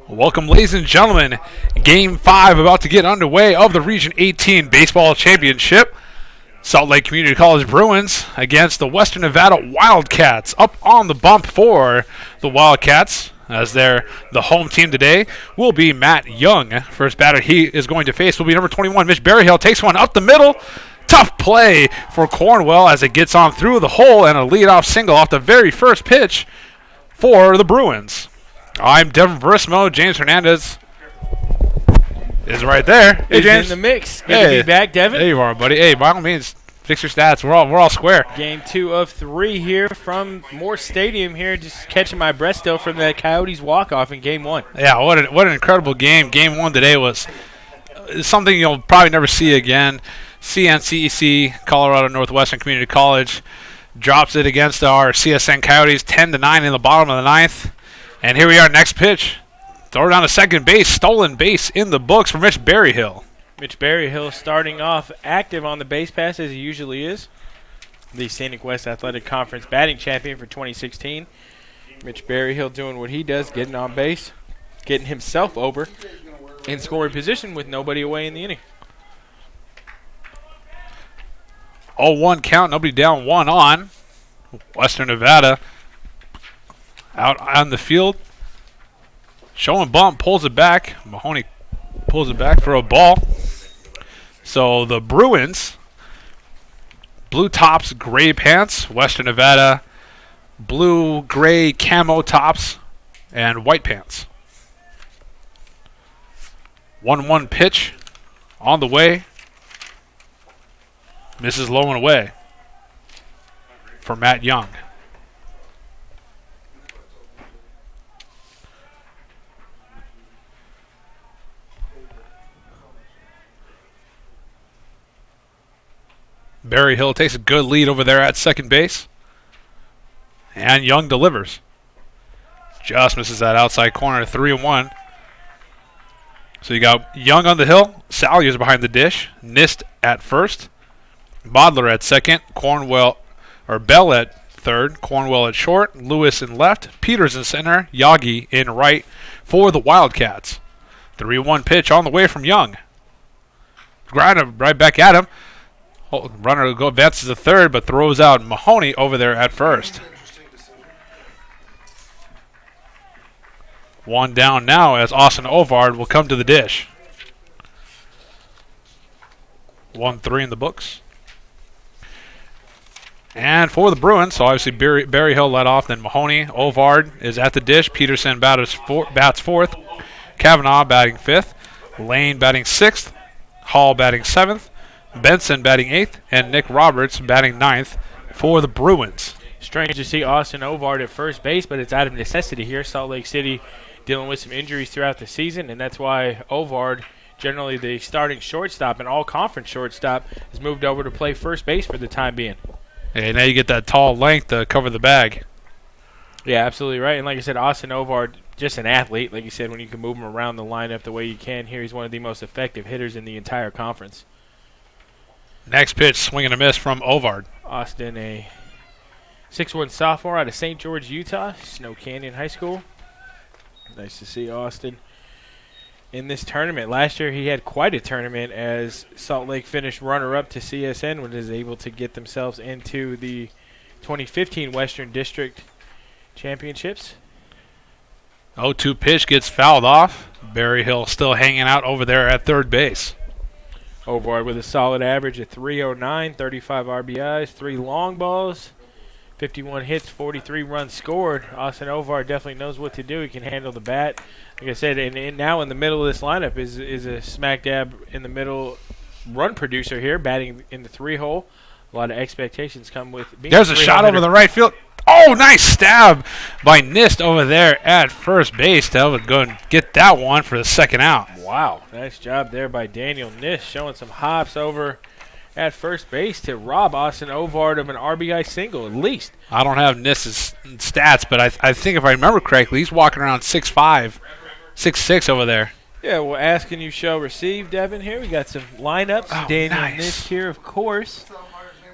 Welcome, ladies and gentlemen. Game 5 about to get underway of the Region 18 Baseball Championship. Salt Lake Community College Bruins against the Western Nevada Wildcats. Up on the bump for the Wildcats, as they're the home team today, will be Matt Young. First batter he is going to face will be number 21, Mitch Berryhill. Takes one up the middle. Tough play for Cornwell as it gets on through the hole, and a leadoff single off the very first pitch for the Bruins. I'm Devin Verismo. James Hernandez is right there. Hey, James. In the mix. Good to be back, Devin. There you are, buddy. Hey, by all means, fix your stats. We're all square. Game 2 of 3 here from Moore Stadium here. Just catching my breath still from that Coyotes walk-off in Game 1. Yeah, what an incredible game. Game 1 today was something you'll probably never see again. CNCC, Colorado Northwestern Community College, drops it against our CSN Coyotes 10-9 in the bottom of the ninth. And here we are, next pitch. Throw down to second base, stolen base in the books for Mitch Berryhill. Mitch Berryhill starting off active on the base pass as he usually is. The Scenic West Athletic Conference batting champion for 2016. Mitch Berryhill doing what he does, getting on base, getting himself over in scoring position with nobody away in the inning. 0-1 count, nobody down, one on. Western Nevada out on the field. Showing bump, pulls it back. Mahoney pulls it back for a ball. So the Bruins, blue tops, gray pants. Western Nevada, blue, gray, camo tops, and white pants. 1-1 pitch on the way. Misses low and away for Matt Young. Berryhill takes a good lead over there at second base. And Young delivers. Just misses that outside corner, 3-1. So you got Young on the hill, Salyers behind the dish, Nist at first, Bodler at second, Bell at third, Cornwell at short, Lewis in left, Peters in center, Yagi in right for the Wildcats. 3-1 pitch on the way from Young. Grind right back at him. Runner advances to third, but throws out Mahoney over there at first. One down now as Austin Ovard will come to the dish. 1-3 in the books. And for the Bruins, so obviously Berryhill led off, then Mahoney. Ovard is at the dish. Peterson bats fourth. Kavanaugh batting fifth. Lane batting sixth. Hall batting seventh. Benson batting 8th, and Nick Roberts batting 9th for the Bruins. Strange to see Austin Ovard at first base, but it's out of necessity here. Salt Lake City dealing with some injuries throughout the season, and that's why Ovard, generally the starting shortstop and all-conference shortstop, has moved over to play first base for the time being. Hey, now you get that tall length to cover the bag. Yeah, absolutely right. And like I said, Austin Ovard, just an athlete. Like you said, when you can move him around the lineup the way you can here, he's one of the most effective hitters in the entire conference. Next pitch, swing and a miss from Ovard. Austin, a 6'1" sophomore out of St. George, Utah, Snow Canyon High School. Nice to see Austin in this tournament. Last year he had quite a tournament as Salt Lake finished runner-up to CSN, when is able to get themselves into the 2015 Western District Championships. 0-2 pitch gets fouled off. Berryhill still hanging out over there at third base. Ovard with a solid average of 309, 35 RBIs, 3 long balls, 51 hits, 43 runs scored. Austin Ovard definitely knows what to do. He can handle the bat. Like I said, and now in the middle of this lineup is a smack dab in the middle run producer here, batting in the 3-hole. A lot of expectations come with being There's a shot over the right field. Oh, nice stab by Nist over there at first base. That would go and get that one for the second out. Wow, nice job there by Daniel Nist, showing some hops over at first base to rob Austin Ovard of an RBI single at least. I don't have Nist's stats, but I think if I remember correctly, he's walking around 6'5", 6'6" over there. Yeah, well, ask and you shall receive, Devin, here. We got some lineups. Oh, Daniel nice. Nist here, of course,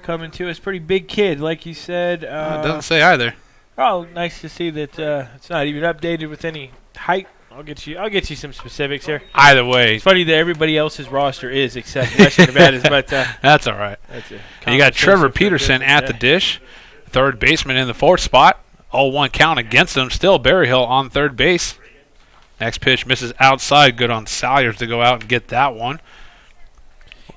coming to us. Pretty big kid, like you said. It doesn't say either. Oh, nice to see that it's not even updated with any height I'll get you some specifics here. Either way. It's funny that everybody else's roster is except Western Nevada's, but that's all right. You got Trevor Peterson at the dish, third baseman in the fourth spot. 0-1 count against him. Still Berryhill on third base. Next pitch misses outside. Good on Salyers to go out and get that one.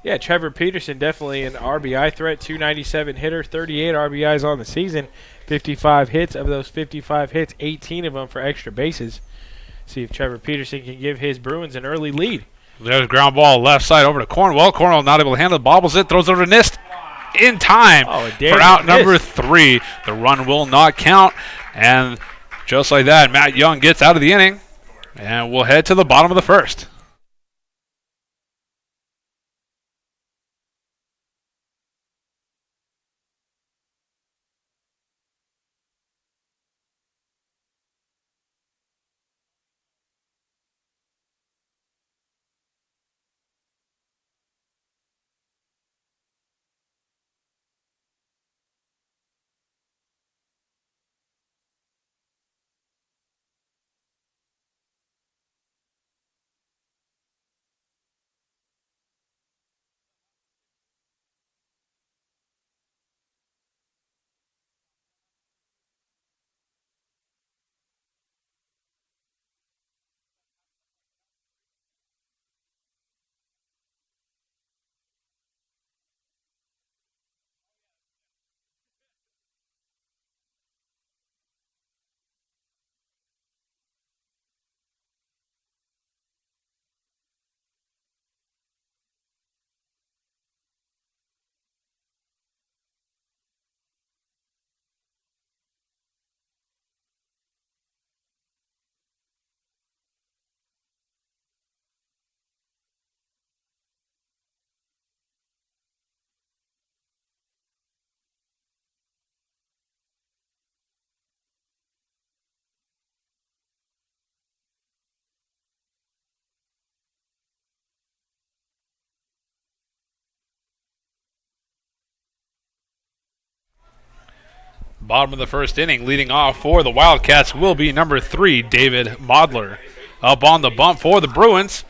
Yeah, Trevor Peterson definitely an RBI threat. 297 hitter, 38 RBIs on the season, 55 hits. Of those 55 hits, 18 of them for extra bases. See if Trevor Peterson can give his Bruins an early lead. There's a ground ball left side over to Cornwell. Cornwell not able to handle it. Bobbles it. Throws over to Nist. In time for out number 3. The run will not count. And just like that, Matt Young gets out of the inning. And we'll head to the bottom of the first. Bottom of the first inning, leading off for the Wildcats will be number 3, David Modler. Up on the bump for the Bruins,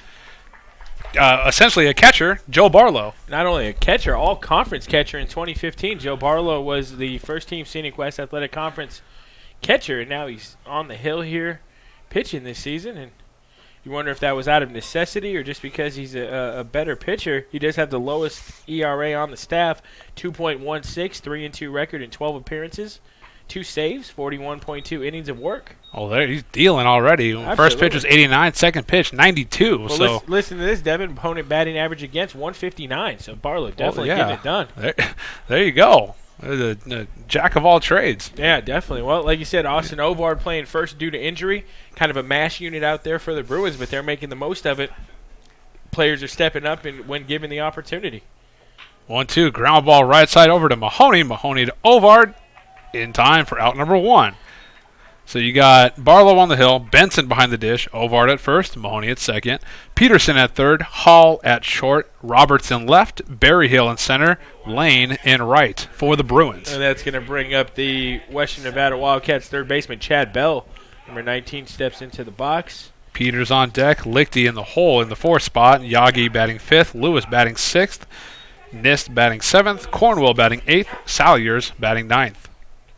essentially a catcher, Joe Barlow. Not only a catcher, all-conference catcher in 2015. Joe Barlow was the first-team Scenic West Athletic Conference catcher, and now he's on the hill here pitching this season. And you wonder if that was out of necessity or just because he's a better pitcher. He does have the lowest ERA on the staff, 2.16, 3-2 record in 12 appearances, 2 saves, 41.2 innings of work. Oh, there he's dealing already. Absolutely. First pitch was 89, second pitch 92. Well, so listen to this, Devin. Opponent batting average against 159. So Barlow definitely getting it done. There you go. The jack of all trades. Yeah, definitely. Well, like you said, Austin Ovard playing first due to injury. Kind of a mash unit out there for the Bruins, but they're making the most of it. Players are stepping up when given the opportunity. 1-2, ground ball right side over to Mahoney. Mahoney to Ovard in time for out number 1. So you got Barlow on the hill, Benson behind the dish, Ovard at first, Mahoney at second, Peterson at third, Hall at short, Robertson left, Berryhill in center, Lane in right for the Bruins. And that's going to bring up the Western Nevada Wildcats third baseman, Chad Bell. Number 19 steps into the box. Peters on deck, Lichty in the hole in the 4th spot, Yagi batting 5th, Lewis batting 6th, Nist batting 7th, Cornwell batting 8th, Salyers batting 9th.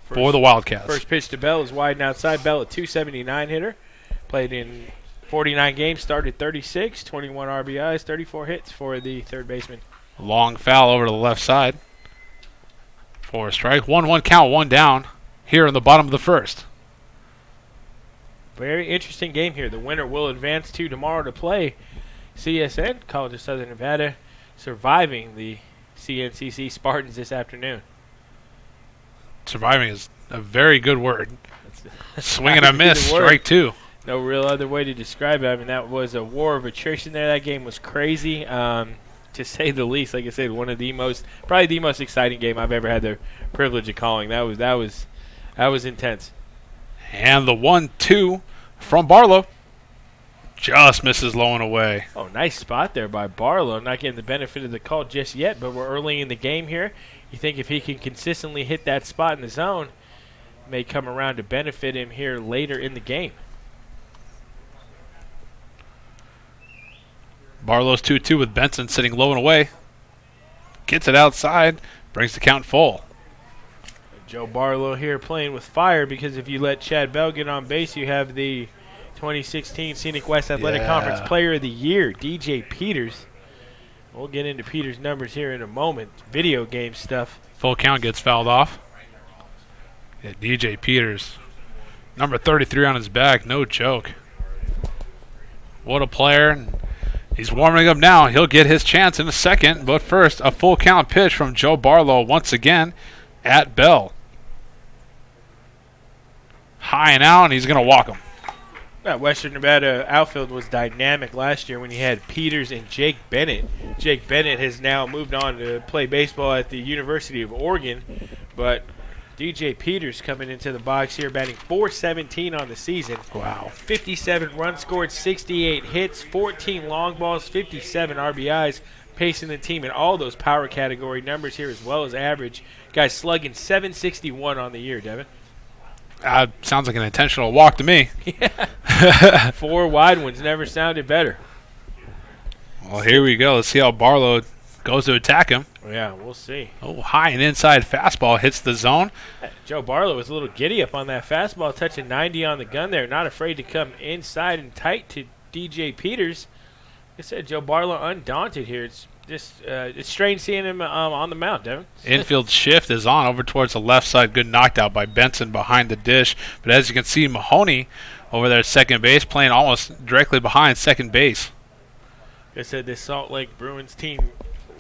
For the Wildcats. First pitch to Bell is wide and outside. Bell, a 279 hitter. Played in 49 games, started 36, 21 RBIs, 34 hits for the third baseman. Long foul over to the left side for a strike. 1-1 count, 1 down here in the bottom of the first. Very interesting game here. The winner will advance to tomorrow to play CSN, College of Southern Nevada, surviving the CNCC Spartans this afternoon. Surviving is a very good word. Swing and a miss, strike 2. No real other way to describe it. I mean, that was a war of attrition there. That game was crazy, to say the least. Like I said, probably the most exciting game I've ever had the privilege of calling. That was intense. And the 1-2 from Barlow just misses low and away. Oh, nice spot there by Barlow. Not getting the benefit of the call just yet, but we're early in the game here. You think if he can consistently hit that spot in the zone, it may come around to benefit him here later in the game. Barlow's 2-2 with Benson sitting low and away. Gets it outside, brings the count full. Joe Barlow here playing with fire because if you let Chad Bell get on base, you have the 2016 Scenic West Athletic Conference Player of the Year, DJ Peters. We'll get into Peters' numbers here in a moment. Video game stuff. Full count gets fouled off. Yeah, DJ Peters. Number 33 on his back, no joke. What a player. He's warming up now. He'll get his chance in a second. But first, a full count pitch from Joe Barlow once again at Bell. High and out, and he's going to walk him. That Western Nevada outfield was dynamic last year when you had Peters and Jake Bennett. Jake Bennett has now moved on to play baseball at the University of Oregon, but DJ Peters coming into the box here, batting .417 on the season. Wow. 57 runs scored, 68 hits, 14 long balls, 57 RBIs, pacing the team in all those power category numbers here as well as average. Guy's slugging .761 on the year, Devin. Sounds like an intentional walk to me. Yeah. 4 wide ones never sounded better. Well, here we go. Let's see how Barlow goes to attack him. Yeah, we'll see. Oh, high and inside fastball hits the zone. Joe Barlow was a little giddy up on that fastball, touching 90 on the gun there. Not afraid to come inside and tight to DJ Peters. Like I said, Joe Barlow undaunted here. It's just it's strange seeing him on the mound, Devin. Infield shift is on over towards the left side. Good knocked out by Benson behind the dish. But as you can see, Mahoney over there at second base playing almost directly behind second base. Like I said, this Salt Lake Bruins team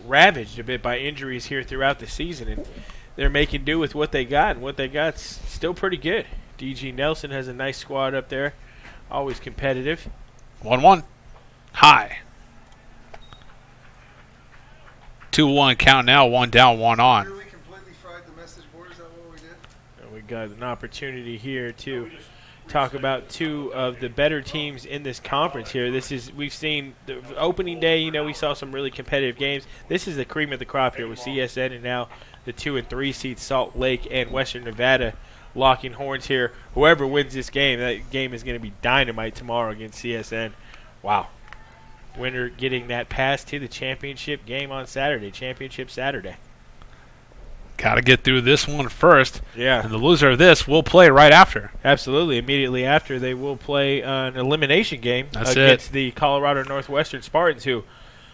ravaged a bit by injuries here throughout the season, and they're making do with what they got, and what they got's still pretty good. DG Nelson has a nice squad up there, always competitive. 1-1. High. 2-1 count now, 1 down, 1 on. Really completely fried the message board. Is that what we did? And we got an opportunity here to talk about two of the better teams in this conference here. We've seen the opening day, we saw some really competitive games. This is the cream of the crop here with CSN and now the 2 and 3 seeds Salt Lake and Western Nevada locking horns here. Whoever wins this game, that game is going to be dynamite tomorrow against CSN. Wow. Winner getting that pass to the championship game on Saturday, championship Saturday. Got to get through this one first. Yeah. And the loser of this will play right after. Absolutely. Immediately after, they will play an elimination game against the Colorado Northwestern Spartans, who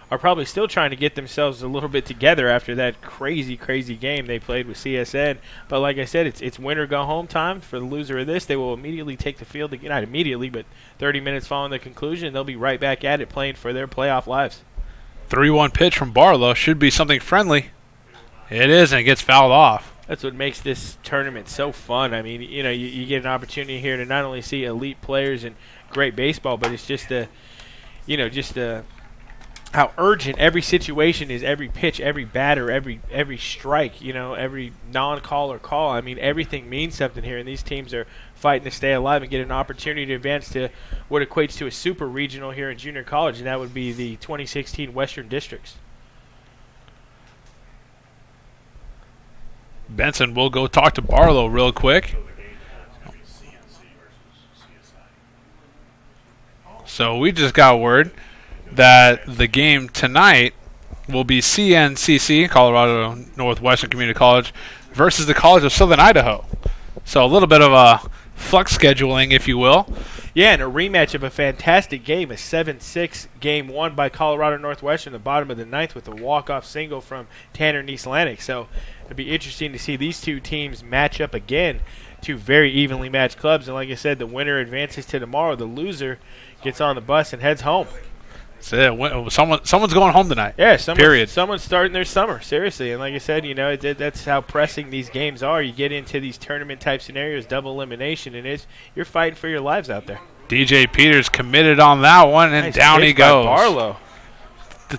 are probably still trying to get themselves a little bit together after that crazy, crazy game they played with CSN. But like I said, it's win or go home time for the loser of this. They will immediately take the field again. Not immediately, but 30 minutes following the conclusion, they'll be right back at it playing for their playoff lives. 3-1 pitch from Barlow should be something friendly. It is, and it gets fouled off. That's what makes this tournament so fun. I mean, you get an opportunity here to not only see elite players and great baseball, but it's just how urgent every situation is, every pitch, every batter, every strike, every non-call or call. I mean, everything means something here, and these teams are fighting to stay alive and get an opportunity to advance to what equates to a super regional here in junior college, and that would be the 2016 Western Districts. Benson will go talk to Barlow real quick. So we just got word that the game tonight will be CNCC, Colorado Northwestern Community College, versus the College of Southern Idaho. So a little bit of a flux scheduling, if you will. Yeah, and a rematch of a fantastic game, a 7-6 game won by Colorado Northwestern in the bottom of the ninth with a walk-off single from Tanner Neeslandic. So it'll be interesting to see these two teams match up again, two very evenly matched clubs. And like I said, the winner advances to tomorrow. The loser gets on the bus and heads home. Someone's going home tonight. Yeah, period. Someone's starting their summer, seriously. And like I said, that's how pressing these games are. You get into these tournament-type scenarios, double elimination, and you're fighting for your lives out there. DJ Peters committed on that one, and nice down he goes. Barlow.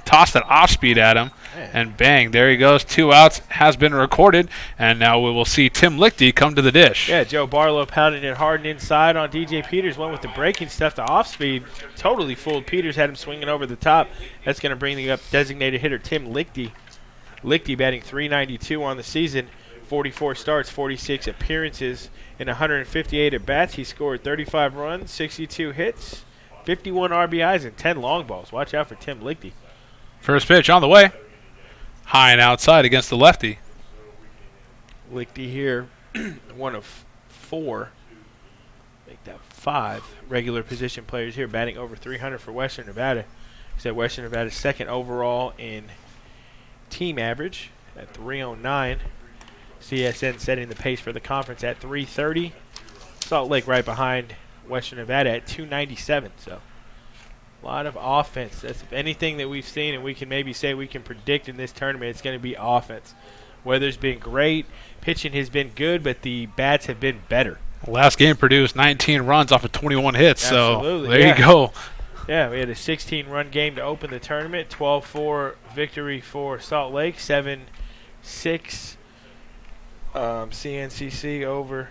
Tossed it off speed at him, and bang, there he goes. 2 outs has been recorded, and now we will see Tim Lichty come to the dish. Yeah, Joe Barlow pounding it hard and inside on DJ Peters. Went with the breaking stuff to off speed. Totally fooled Peters, had him swinging over the top. That's going to bring up designated hitter Tim Lichty. Lichty batting .392 on the season, 44 starts, 46 appearances, and 158 at-bats. He scored 35 runs, 62 hits, 51 RBIs and 10 long balls. Watch out for Tim Lichty. First pitch on the way. High and outside against the lefty. Lichty here, one of 4. Make that 5 regular position players here batting over 300 for Western Nevada. Said Western Nevada's second overall in team average at 309. CSN setting the pace for the conference at 330. Salt Lake right behind Western Nevada at 297. So a lot of offense. That's anything that we've seen, and we can maybe say we can predict in this tournament, it's going to be offense. Weather's been great. Pitching has been good, but the bats have been better. Last game produced 19 runs off of 21 hits. Absolutely, so there you go. Yeah, we had a 16-run game to open the tournament. 12-4 victory for Salt Lake. 7-6 CNCC over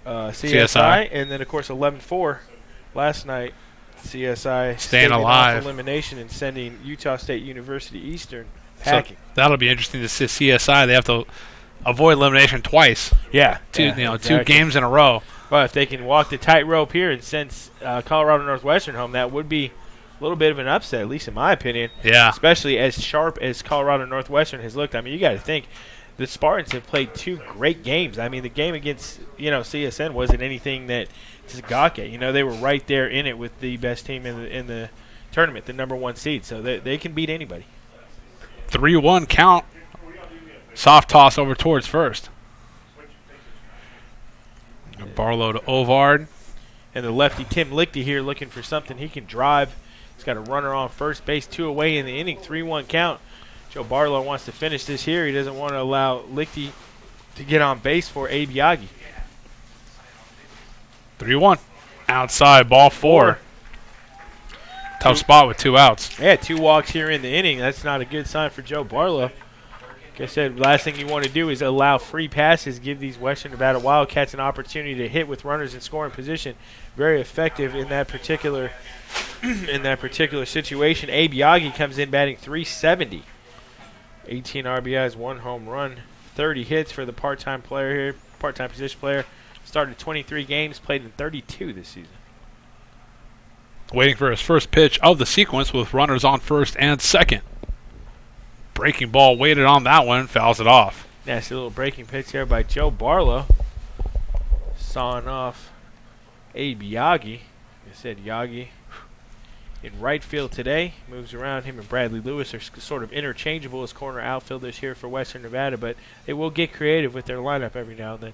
CSI. And then, of course, 11-4 last night. CSI staying alive. Off elimination and sending Utah State University Eastern packing. So that'll be interesting to see CSI. They have to avoid elimination twice. Yeah. Two games in a row. Well, if they can walk the tightrope here and send Colorado Northwestern home, that would be a little bit of an upset, at least in my opinion. Yeah. Especially as sharp as Colorado Northwestern has looked. I mean, you got to think the Spartans have played 2 great games. I mean, the game against CSN wasn't anything that to gawk at. They were right there in it with the best team in the tournament, the number 1 seed. So they can beat anybody. 3-1 count. Soft toss over towards first. Barlow to Ovard. And the lefty Tim Lichty here looking for something he can drive. He's got a runner on first base, 2 away in the inning, 3-1 count. Joe Barlow wants to finish this here. He doesn't want to allow Lichty to get on base for Abiagi. 3-1. Outside, ball 4. Tough spot with 2 outs. Yeah, 2 walks here in the inning. That's not a good sign for Joe Barlow. Like I said, last thing you want to do is allow free passes, give these Western Nevada Wildcats an opportunity to hit with runners in scoring position. Very effective in that particular situation. Abiagi comes in batting .370. 18 RBIs, 1 home run, 30 hits for the part-time player here, part-time position player. Started 23 games, played in 32 this season. Waiting for his first pitch of the sequence with runners on first and second. Breaking ball waited on that one, fouls it off. Nasty little breaking pitch there by Joe Barlow. Sawing off Abiagi. I said Yagi in right field today. Moves around. Him and Bradley Lewis are sort of interchangeable as corner outfielders here for Western Nevada, but they will get creative with their lineup every now and then.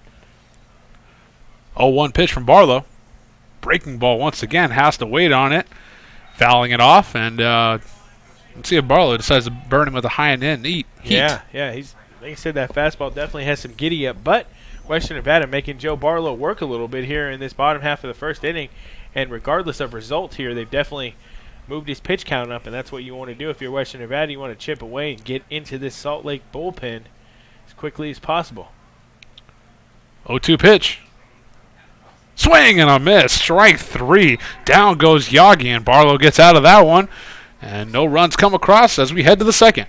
0-1 pitch from Barlow. Breaking ball once again, has to wait on it. Fouling it off, and let's see if Barlow decides to burn him with a high and in heat. Yeah. He's, like I said, that fastball definitely has some giddy up, but Western Nevada making Joe Barlow work a little bit here in this bottom half of the first inning, and regardless of results here, they've definitely moved his pitch count up, and that's what you want to do if you're Western Nevada. You want to chip away and get into this Salt Lake bullpen as quickly as possible. 0-2 pitch. Swing and a miss. Strike 3. Down goes Yagi, and Barlow gets out of that one. And no runs come across as we head to the second.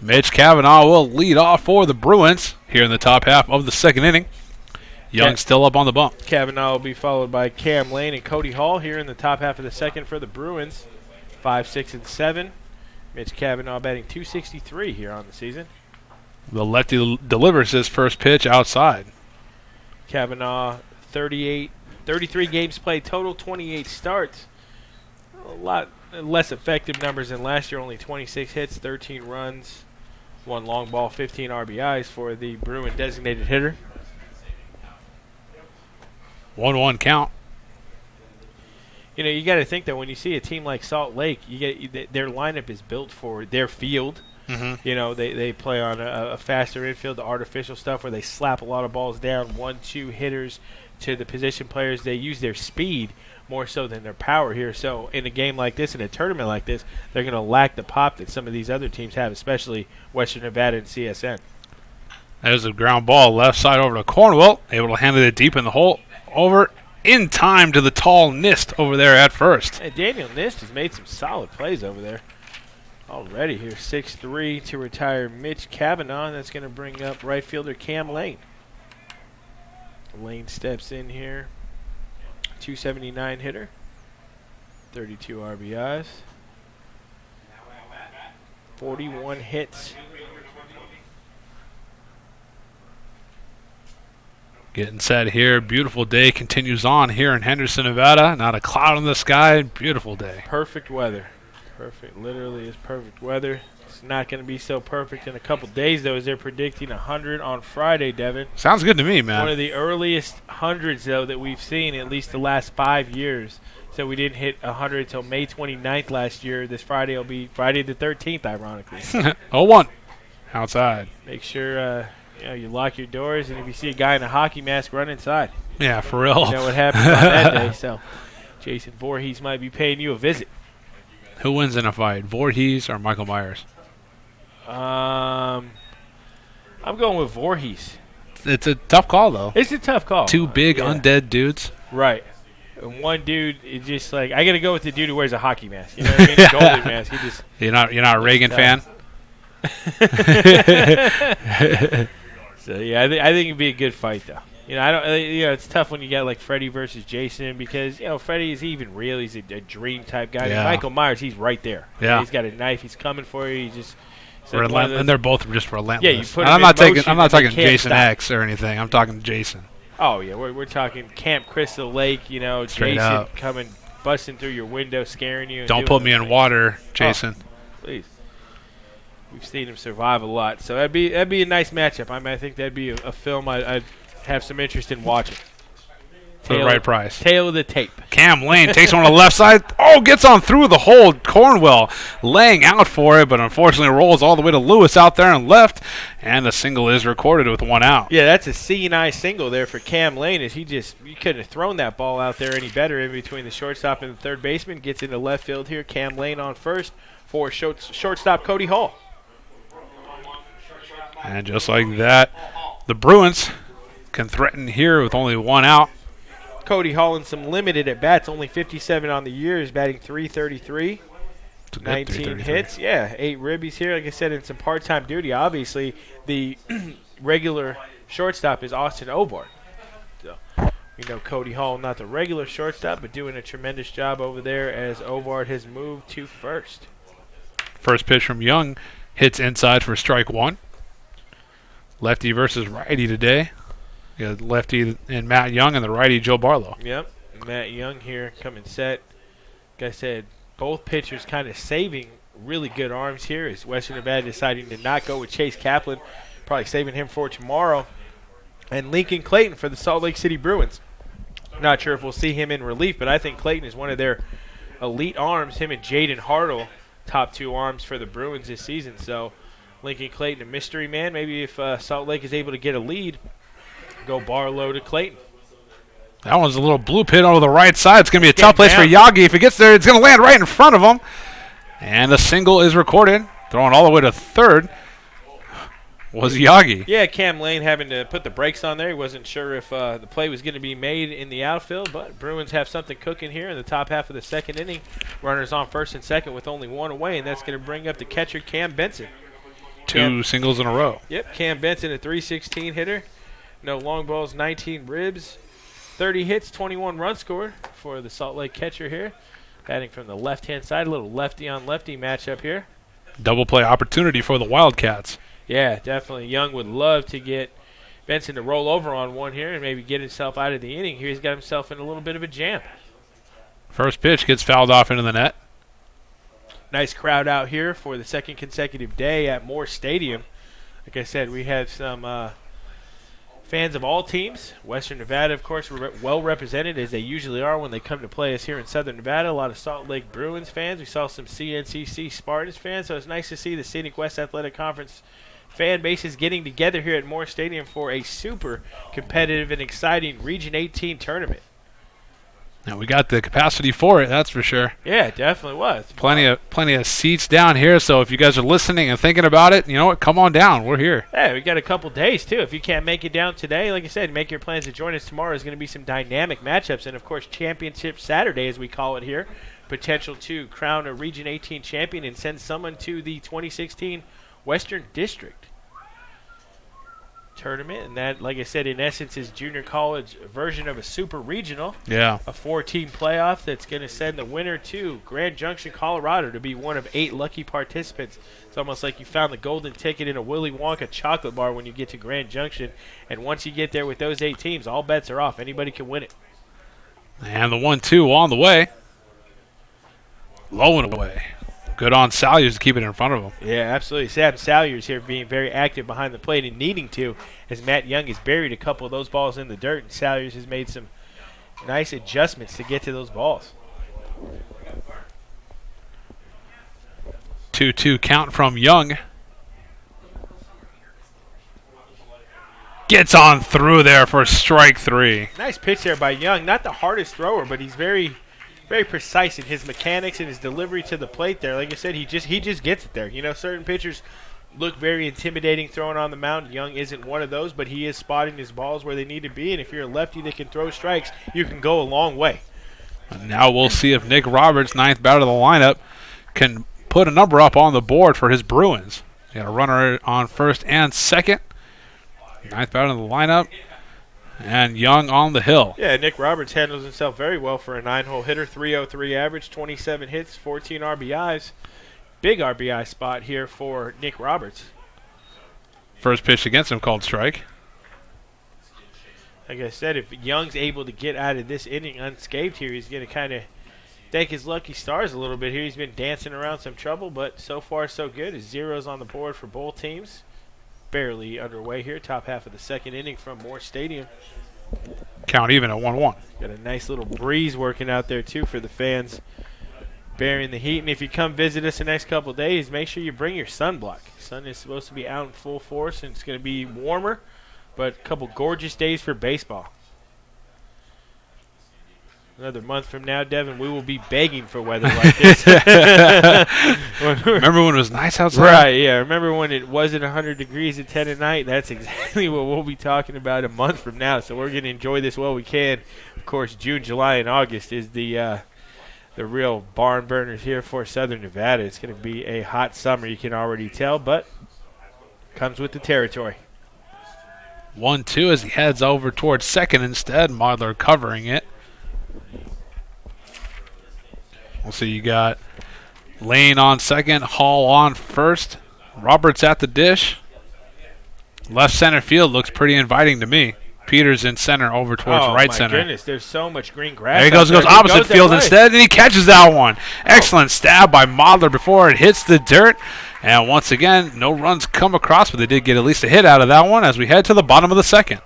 Mitch Cavanaugh will lead off for the Bruins here in the top half of the second inning. Young still up on the bump. Cavanaugh will be followed by Cam Lane and Cody Hall here in the top half of the second for the Bruins. 5, 6, and 7. Mitch Cavanaugh batting .263 here on the season. The lefty delivers his first pitch outside. Cavanaugh, 33 games played total, 28 starts. A lot less effective numbers than last year, only 26 hits, 13 runs, 1 long ball, 15 RBIs for the Bruin designated hitter. 1-1 count. You know, you got to think that when you see a team like Salt Lake, their lineup is built for their field. Mm-hmm. You know, they play on a faster infield, the artificial stuff where they slap a lot of balls down, 1-2 hitters to the position players. They use their speed more so than their power here. So in a game like this, in a tournament like this, they're going to lack the pop that some of these other teams have, especially Western Nevada and CSN. There's a ground ball left side over to Cornwell, able to handle it deep in the hole. Over in time to the tall Nist over there at first. Hey, Daniel Nist has made some solid plays over there already here. 6-3 to retire Mitch Cavanaugh. That's going to bring up right fielder Cam Lane. Lane steps in here. 279 hitter. 32 RBIs. 41 hits. Getting set here. Beautiful day continues on here in Henderson, Nevada. Not a cloud in the sky. Beautiful day. Perfect weather. Perfect. Literally is perfect weather. It's not going to be so perfect in a couple days, though, as they're predicting 100 on Friday, Devin. Sounds good to me, man. One of the earliest hundreds, though, that we've seen at least the last 5 years. So we didn't hit 100 until May 29th last year. This Friday will be Friday the 13th, ironically. 0-1 outside. Make sure you lock your doors, and if you see a guy in a hockey mask, run inside. Yeah, for real. You know what happened on that day. So Jason Voorhees might be paying you a visit. Who wins in a fight, Voorhees or Michael Myers? I'm going with Voorhees. It's a tough call, though. It's a tough call. Two big undead dudes. Right. And one dude is just like, I got to go with the dude who wears a hockey mask. You know what I mean? The goalie mask. He just. You're not a Reagan fan? So yeah, I think it'd be a good fight though. You know, it's tough when you got like Freddie versus Jason because Freddie is even real. He's a dream type guy. Yeah. Michael Myers, he's right there. Yeah. He's got a knife. He's coming for you. He's just. And they're both just relentless. Yeah, you put. I'm not talking Jason X or anything. I'm talking Jason. Oh yeah, we're talking Camp Crystal Lake. Straight Jason up. coming, busting through your window, scaring you. Don't put me in water, Jason. Oh, please. We've seen him survive a lot, so that'd be a nice matchup. I think that'd be a film I'd have some interest in watching. For the right price. Tail of the tape. Cam Lane takes one on the left side. Oh, gets on through the hole. Cornwell laying out for it, but unfortunately rolls all the way to Lewis out there and left, and the single is recorded with 1 out. Yeah, that's a C&I single there for Cam Lane. As you couldn't have thrown that ball out there any better in between the shortstop and the third baseman. Gets into left field here. Cam Lane on first for shortstop Cody Hall. And just like that, the Bruins can threaten here with only 1 out. Cody Hall in some limited at-bats, only 57 on the year, is batting .333. 19 hits. Yeah, 8 ribbies here. Like I said, in some part-time duty. Obviously, the regular shortstop is Austin Ovard. So, Cody Hall, not the regular shortstop, but doing a tremendous job over there as Ovard has moved to first. First pitch from Young hits inside for strike 1. Lefty versus righty today. You got lefty and Matt Young and the righty Joe Barlow. Yep, Matt Young here coming set. Like I said, both pitchers kind of saving really good arms here as Western Nevada deciding to not go with Chase Kaplan, probably saving him for tomorrow. And Lincoln Clayton for the Salt Lake City Bruins. Not sure if we'll see him in relief, but I think Clayton is one of their elite arms. Him and Jaden Hartle, top 2 arms for the Bruins this season. So Lincoln Clayton, a mystery man. Maybe if Salt Lake is able to get a lead, go Barlow to Clayton. That one's a little blue pit over the right side. It's going to be a tough place for Yagi. If he gets there, it's going to land right in front of him. And the single is recorded. Throwing all the way to third was Yagi. Yeah, Cam Lane having to put the brakes on there. He wasn't sure if the play was going to be made in the outfield, but Bruins have something cooking here in the top half of the second inning. Runners on first and second with only 1 away, and that's going to bring up the catcher Cam Benson. Two singles in a row. Yep, Cam Benson, a .316 hitter. No long balls, 19 ribs. 30 hits, 21 runs scored for the Salt Lake catcher here. Batting from the left-hand side, a little lefty-on-lefty matchup here. Double play opportunity for the Wildcats. Yeah, definitely. Young would love to get Benson to roll over on one here and maybe get himself out of the inning. Here he's got himself in a little bit of a jam. First pitch gets fouled off into the net. Nice crowd out here for the second consecutive day at Moore Stadium. Like I said, we have some fans of all teams. Western Nevada, of course, were well represented, as they usually are when they come to play us here in Southern Nevada. A lot of Salt Lake Bruins fans. We saw some CNCC Spartans fans, so it's nice to see the Scenic West Athletic Conference fan bases getting together here at Moore Stadium for a super competitive and exciting Region 18 tournament. And we got the capacity for it, that's for sure. Yeah, it definitely was. Plenty of seats down here, so if you guys are listening and thinking about it, you know what, come on down. We're here. Yeah, we got a couple days, too. If you can't make it down today, like I said, make your plans to join us tomorrow. There's going to be some dynamic matchups, and, of course, Championship Saturday, as we call it here. Potential to crown a Region 18 champion and send someone to the 2016 Western District tournament. And that, like I said, in essence is junior college version of a super regional. Yeah. A 4-team playoff that's going to send the winner to Grand Junction, Colorado, to be one of 8 lucky participants. It's almost like you found the golden ticket in a Willy Wonka chocolate bar when you get to Grand Junction. And once you get there with those 8 teams, all bets are off. Anybody can win it. And the 1-2 on the way. Low and away. Good on Salyers to keep it in front of him. Yeah, absolutely. Sam Salyers here being very active behind the plate and needing to, as Matt Young has buried a couple of those balls in the dirt, and Salyers has made some nice adjustments to get to those balls. 2-2 count from Young. Gets on through there for strike 3. Nice pitch there by Young. Not the hardest thrower, but he's very precise in his mechanics and his delivery to the plate there. Like I said, he just gets it there. You know, certain pitchers look very intimidating throwing on the mound. Young isn't one of those, but he is spotting his balls where they need to be. And if you're a lefty that can throw strikes, you can go a long way. And now we'll see if Nick Roberts, 9th batter of the lineup, can put a number up on the board for his Bruins. Got a runner on first and second. 9th batter of the lineup. And Young on the hill. Yeah, Nick Roberts handles himself very well for a 9-hole hitter. 303 average, 27 hits, 14 RBIs. Big RBI spot here for Nick Roberts. First pitch against him called strike. Like I said, if Young's able to get out of this inning unscathed here, he's going to kind of thank his lucky stars a little bit here. He's been dancing around some trouble, but so far so good. His zeros on the board for both teams. Barely underway here, top half of the second inning from Moore Stadium. Count even at 1-1. Got a nice little breeze working out there, too, for the fans bearing the heat. And if you come visit us the next couple of days, make sure you bring your sunblock. Sun is supposed to be out in full force, and it's going to be warmer, but a couple gorgeous days for baseball. Another month from now, Devin, we will be begging for weather like this. Remember when it was nice outside? Right, yeah. Remember when it wasn't 100 degrees at 10 at night? That's exactly what we'll be talking about a month from now. So we're going to enjoy this while we can. Of course, June, July, and August is the real barn burners here for Southern Nevada. It's going to be a hot summer, you can already tell, but comes with the territory. 1-2 as he heads over towards second instead. Modler covering it. We'll see, you got Lane on second, Hall on first, Roberts at the dish. Left center field looks pretty inviting to me. Peters in center over towards right center. Oh, my goodness, there's so much green grass. There he goes, opposite field instead, and he catches that one. Excellent stab by Modler before it hits the dirt. And once again, no runs come across, but they did get at least a hit out of that one as we head to the bottom of the second.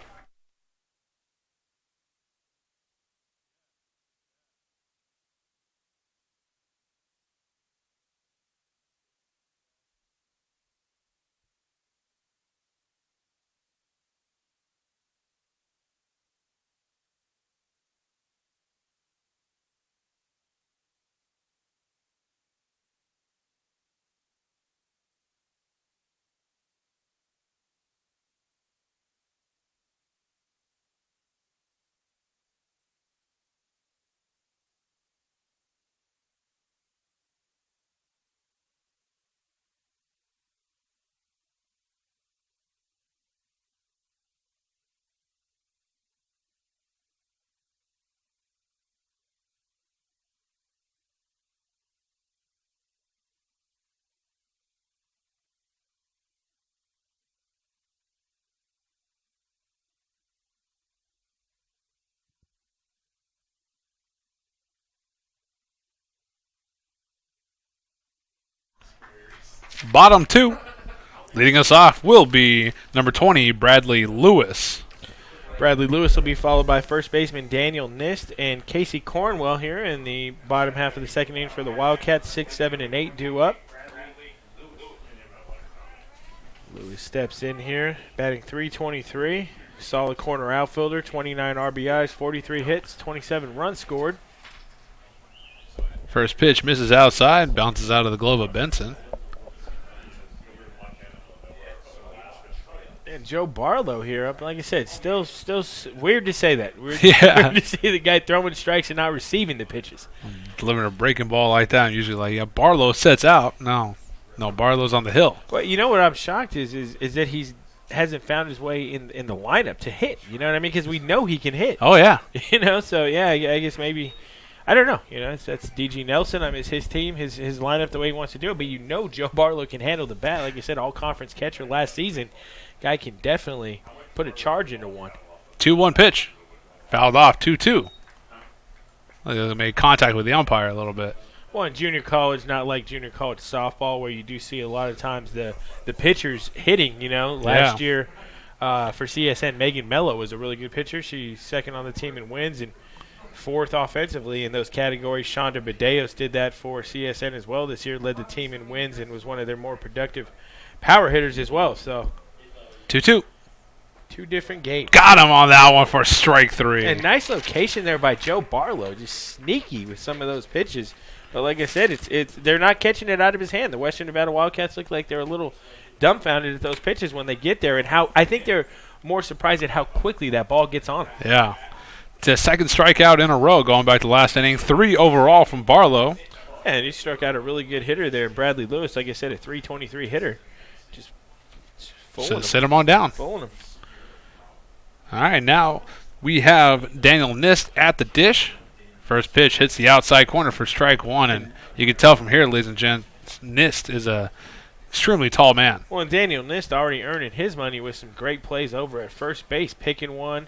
Bottom 2. Leading us off will be number 20, Bradley Lewis. Bradley Lewis will be followed by first baseman Daniel Nist and Casey Cornwell here in the bottom half of the second inning for the Wildcats. 6, 7, and 8 due up. Lewis steps in here, batting .323. Solid corner outfielder, 29 RBIs, 43 hits, 27 runs scored. First pitch misses outside, bounces out of the glove of Benson. And Joe Barlow here up, like I said, still weird to say that. Weird Yeah. to see the guy throwing strikes and not receiving the pitches. Delivering a breaking ball like that, I'm usually like, yeah, Barlow sets out. No, Barlow's on the hill. Well, you know what I'm shocked is that he's hasn't found his way in the lineup to hit. You know what I mean? Because we know he can hit. Oh, yeah. So yeah, I guess maybe, I don't know. That's DG Nelson. I mean, it's his team, his lineup the way he wants to do it. But Joe Barlow can handle the bat. Like I said, all-conference catcher last season. Guy can definitely put a charge into one. 2-1 pitch. Fouled off, 2-2. They made contact with the umpire a little bit. Well, in junior college, not like junior college softball, where you do see a lot of times the pitchers hitting. Last year for CSN, Megan Mello was a really good pitcher. She's second on the team in wins and fourth offensively in those categories. Shonda Badeos did that for CSN as well this year, led the team in wins and was one of their more productive power hitters as well. So 2-2. two different games. Got him on that one for strike 3. And nice location there by Joe Barlow, just sneaky with some of those pitches. But like I said, it's they're not catching it out of his hand. The Western Nevada Wildcats look like they're a little dumbfounded at those pitches when they get there, and how I think they're more surprised at how quickly that ball gets on. Yeah. It's a second strikeout in a row going back to last inning. 3 overall from Barlow. Yeah, and he struck out a really good hitter there, Bradley Lewis. Like I said, a .323 hitter. Just fooling him. Sit him on down. Fooling him. All right, now we have Daniel Nist at the dish. First pitch hits the outside corner for strike 1, and you can tell from here, ladies and gents, Nist is a extremely tall man. Well, and Daniel Nist already earning his money with some great plays over at first base, picking one,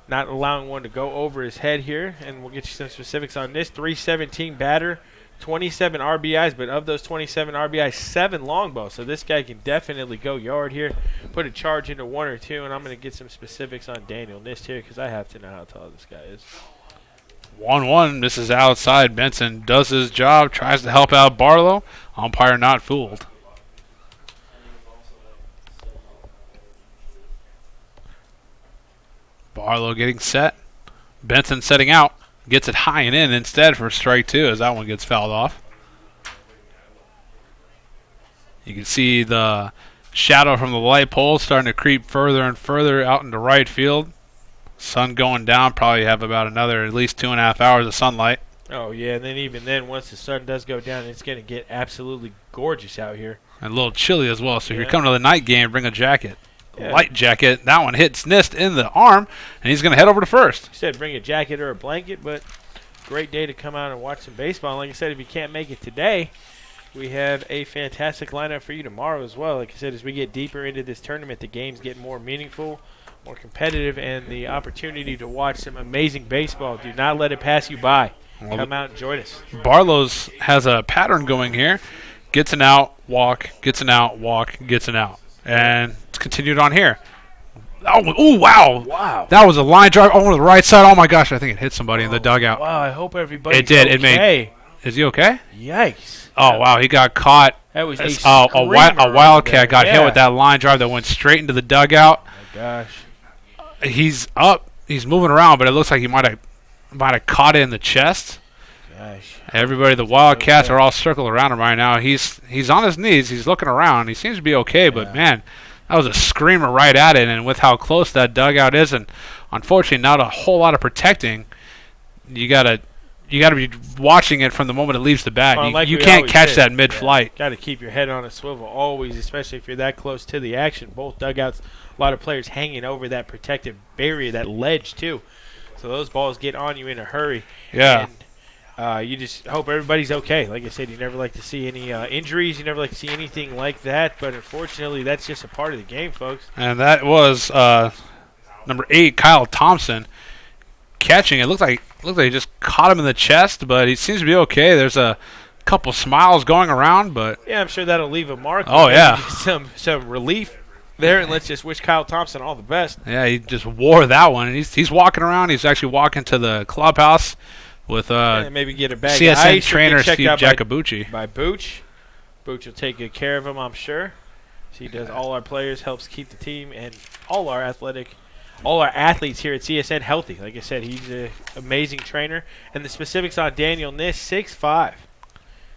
not allowing one to go over his head here, and we'll get you some specifics on this. .317 batter, 27 RBIs, but of those 27 RBIs, 7 long balls. So this guy can definitely go yard here, put a charge into 1 or 2, and I'm going to get some specifics on Daniel Nist here because I have to know how tall this guy is. 1-1 misses outside. Benson does his job, tries to help out Barlow. Umpire not fooled. Barlow getting set. Benson setting out. Gets it high and in instead for strike 2 as that one gets fouled off. You can see the shadow from the light pole starting to creep further and further out into right field. Sun going down, probably have about another at least 2.5 hours of sunlight. Oh, yeah, and then even then, once the sun does go down, it's going to get absolutely gorgeous out here. And a little chilly as well, so if you're coming to the night game, bring a jacket. Yeah. Light jacket. That one hits Nist in the arm, and he's going to head over to first. He said bring a jacket or a blanket, but great day to come out and watch some baseball. And like I said, if you can't make it today, we have a fantastic lineup for you tomorrow as well. Like I said, as we get deeper into this tournament, the games get more meaningful, more competitive, and the opportunity to watch some amazing baseball. Do not let it pass you by. Come out and join us. Barlow's has a pattern going here. Gets an out, walk, gets an out, walk, gets an out. And it's continued on here. Oh, wow. Wow. That was a line drive over the right side. Oh, my gosh. I think it hit somebody in the dugout. Wow, I hope everybody's It did. okay. It made. Is he okay? Yikes. Oh, wow. He got caught. That was a Wildcat got hit with that line drive that went straight into the dugout. Oh, my gosh. He's up. He's moving around, but it looks like he might have caught it in the chest. Gosh. Everybody, the Wildcats are all circled around him right now. He's on his knees. He's looking around. He seems to be okay, but, man, that was a screamer right at it. And with how close that dugout is, and unfortunately not a whole lot of protecting, you gotta be watching it from the moment it leaves the bat. Well, you can't catch that mid-flight. Got to keep your head on a swivel always, especially if you're that close to the action. Both dugouts, a lot of players hanging over that protective barrier, that ledge too. So those balls get on you in a hurry. Yeah. And you just hope everybody's okay. Like I said, you never like to see any injuries. You never like to see anything like that. But unfortunately, that's just a part of the game, folks. And that was number 8, Kyle Thompson, catching. It looked like he just caught him in the chest, but he seems to be okay. There's a couple smiles going around, but Yeah, I'm sure that'll leave a mark. Oh, yeah. Some relief there, and let's just wish Kyle Thompson all the best. yeah, he just wore that one. And he's walking around. He's actually walking to the clubhouse with And maybe get a bag of CSN ice or trainer get checked Steve out Jacobucci. by Booch. Booch will take good care of him, I'm sure. He does all our players, helps keep the team and all our athletes here at CSN healthy. Like I said, he's an amazing trainer. And the specifics on Daniel Niss, 6'5",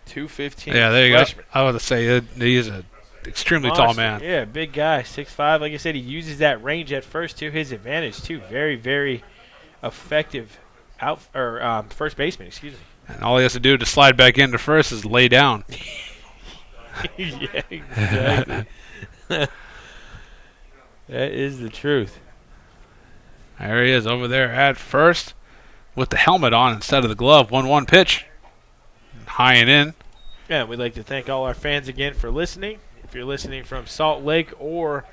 215. Yeah, there you freshman. go. I was to say he's an extremely tall Monster. man. Yeah, big guy, 6'5". Like I said, he uses that range at first to his advantage too. Very, very effective first baseman. Excuse me. And all he has to do to slide back into first is lay down. Yeah, exactly. That is the truth. There he is over there at first with the helmet on instead of the glove. 1-1 pitch. High and in. Yeah, we'd like to thank all our fans again for listening. If you're listening from Salt Lake or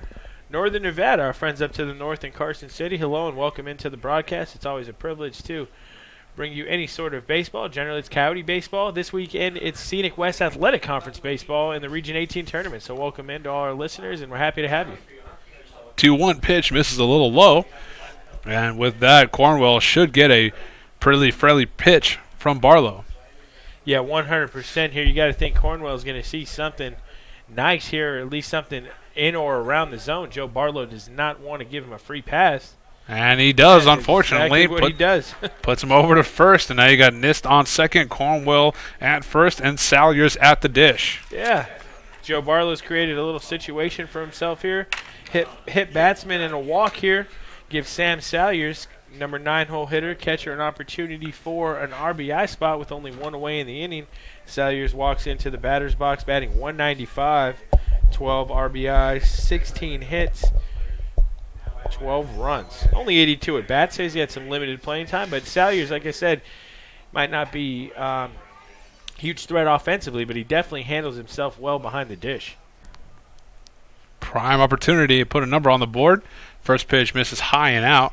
Northern Nevada, our friends up to the north in Carson City, hello and welcome into the broadcast. It's always a privilege to bring you any sort of baseball. Generally, it's Coyote baseball. This weekend, it's Scenic West Athletic Conference baseball in the Region 18 tournament. So welcome in to all our listeners, and we're happy to have you. 2-1 pitch misses a little low. And with that, Cornwell should get a pretty friendly pitch from Barlow. Yeah, 100% here. You got to think Cornwell's going to see something nice here, or at least something in or around the zone. Joe Barlow does not want to give him a free pass. And he does, That's unfortunately. exactly what he does. Puts him over to first, and now you got Nist on second, Cornwell at first, and Salyers at the dish. Yeah. Joe Barlow's created a little situation for himself here. Hit batsman and a walk here. Give Sam Salyers, number 9 hole hitter, catcher, an opportunity for an RBI spot with only one away in the inning. Salyers walks into the batter's box batting 195, 12 RBIs, 16 hits, 12 runs. Only 82 at bat. Says he had some limited playing time, but Salyers, like I said, might not be huge threat offensively, but he definitely handles himself well behind the dish. Prime opportunity to put a number on the board. First pitch misses high and out.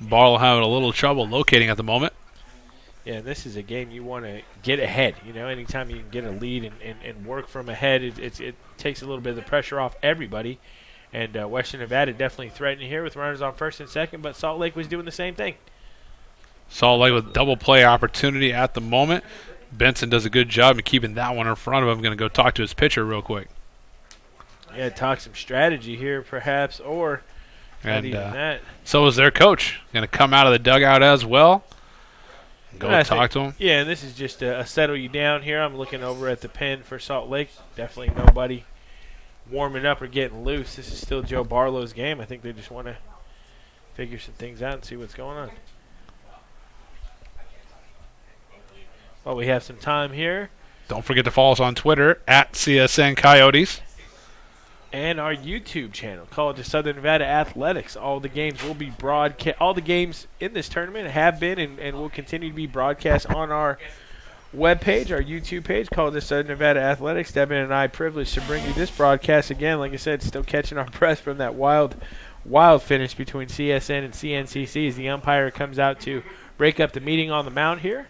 Barlow having a little trouble locating at the moment. Yeah, this is a game you want to get ahead. You know, anytime you can get a lead and work from ahead, it takes a little bit of the pressure off everybody. And Western Nevada definitely threatening here with runners on first and second, but Salt Lake was doing the same thing. Salt Lake with double play opportunity at the moment. Benson does a good job in keeping that one in front of him. Going to go talk to his pitcher real quick. Yeah, talk some strategy here perhaps, or not even that. So is their coach. Going to come out of the dugout as well. Go talk to him. Yeah, and this is just a settle you down here. I'm looking over at the pen for Salt Lake. Definitely nobody warming up or getting loose. This is still Joe Barlow's game. I think they just want to figure some things out and see what's going on. Well, we have some time here. Don't forget to follow us on Twitter at CSN Coyotes. And our YouTube channel, College of Southern Nevada Athletics. All the games will be broadcast. All the games in this tournament have been and will continue to be broadcast on our webpage, our YouTube page, College of Southern Nevada Athletics. Devin and I privileged to bring you this broadcast again. Like I said, still catching our breath from that wild finish between CSN and CNCC as the umpire comes out to break up the meeting on the mound here.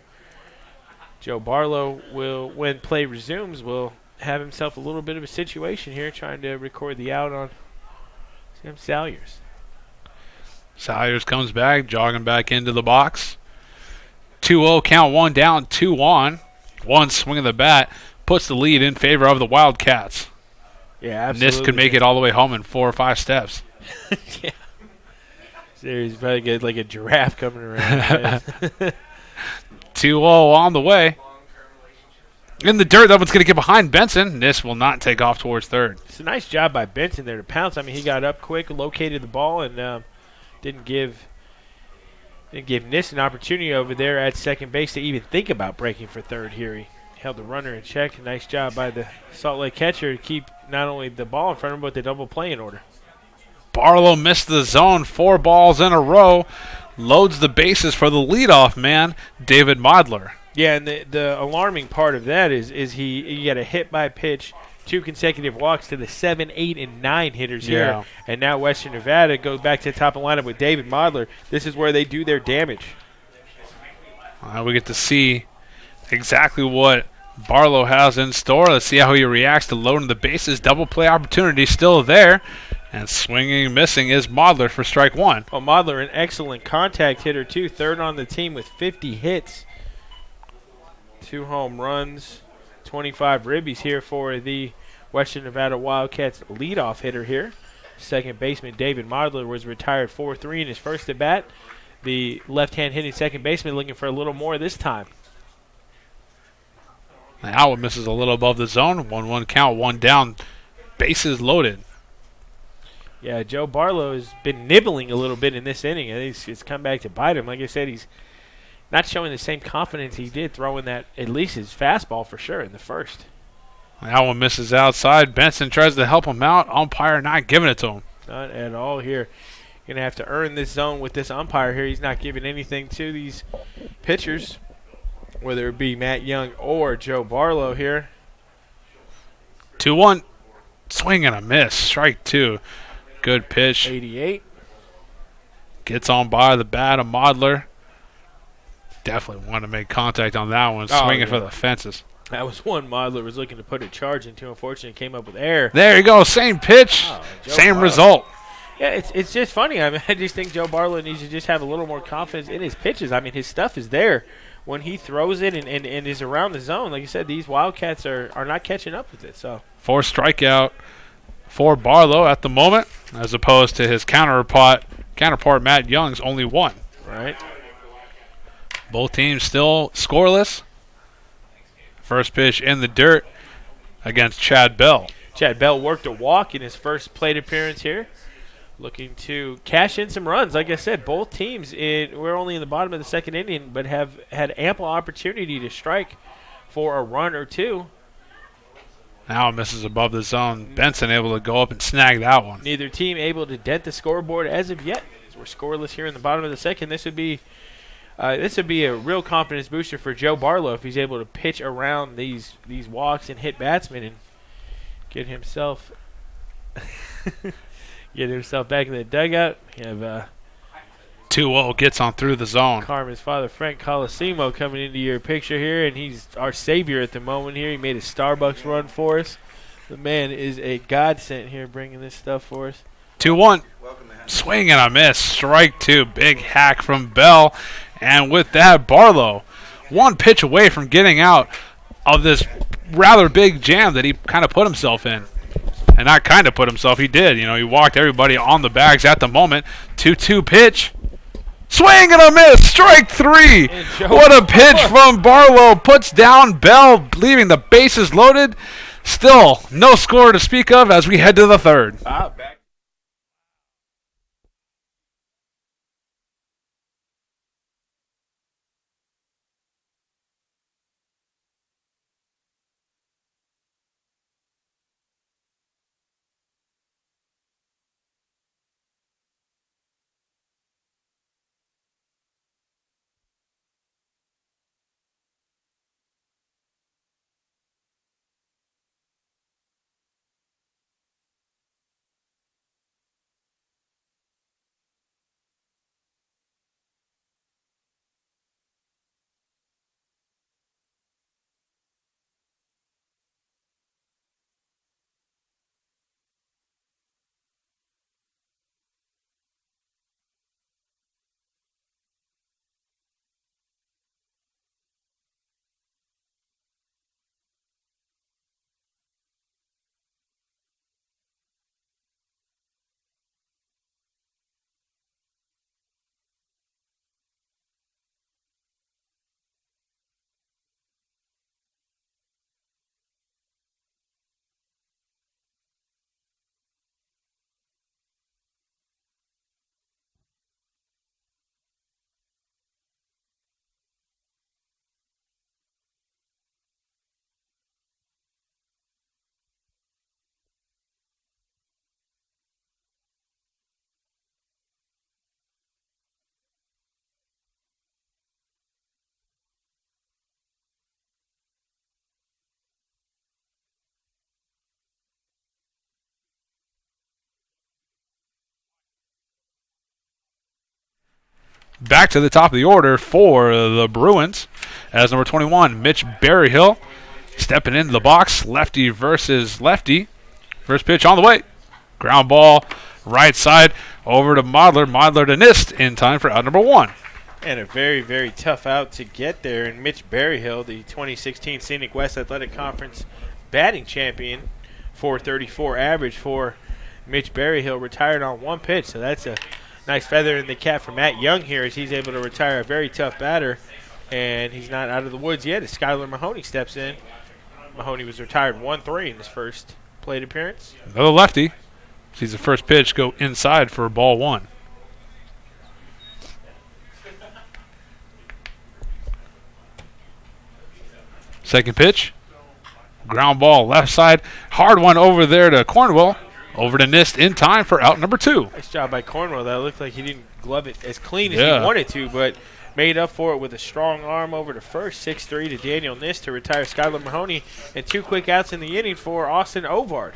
Joe Barlow will, when play resumes, will have himself a little bit of a situation here trying to record the out on Sam Salyers. Salyers comes back, jogging back into the box. 2-0 count, one down, 2 on. One swing of the bat puts the lead in favor of the Wildcats. Yeah, absolutely. Nist could make it all the way home in 4 or 5 steps. Yeah. He's probably got like a giraffe coming around. 2-0 on the way. In the dirt, that one's going to get behind Benson. Nist will not take off towards third. It's a nice job by Benson there to pounce. I mean, he got up quick, located the ball, and didn't give Nist an opportunity over there at second base to even think about breaking for third here. He held the runner in check. Nice job by the Salt Lake catcher to keep not only the ball in front of him, but the double play in order. Barlow missed the zone 4 balls in a row. Loads the bases for the leadoff man, David Modler. Yeah, and the alarming part of that is he got a hit by pitch, 2 consecutive walks to the 7, 8, and 9 hitters here. And now Western Nevada goes back to the top of the lineup with David Modler. This is where they do their damage. We get to see exactly what Barlow has in store. Let's see how he reacts to loading the bases. Double play opportunity still there. And swinging and missing is Modler for strike one. Well, Modler, an excellent contact hitter, too. Third on the team with 50 hits. 2 home runs, 25 ribbies here for the Western Nevada Wildcats leadoff hitter here. Second baseman David Modler was retired 4-3 in his first at bat. The left-hand hitting second baseman looking for a little more this time. Now it misses a little above the zone. 1-1 count, 1 down. Bases loaded. Yeah, Joe Barlow has been nibbling a little bit in this inning. I think it's come back to bite him. Like I said, he's not showing the same confidence he did throwing that, at least his fastball for sure, in the first. That one misses outside. Benson tries to help him out. Umpire not giving it to him. Not at all here. Going to have to earn this zone with this umpire here. He's not giving anything to these pitchers, whether it be Matt Young or Joe Barlow here. 2-1. Swing and a miss. Strike two. Good pitch. 88. Gets on by the bat of Modler. Definitely wanted to make contact on that one. Swinging for the fences. That was one Modler was looking to put a charge into. Unfortunately, came up with air. There you go. Same pitch. Same Barlow. result. Yeah, it's just funny. I mean, I just think Joe Barlow needs to just have a little more confidence in his pitches. I mean, his stuff is there when he throws it and is around the zone. Like you said, these Wildcats are not catching up with it. So 4 strikeout for Barlow at the moment, as opposed to his counterpart Matt Young's only 1. Right. Both teams still scoreless. First pitch in the dirt against Chad Bell. Chad Bell worked a walk in his first plate appearance here. Looking to cash in some runs. Like I said, both teams, we're only in the bottom of the second inning, but have had ample opportunity to strike for a run or two. Now it misses above the zone. Benson able to go up and snag that one. Neither team able to dent the scoreboard as of yet. We're scoreless here in the bottom of the second. This would be a real confidence booster for Joe Barlow if he's able to pitch around these walks and hit batsmen and get himself back in the dugout. You have 2-0 gets on through the zone. Carmen's father, Frank Colosimo, coming into your picture here, and he's our savior at the moment here. He made a Starbucks run for us. The man is a godsend here bringing this stuff for us. 2-1. Swing and a miss. Strike two. Big hack from Bell. And with that, Barlow, one pitch away from getting out of this rather big jam that he kind of put himself in. And not kind of put himself, he did. You know, he walked everybody on the bags at the moment. 2-2 pitch. Swing and a miss. Strike three. What a pitch from Barlow. Puts down Bell, leaving the bases loaded. Still, no score to speak of as we head to the third. Back. Back to the top of the order for the Bruins as number 21, Mitch Berryhill, Stepping into the box, lefty versus lefty. First pitch on the way. Ground ball, right side, over to Modler. Modler to Nist in time for out number 1. And a very, very tough out to get there. And Mitch Berryhill, the 2016 Scenic West Athletic Conference batting champion, 434 average for Mitch Berryhill, retired on 1 pitch. So that's a nice feather in the cap for Matt Young here as he's able to retire a very tough batter. And he's not out of the woods yet as Skylar Mahoney steps in. Mahoney was retired 1-3 in his first plate appearance. Another lefty. Sees the first pitch go inside for ball 1. Second pitch. Ground ball left side. Hard one over there to Cornwell. Over to Nist in time for out number 2. Nice job by Cornwell. That looked like he didn't glove it as clean as he wanted to, but made up for it with a strong arm over to first. 6-3 to Daniel Nist to retire Skylar Mahoney. And 2 quick outs in the inning for Austin Ovard.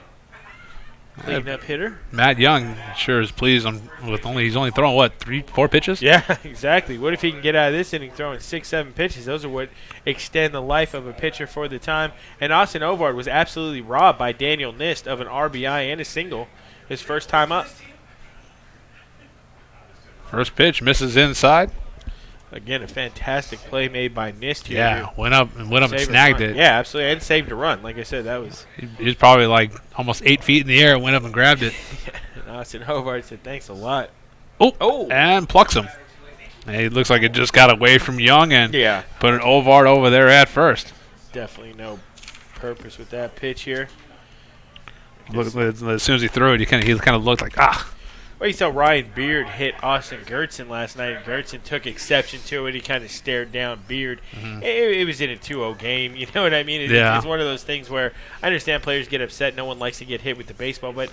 Clean up hitter. Matt Young sure is pleased with he's only throwing, 3-4 pitches? Yeah, exactly. What if he can get out of this inning throwing 6-7 pitches? Those are what extend the life of a pitcher for the time. And Austin Ovard was absolutely robbed by Daniel Nist of an RBI and a single his first time up. First pitch misses inside. Again, a fantastic play made by Nist here. Yeah, went up and snagged it. Yeah, absolutely, and saved a run. Like I said, that was... He was probably like almost 8 feet in the air, went up and grabbed it. And Austin Hobart said, thanks a lot. Oh, and plucks him. And it looks like it just got away from Young and yeah, put an Ovard over there at first. Definitely no purpose with that pitch here. Look, as soon as he threw it, he kind of looked like, Well, you saw Ryan Beard hit Austin Gertson last night, and Gertson took exception to it. He kind of stared down Beard. Mm-hmm. It was in a 2-0 game. You know what I mean? It's one of those things where I understand players get upset. No one likes to get hit with the baseball, but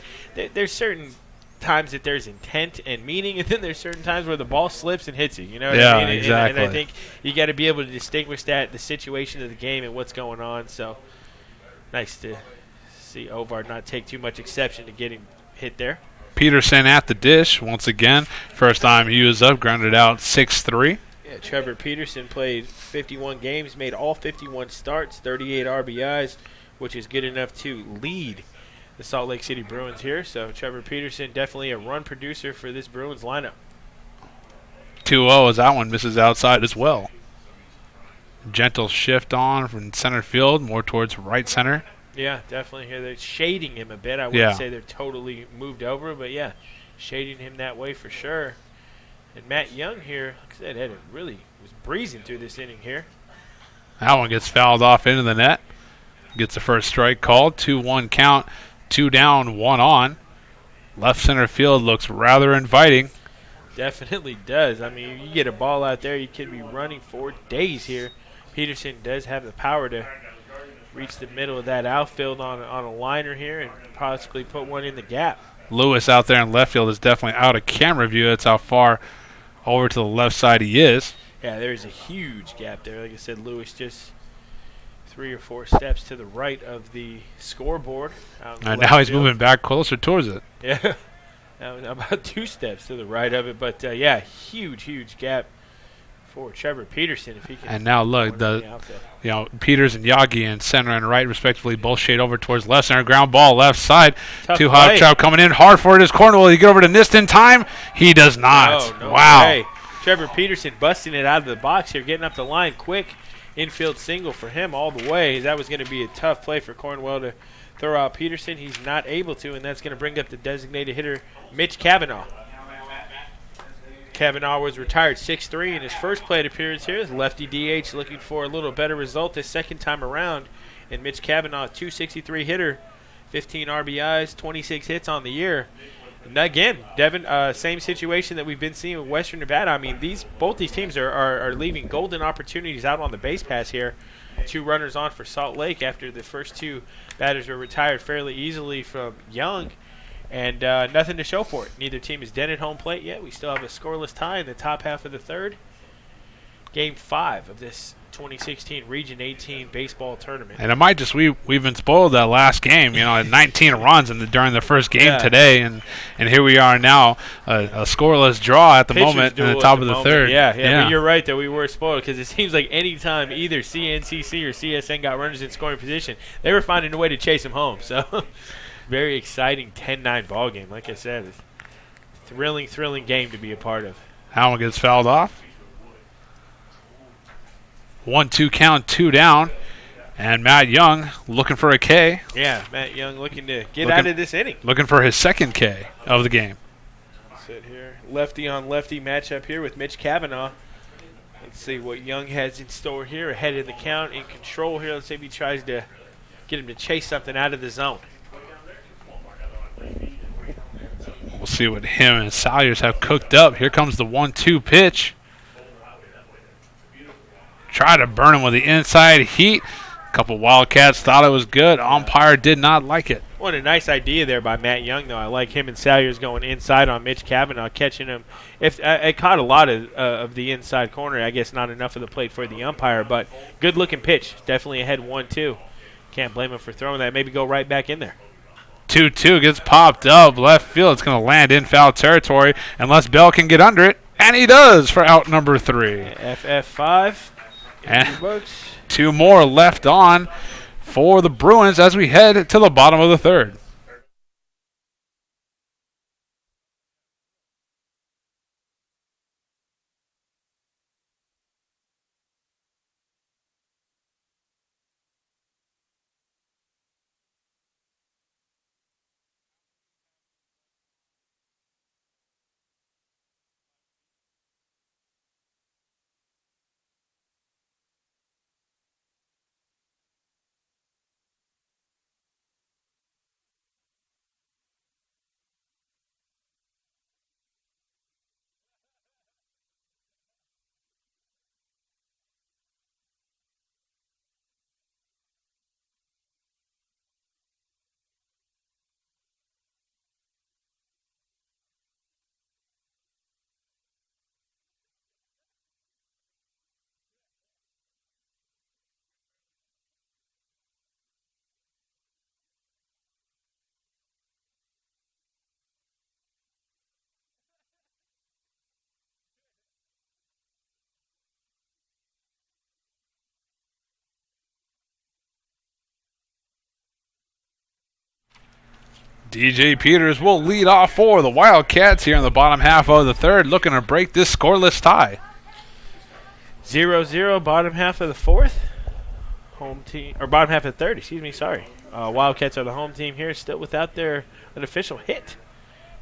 there's certain times that there's intent and meaning, and then there's certain times where the ball slips and hits you. You know what I mean? Exactly. And I think you got to be able to distinguish that, the situation of the game and what's going on. So nice to see Ovard not take too much exception to getting hit there. Peterson at the dish once again. First time he was up, grounded out 6-3. Yeah, Trevor Peterson played 51 games, made all 51 starts, 38 RBIs, which is good enough to lead the Salt Lake City Bruins here. So Trevor Peterson definitely a run producer for this Bruins lineup. 2-0 as that one misses outside as well. Gentle shift on from center field, more towards right center. Yeah, definitely here. They're shading him a bit. I wouldn't say they're totally moved over, but yeah, shading him that way for sure. And Matt Young here, like I said, was breezing through this inning here. That one gets fouled off into the net. Gets the first strike called. 2-1 count. 2 down, 1 on. Left center field looks rather inviting. Definitely does. I mean, you get a ball out there, you could be running for days here. Peterson does have the power to reach the middle of that outfield on a liner here and possibly put one in the gap. Lewis out there in left field is definitely out of camera view. That's how far over to the left side he is. Yeah, there's a huge gap there. Like I said, Lewis just 3 or 4 steps to the right of the scoreboard. And now he's moving back closer towards it. Yeah, about 2 steps to the right of it. But, yeah, huge gap for Trevor Peterson. If he can. And now look, Peters and Yagi in center and right respectively both shade over towards left center. Ground ball left side. Too hot trout coming in hard for it is Cornwell. You get over to Nist in time. He does not. No wow. Way. Trevor Peterson busting it out of the box here, getting up the line quick. Infield single for him all the way. That was going to be a tough play for Cornwell to throw out Peterson. He's not able to, and that's going to bring up the designated hitter, Mitch Cavanaugh. Cavanaugh was retired 6-3 in his first plate appearance here. Lefty DH looking for a little better result this second time around. And Mitch Cavanaugh, 263 hitter, 15 RBIs, 26 hits on the year. And again, Devin, same situation that we've been seeing with Western Nevada. I mean, both these teams are leaving golden opportunities out on the base pass here. 2 runners on for Salt Lake after the first 2 batters were retired fairly easily from Young. And nothing to show for it. Neither team is dead at home plate yet. We still have a scoreless tie in the top half of the third. Game 5 of this 2016 Region 18 baseball tournament. And it might just we've been spoiled that last game, 19 runs during the first game today, and here we are now, a scoreless draw at the moment in the top of the third. Yeah, but you're right that we were spoiled because it seems like any time either CNCC or CSN got runners in scoring position, they were finding a way to chase them home. So very exciting 10-9 ball game. Like I said, it's a thrilling game to be a part of. Allen gets fouled off. 1-2 count, 2 down. And Matt Young looking for a K. Yeah, Matt Young looking to get out of this inning. Looking for his second K of the game. Sit here. Lefty on lefty matchup here with Mitch Cavanaugh. Let's see what Young has in store here. Ahead of the count, in control here. Let's see if he tries to get him to chase something out of the zone. We'll see what him and Salyers have cooked up. Here comes the 1-2 pitch. Try to burn him with the inside heat. A couple Wildcats thought it was good. Umpire did not like it. What a nice idea there by Matt Young, though. I like him and Salyers going inside on Mitch Cavanaugh, catching him. It caught a lot of the inside corner. I guess not enough of the plate for the umpire, but good-looking pitch. Definitely ahead 1-2. Can't blame him for throwing that. Maybe go right back in there. 2-2 gets popped up. Left field. It's going to land in foul territory unless Bell can get under it. And he does for out number 3. FF5. And 2 more left on for the Bruins as we head to the bottom of the third. DJ Peters will lead off for the Wildcats here in the bottom half of the third, looking to break this scoreless tie. 0-0, bottom half of the fourth. Home team, or bottom half of the third, excuse me, sorry. Wildcats are the home team here, still without an official hit.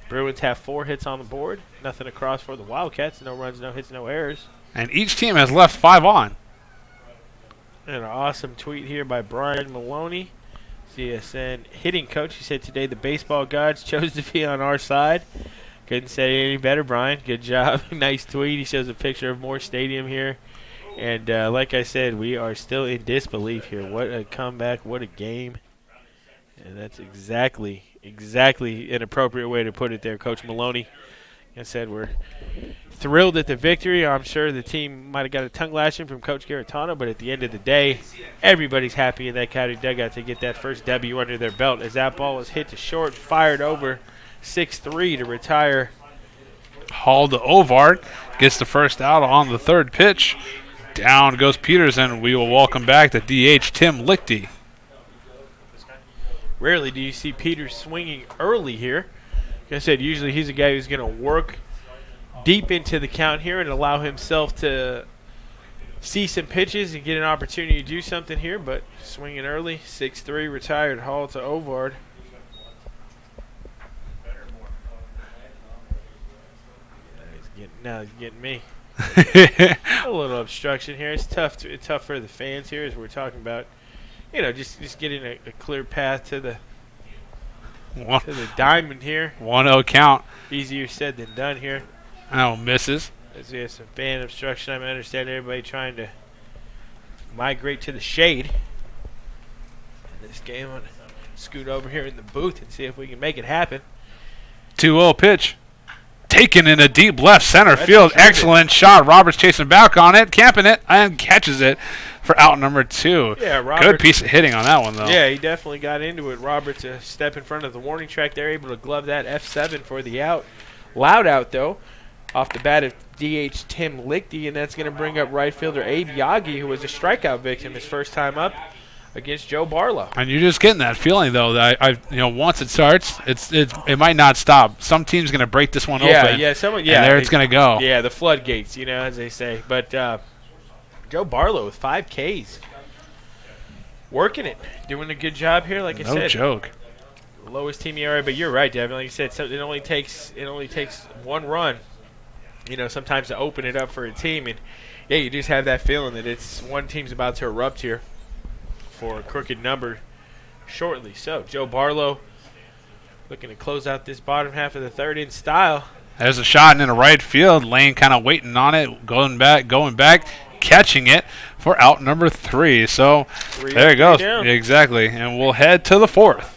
Bruins have 4 hits on the board. Nothing across for the Wildcats. No runs, no hits, no errors. And each team has left 5 on. And an awesome tweet here by Brian Maloney, CSN hitting coach. He said today the baseball gods chose to be on our side. Couldn't say it any better, Brian. Good job. Nice tweet. He shows a picture of Moore Stadium here. And like I said, we are still in disbelief here. What a comeback. What a game. And that's exactly an appropriate way to put it there, Coach Maloney. Like I said, we're thrilled at the victory. I'm sure the team might have got a tongue lashing from Coach Garitano, but at the end of the day, everybody's happy in that county dugout to get that first W under their belt as that ball was hit to short, fired over 6-3 to retire. Hauled to Ovard, gets the first out on the third pitch. Down goes Peters, and we will welcome back the DH, Tim Lichty. Rarely do you see Peters swinging early here. Like I said, usually he's a guy who's going to work deep into the count here and allow himself to see some pitches and get an opportunity to do something here, but swinging early, 6-3, retired, haul to Ovard. Now he's getting me. A little obstruction here. It's tough for the fans here as we're talking about, just getting a clear path to the diamond here. 1-0 count. Easier said than done here. Oh, misses. As we have some fan obstruction, I understand everybody trying to migrate to the shade in this game. I'm going to scoot over here in the booth and see if we can make it happen. 2-0 pitch. Taken in a deep left center field. Excellent shot. Roberts chasing back on it, camping it, and catches it for out number 2. Yeah, Roberts. Good piece of hitting on that one, though. Yeah, he definitely got into it. Roberts a step in front of the warning track there, able to glove that F7 for the out. Loud out, though, off the bat of DH Tim Lichty, and that's going to bring up right fielder Abe Yagi, who was a strikeout victim his first time up against Joe Barlow. And you're just getting that feeling, though, that once it starts, it might not stop. Some team's going to break this one open. And there it's going to go. Yeah, the floodgates, as they say. But Joe Barlow with 5 Ks. Working it. Doing a good job here, like I said. No joke. Lowest team ERA, but you're right, Devin. Like you said, it only takes one run, sometimes to open it up for a team. And, yeah, you just have that feeling that it's one team's about to erupt here for a crooked number shortly. So, Joe Barlow looking to close out this bottom half of the third in style. There's a shot in the right field. Lane kind of waiting on it, going back, catching it for out number 3. So, there it goes. Exactly. And we'll head to the 4th.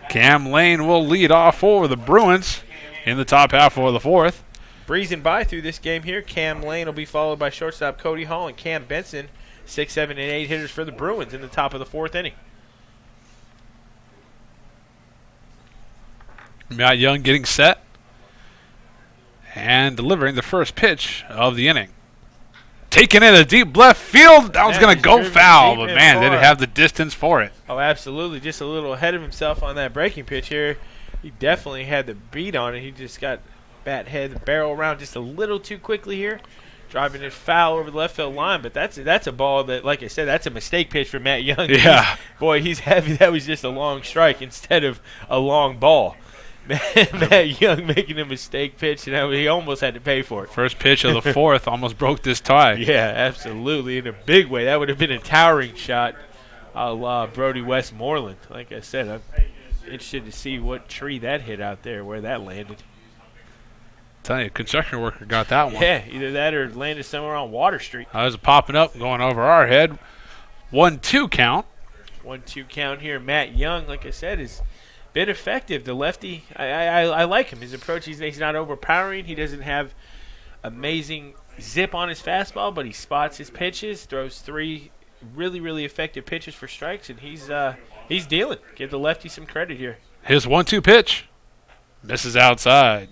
Cam Lane will lead off for the Bruins in the top half of the 4th. Breezing by through this game here. Cam Lane will be followed by shortstop Cody Hall and Cam Benson. 6, 7, and 8 hitters for the Bruins in the top of the 4th inning. Matt Young getting set and delivering the first pitch of the inning. Taking in a deep left field. That was going to go foul, but man, did it have the distance for it. Oh, absolutely. Just a little ahead of himself on that breaking pitch here. He definitely had the beat on it. He just got bat head, barrel around just a little too quickly here, driving it foul over the left field line. But that's a ball that, like I said, that's a mistake pitch for Matt Young. Yeah. He's heavy. That was just a long strike instead of a long ball. Matt Young making a mistake pitch, and he almost had to pay for it. First pitch of the 4th almost broke this tie. Yeah, absolutely, in a big way. That would have been a towering shot a la Brody Westmoreland. Like I said, I'm interested to see what tree that hit out there, where that landed. Tell you, construction worker got that one. Yeah, either that or landed somewhere on Water Street. I was popping up, going over our head. 1-2 count. 1-2 count here. Matt Young, like I said, is been effective. The lefty, I like him. His approach, he's not overpowering. He doesn't have amazing zip on his fastball, but he spots his pitches, throws 3 really, really effective pitches for strikes, and he's dealing. Give the lefty some credit here. His 1-2 pitch misses outside.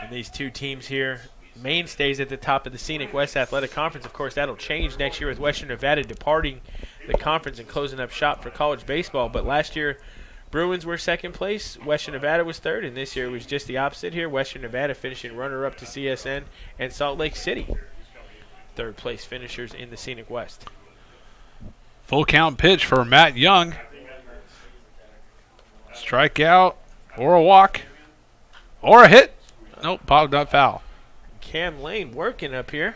And these two teams here, mainstays at the top of the Scenic West Athletic Conference. Of course, that'll change next year with Western Nevada departing the conference and closing up shop for college baseball. But last year, Bruins were second place, Western Nevada was third, and this year it was just the opposite here. Western Nevada finishing runner-up to CSN, and Salt Lake City, third-place finishers in the Scenic West. Full count pitch for Matt Young. Strikeout or a walk or a hit. Nope, popped up foul. Cam Lane working up here.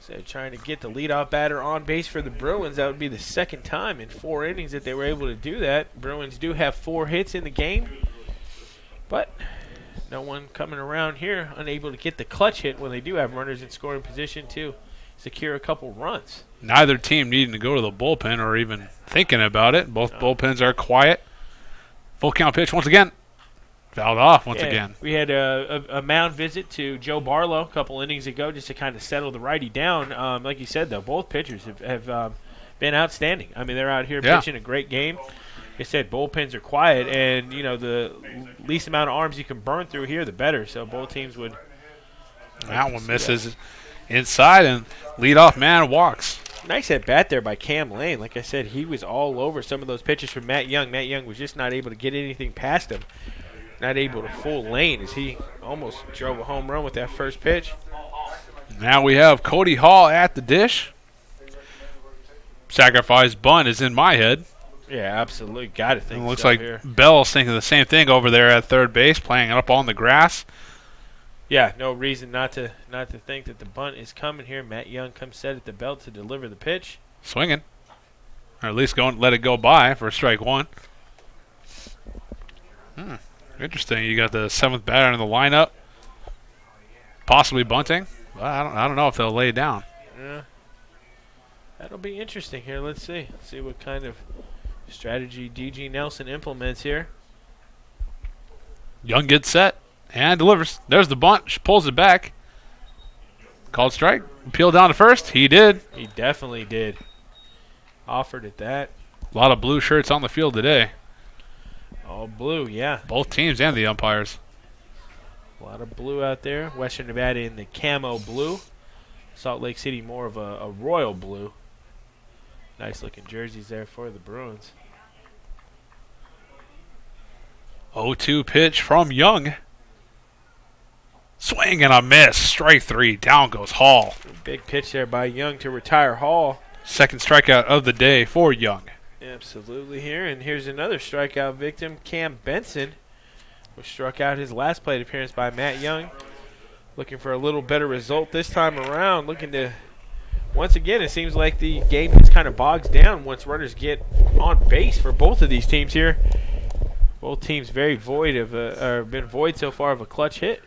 So trying to get the leadoff batter on base for the Bruins. That would be the second time in 4 innings that they were able to do that. Bruins do have 4 hits in the game, but no one coming around here unable to get the clutch hit when they do have runners in scoring position to secure a couple runs. Neither team needing to go to the bullpen or even thinking about it. Both bullpens are quiet. Full count pitch once again. Fouled off once again. We had a mound visit to Joe Barlow a couple innings ago just to kind of settle the righty down. Like you said, though, both pitchers have been outstanding. I mean, they're out here pitching a great game. Like I said, bullpens are quiet, and, you know, the least amount of arms you can burn through here, the better. So both teams would. That one misses inside, and leadoff man walks. Nice at bat there by Cam Lane. Like I said, he was all over some of those pitches from Matt Young. Matt Young was just not able to get anything past him. Not able to full lane as he almost drove a home run with that first pitch. Now we have Cody Hall at the dish. Sacrifice bunt is in my head. Yeah, absolutely. Got to think It looks so like here. Bell's thinking the same thing over there at third base, playing it up on the grass. Yeah, no reason not to think that the bunt is coming here. Matt Young comes set at the belt to deliver the pitch. Swinging. Or at least let it go by for strike one. Interesting. You got the 7th batter in the lineup. Possibly bunting. Well, I don't know if they'll lay it down. Yeah. That'll be interesting here. Let's see. See what kind of strategy D.G. Nelson implements here. Young gets set and delivers. There's the bunt. She pulls it back. Called strike. Appeal down to first. He did. He definitely did. Offered at that. A lot of blue shirts on the field today. All blue, yeah. Both teams and the umpires. A lot of blue out there. Western Nevada in the camo blue. Salt Lake City more of a royal blue. Nice looking jerseys there for the Bruins. 0-2 pitch from Young. Swing and a miss. Strike 3. Down goes Hall. Big pitch there by Young to retire Hall. Second strikeout of the day for Young. Absolutely here. And here's another strikeout victim, Cam Benson, was struck out his last plate appearance by Matt Young. Looking for a little better result this time around. Looking to, once again, it seems like the game just kind of bogs down once runners get on base for both of these teams here. Both teams very void of been void so far of a clutch hit.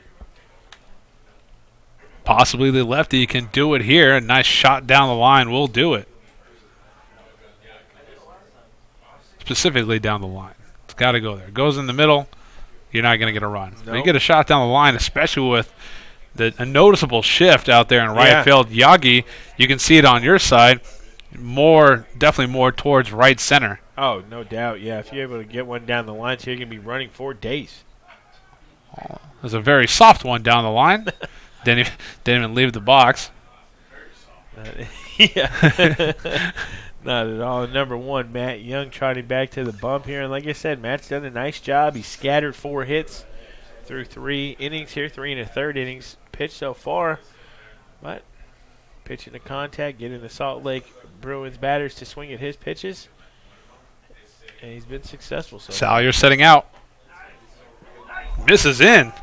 Possibly the lefty can do it here. A nice shot down the line will do it. Specifically down the line. It's got to go there. Goes in the middle, you're not going to get a run. Nope. But you get a shot down the line, especially with a noticeable shift out there in right field. Yagi, you can see it on your side, definitely more towards right center. Oh, no doubt. Yeah, if you're able to get one down the line, so you're going to be running for days. There's a very soft one down the line. didn't even leave the box. Yeah. Not at all. Number 1, Matt Young trotting back to the bump here. And like I said, Matt's done a nice job. He scattered 4 hits through 3 innings here, 3 1/3 innings pitched so far. But pitching to contact, getting the Salt Lake Bruins batters to swing at his pitches. And he's been successful so far. Salyer setting out. Misses in.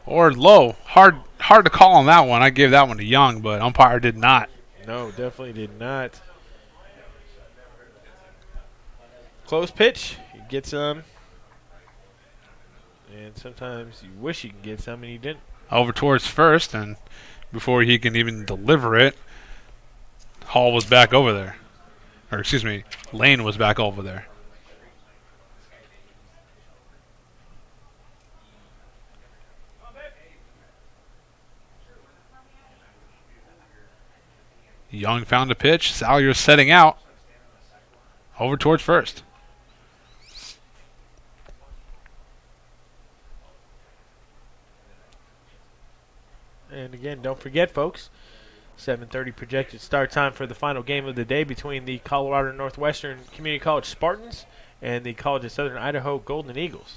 Or low. Hard to call on that one. I gave that one to Young, but umpire did not. No, definitely did not. Close pitch. You get some. And sometimes you wish you can get some, and you didn't. Over towards first, and before he can even deliver it, Hall was back over there. Or, excuse me, Lane was back over there. Young found a pitch. Salyer setting out. Over towards first. And again, don't forget, folks, 7:30 projected start time for the final game of the day between the Colorado Northwestern Community College Spartans and the College of Southern Idaho Golden Eagles.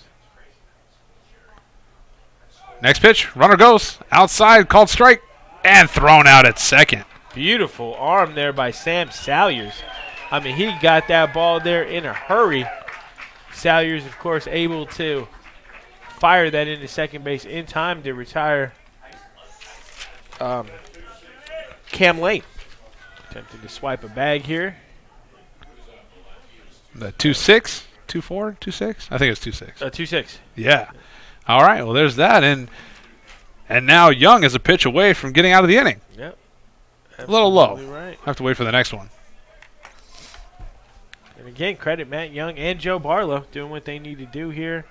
Next pitch, runner goes outside, called strike, and thrown out at second. Beautiful arm there by Sam Salyers. I mean, he got that ball there in a hurry. Salyers, of course, able to fire that into second base in time to retire Cam Lane. Attempting to swipe a bag here. The 2-6, 2-4, 2-6. I think it's 2-6. 2-6. Yeah. All right. Well, there's that, and now Young is a pitch away from getting out of the inning. Yep. A little low. Right. Have to wait for the next one. And again, credit Matt Young and Joe Barlow doing what they need to do here,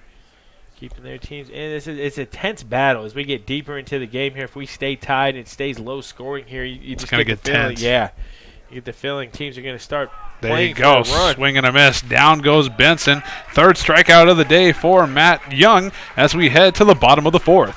keeping their teams. And it's a tense battle as we get deeper into the game here. If we stay tied and it stays low scoring here, you just gonna get the get feeling. tense. Yeah, you get the feeling teams are going to start. There you playing go. for a run. Swing and a miss. Down goes Benson. Third strikeout of the day for Matt Young as we head to the bottom of the fourth.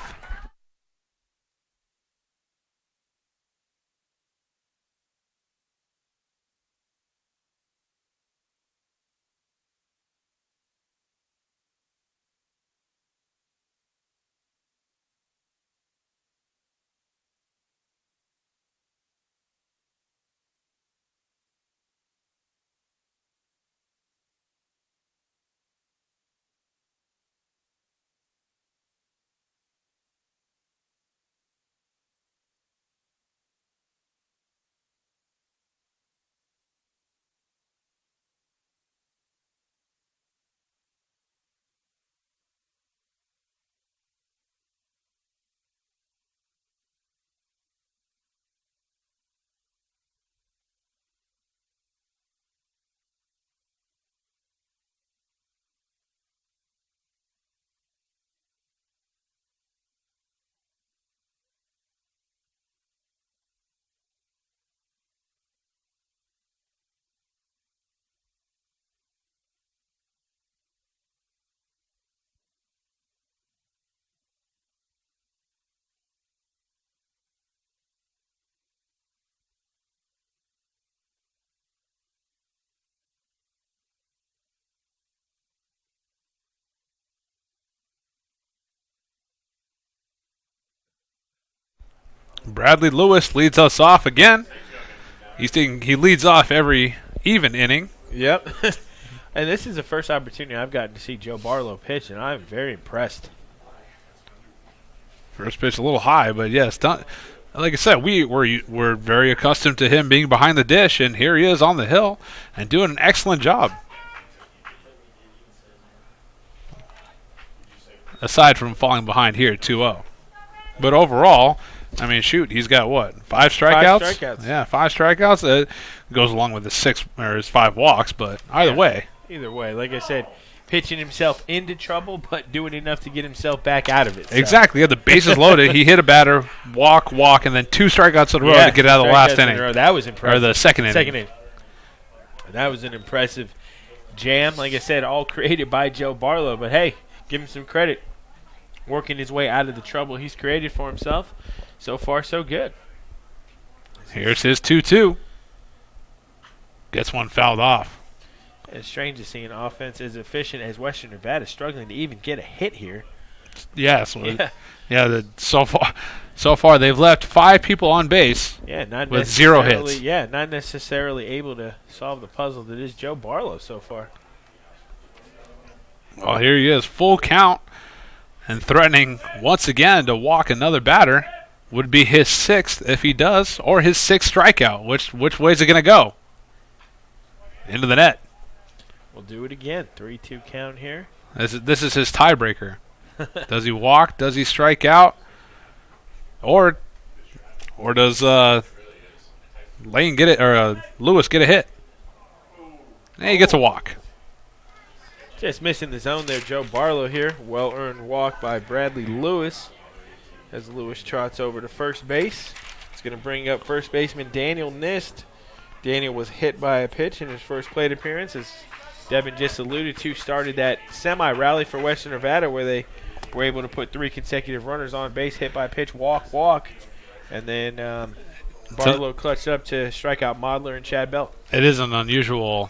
Bradley Lewis leads us off again. He leads off every even inning. Yep. And this is the first opportunity I've gotten to see Joe Barlow pitch, and I'm very impressed. First pitch a little high, but yes, like I said, we're very accustomed to him being behind the dish, and here he is on the hill and doing an excellent job. Aside from falling behind here 2-0. But overall, I mean, shoot, he's got what? 5 strikeouts? 5 strikeouts. Yeah, 5 strikeouts. It goes along with his 5 walks, but either way. Either way, like I said, pitching himself into trouble, but doing enough to get himself back out of it. So. Exactly. Yeah, the bases loaded. He hit a batter, walk, and then 2 strikeouts in a row to get out of the last inning. That was impressive. Or the second inning. Second inning. That was an impressive jam. Like I said, all created by Joe Barlow. But, hey, give him some credit. Working his way out of the trouble he's created for himself. So far, so good. Here's his 2-2. Gets one fouled off. It's strange to see an offense as efficient as Western Nevada struggling to even get a hit here. Yes. So far they've left 5 people on base. Yeah, with 0 hits. Yeah, not necessarily able to solve the puzzle that is Joe Barlow so far. Well, here he is, full count, and threatening once again to walk another batter. Would be his 6th if he does, or his 6th strikeout. Which way is it going to go? Into the net. We'll do it again. 3-2 count here. This is his tiebreaker. Does he walk? Does he strike out? Or does Lane get it, or Lewis get a hit? And he gets a walk. Just missing the zone there, Joe Barlow here. Well-earned walk by Bradley Lewis. As Lewis trots over to first base. It's going to bring up first baseman Daniel Nist. Daniel was hit by a pitch in his first plate appearance, as Devin just alluded to, started that semi-rally for Western Nevada where they were able to put 3 consecutive runners on base, hit by a pitch, walk. And then Barlow clutched up to strike out Modler and Chad Bell. It is an unusual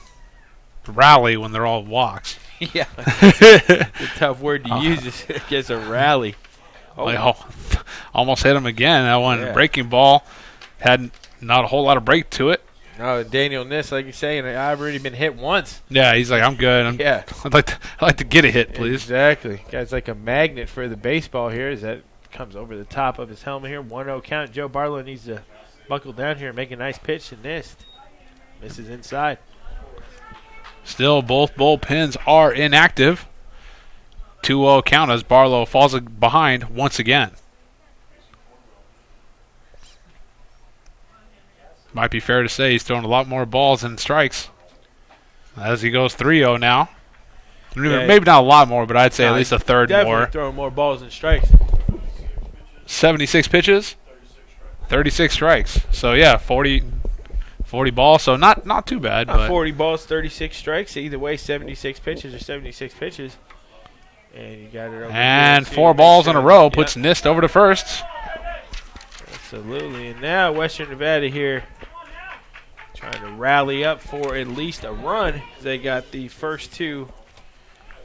rally when they're all walks. Yeah. It's a tough word to use against a rally. Almost hit him again. That one breaking ball had not a whole lot of break to it. No, Daniel Nist, like you say, and I've already been hit once. Yeah, he's like, I'm good. I'd like to get a hit, please. Exactly. Guy's like a magnet for the baseball here as that comes over the top of his helmet here. 1-0 count. Joe Barlow needs to buckle down here and make a nice pitch to Nist. Misses inside. Still, both bullpens are inactive. 2-0 count as Barlow falls behind once again. Might be fair to say he's throwing a lot more balls than strikes as he goes 3-0 now. Yeah, maybe not a lot more, but I'd say at least a third definitely more. Throwing more balls than strikes. 76 pitches, 36 strikes. So, yeah, 40 balls, so not too bad. But 40 balls, 36 strikes. Either way, 76 pitches or 76 pitches. And you got it over. And 4 balls in a row puts Nist over to first. Absolutely. And now Western Nevada here trying to rally up for at least a run. They got the first 2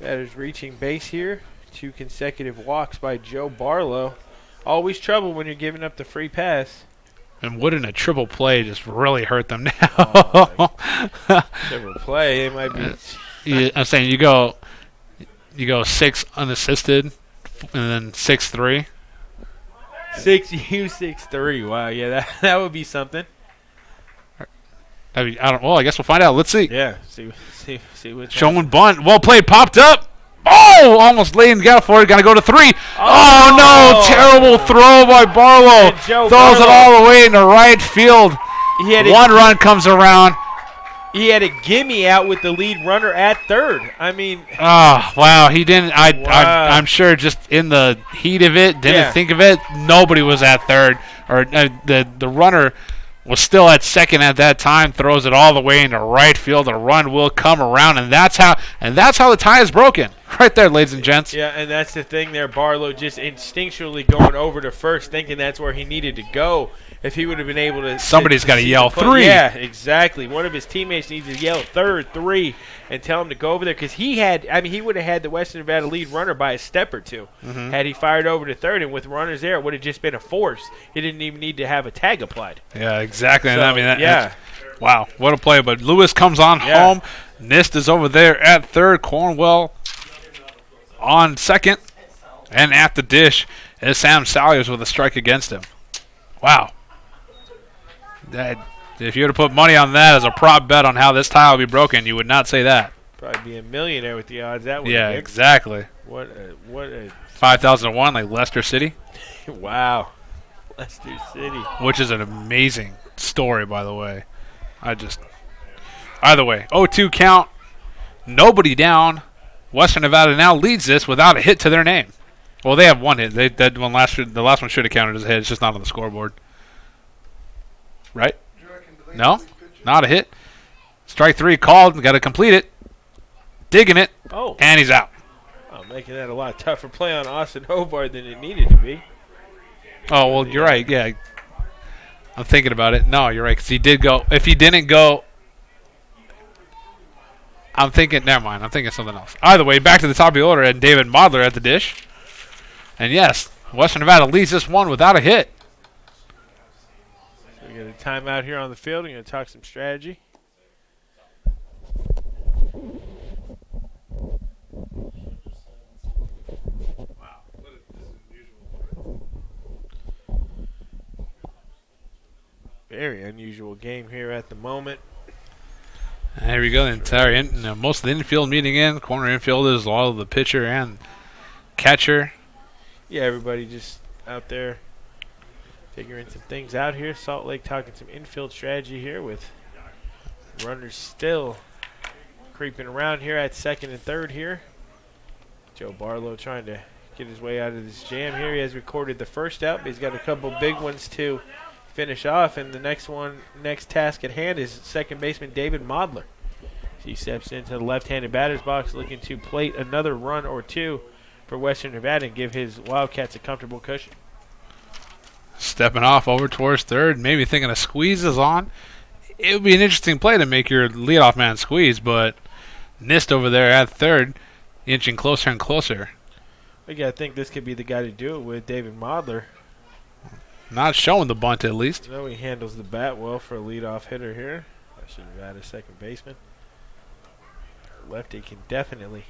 batters reaching base here. 2 consecutive walks by Joe Barlow. Always trouble when you're giving up the free pass. And wouldn't a triple play just really hurt them now? Triple play, it might be. I'm saying you go 6 unassisted and then 6-3. 6-3. Wow, yeah, that would be something. I guess we'll find out. Let's see. Yeah, see what's Showing bunt. Well played. Popped up. Oh, almost laying got for it. Got to go to 3. Oh, no. Terrible throw by Barlow. Throws it all the way into right field. One run comes around. He had a gimme out with the lead runner at third. I mean. Oh, wow. He didn't. I'm sure just in the heat of it, didn't think of it. Nobody was at third. Or the runner was still at second at that time, throws it all the way into right field. A run will come around, and that's how the tie is broken. Right there, ladies and gents. Yeah, and that's the thing there. Barlow just instinctually going over to first, thinking that's where he needed to go. If he would have been able to... Somebody's got to yell 3. Yeah, exactly. One of his teammates needs to yell third, 3, and tell him to go over there. Because he would have had the Western Nevada lead runner by a step or 2. Mm-hmm. Had he fired over to third, and with runners there, it would have just been a force. He didn't even need to have a tag applied. Yeah, exactly. So, That's, wow, what a play. But Lewis comes on home. Nist is over there at third. Cornwell on second. And at the dish is Sam Salyers with a strike against him. Wow. If you were to put money on that as a prop bet on how this tie will be broken, you would not say that. Probably be a millionaire with the odds that would. Yeah, exactly. What a 5,001 like Leicester City. Wow. Leicester City. Which is an amazing story, by the way. Either way, 0-2 count. Nobody down. Western Nevada now leads this without a hit to their name. Well, they have 1 hit. The last one should have counted as a hit. It's just not on the scoreboard. Right? No? Not a hit. Strike 3 called. Got to complete it. Digging it. Oh. And he's out. Oh, making that a lot tougher play on Austin Hobart than it needed to be. Oh, well, you're right. Yeah. I'm thinking about it. No, you're right. Because he did go. If he didn't go, I'm thinking, never mind. I'm thinking something else. Either way, back to the top of the order, and David Modler at the dish. And yes, Western Nevada leads this one without a hit. So we got a timeout here on the field. We're going to talk some strategy. Very unusual game here at the moment. And here we go. The entire most of the infield meeting in. Corner infielders, all of the pitcher and catcher. Yeah, everybody just out there figuring some things out here. Salt Lake talking some infield strategy here with runners still creeping around here at second and third here. Joe Barlow trying to get his way out of this jam here. He has recorded the first out, but he's got a couple big ones to finish off, and the next task at hand is second baseman David Modler. He steps into the left-handed batter's box looking to plate another run or 2 for Western Nevada and give his Wildcats a comfortable cushion. Stepping off over towards third, maybe thinking a squeeze is on. It would be an interesting play to make your leadoff man squeeze, but Nist over there at third, inching closer and closer. I think this could be the guy to do it with, David Modler. Not showing the bunt, at least. He handles the bat well for a leadoff hitter here. I should have had a second baseman. Lefty can definitely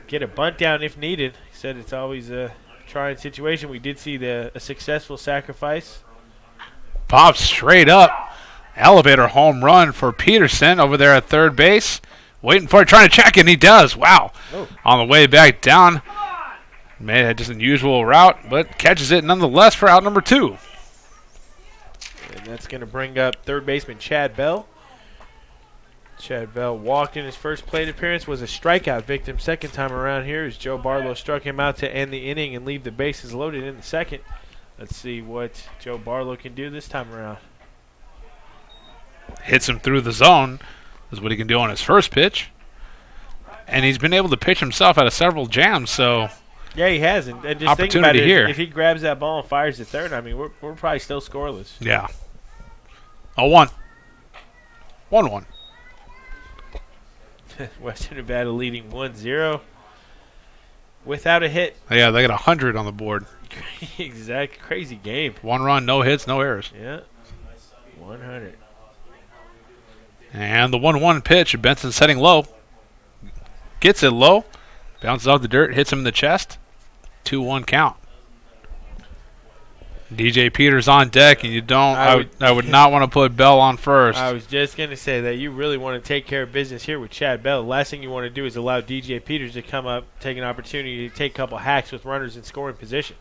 get a bunt down if needed. He said it's always a trying situation. We did see a successful sacrifice pops straight up. Elevator home run for Peterson over there at third base. Waiting for it, trying to check it, and he does. Wow. Oh. On the way back down. Made just an unusual route, but catches it nonetheless for out number 2. And that's going to bring up third baseman Chad Bell. Chad Bell walked in his first plate appearance, was a strikeout victim second time around here as Joe Barlow struck him out to end the inning and leave the bases loaded in the second. Let's see what Joe Barlow can do this time around. Hits him through the zone. Is what he can do on his first pitch. And he's been able to pitch himself out of several jams, so yeah, he has. And just think about opportunity it. here. If he grabs that ball and fires it third, I mean, we're probably still scoreless. Yeah. 0-1. 1-1. Western Nevada leading 1-0 without a hit. Yeah, they got 100 on the board. Exact crazy game. 1 run, no hits, no errors. Yeah. 100. And the 1-1 pitch, Benson setting low. Gets it low. Bounces off the dirt, hits him in the chest. 2-1 count. DJ Peters on deck, and you don't. I would not want to put Bell on first. I was just going to say that you really want to take care of business here with Chad Bell. The last thing you want to do is allow DJ Peters to come up, take an opportunity to take a couple hacks with runners in scoring position.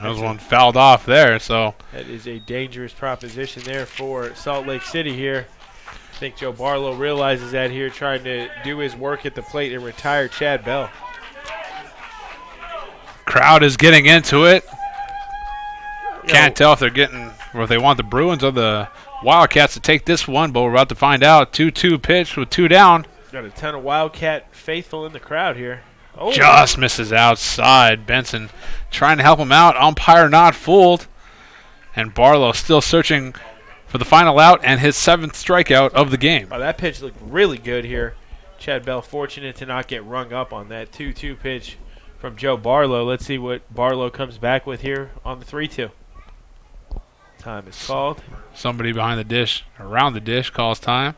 That was one fouled off there, so. That is a dangerous proposition there for Salt Lake City here. I think Joe Barlow realizes that here, trying to do his work at the plate and retire Chad Bell. Crowd is getting into it. Can't tell if they're getting, or if they want the Bruins or the Wildcats to take this one, but we're about to find out. 2-2 pitch with 2 down. Got a ton of Wildcat faithful in the crowd here. Oh. Just misses outside. Benson trying to help him out. Umpire not fooled. And Barlow still searching for the final out and his 7th strikeout of the game. Oh, that pitch looked really good here. Chad Bell fortunate to not get rung up on that 2-2 pitch from Joe Barlow. Let's see what Barlow comes back with here on the 3-2. Time is called. Somebody behind the dish, around the dish, calls time.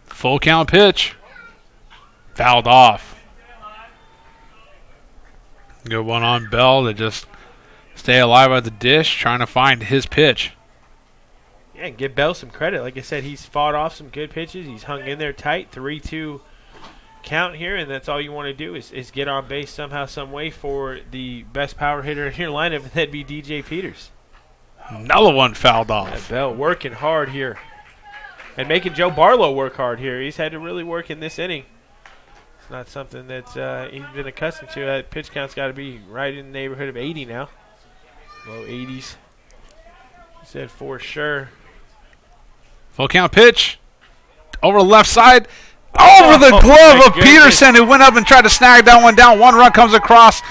Full count pitch. Fouled off. Good one on Bell to just stay alive at the dish, trying to find his pitch. Yeah, and give Bell some credit. Like I said, he's fought off some good pitches. He's hung in there tight. 3-2 count here, and that's all you want to do is get on base somehow, some way for the best power hitter in your lineup, and that'd be DJ Peters. Another one fouled off. Yeah, Bell working hard here and making Joe Barlow work hard here. He's had to really work in this inning. It's not something that he's been accustomed to. That pitch count's got to be right in the neighborhood of 80 now. Low 80s. He said for sure. Full count pitch. Over the left side. Over the glove of Peterson, who went up and tried to snag that one down. 1 run comes across.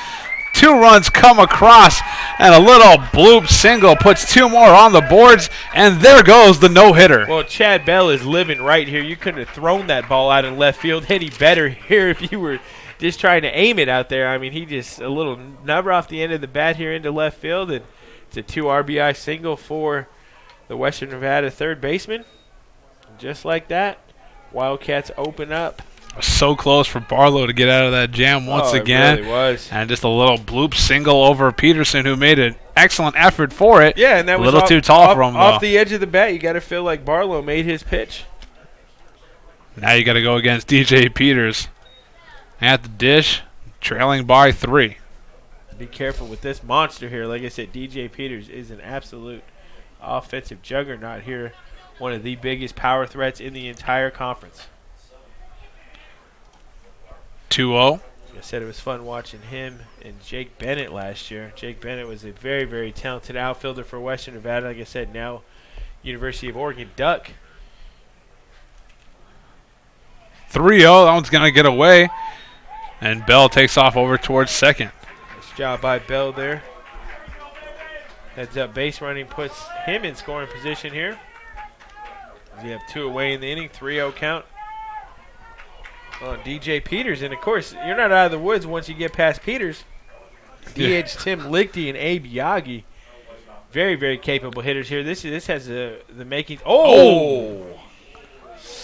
2 runs come across. And a little bloop single puts 2 more on the boards. And there goes the no-hitter. Well, Chad Bell is living right here. You couldn't have thrown that ball out in left field any better here if you were just trying to aim it out there. I mean, he just a little nubber off the end of the bat here into left field. And it's a 2 RBI single for the Western Nevada third baseman. And just like that, Wildcats open up. So close for Barlow to get out of that jam once again. It really was. And just a little bloop single over Peterson, who made an excellent effort for it. Yeah, and that was a little too tall for him, though. Off the edge of the bat, you got to feel like Barlow made his pitch. Now you got to go against DJ Peters at the dish, trailing by 3. Be careful with this monster here. Like I said, DJ Peters is an absolute offensive juggernaut here. One of the biggest power threats in the entire conference. 2-0. Like I said, it was fun watching him and Jake Bennett last year. Jake Bennett was a very, very talented outfielder for Western Nevada. Like I said, now University of Oregon Duck. 3-0. That one's going to get away. And Bell takes off over towards second. Nice job by Bell there. Heads up base running puts him in scoring position here. We have 2 away in the inning, 3-0 count on DJ Peters. And, of course, you're not out of the woods once you get past Peters. DH Tim Lichty and Abe Yagi. Very, very capable hitters here. This has the makings. Oh!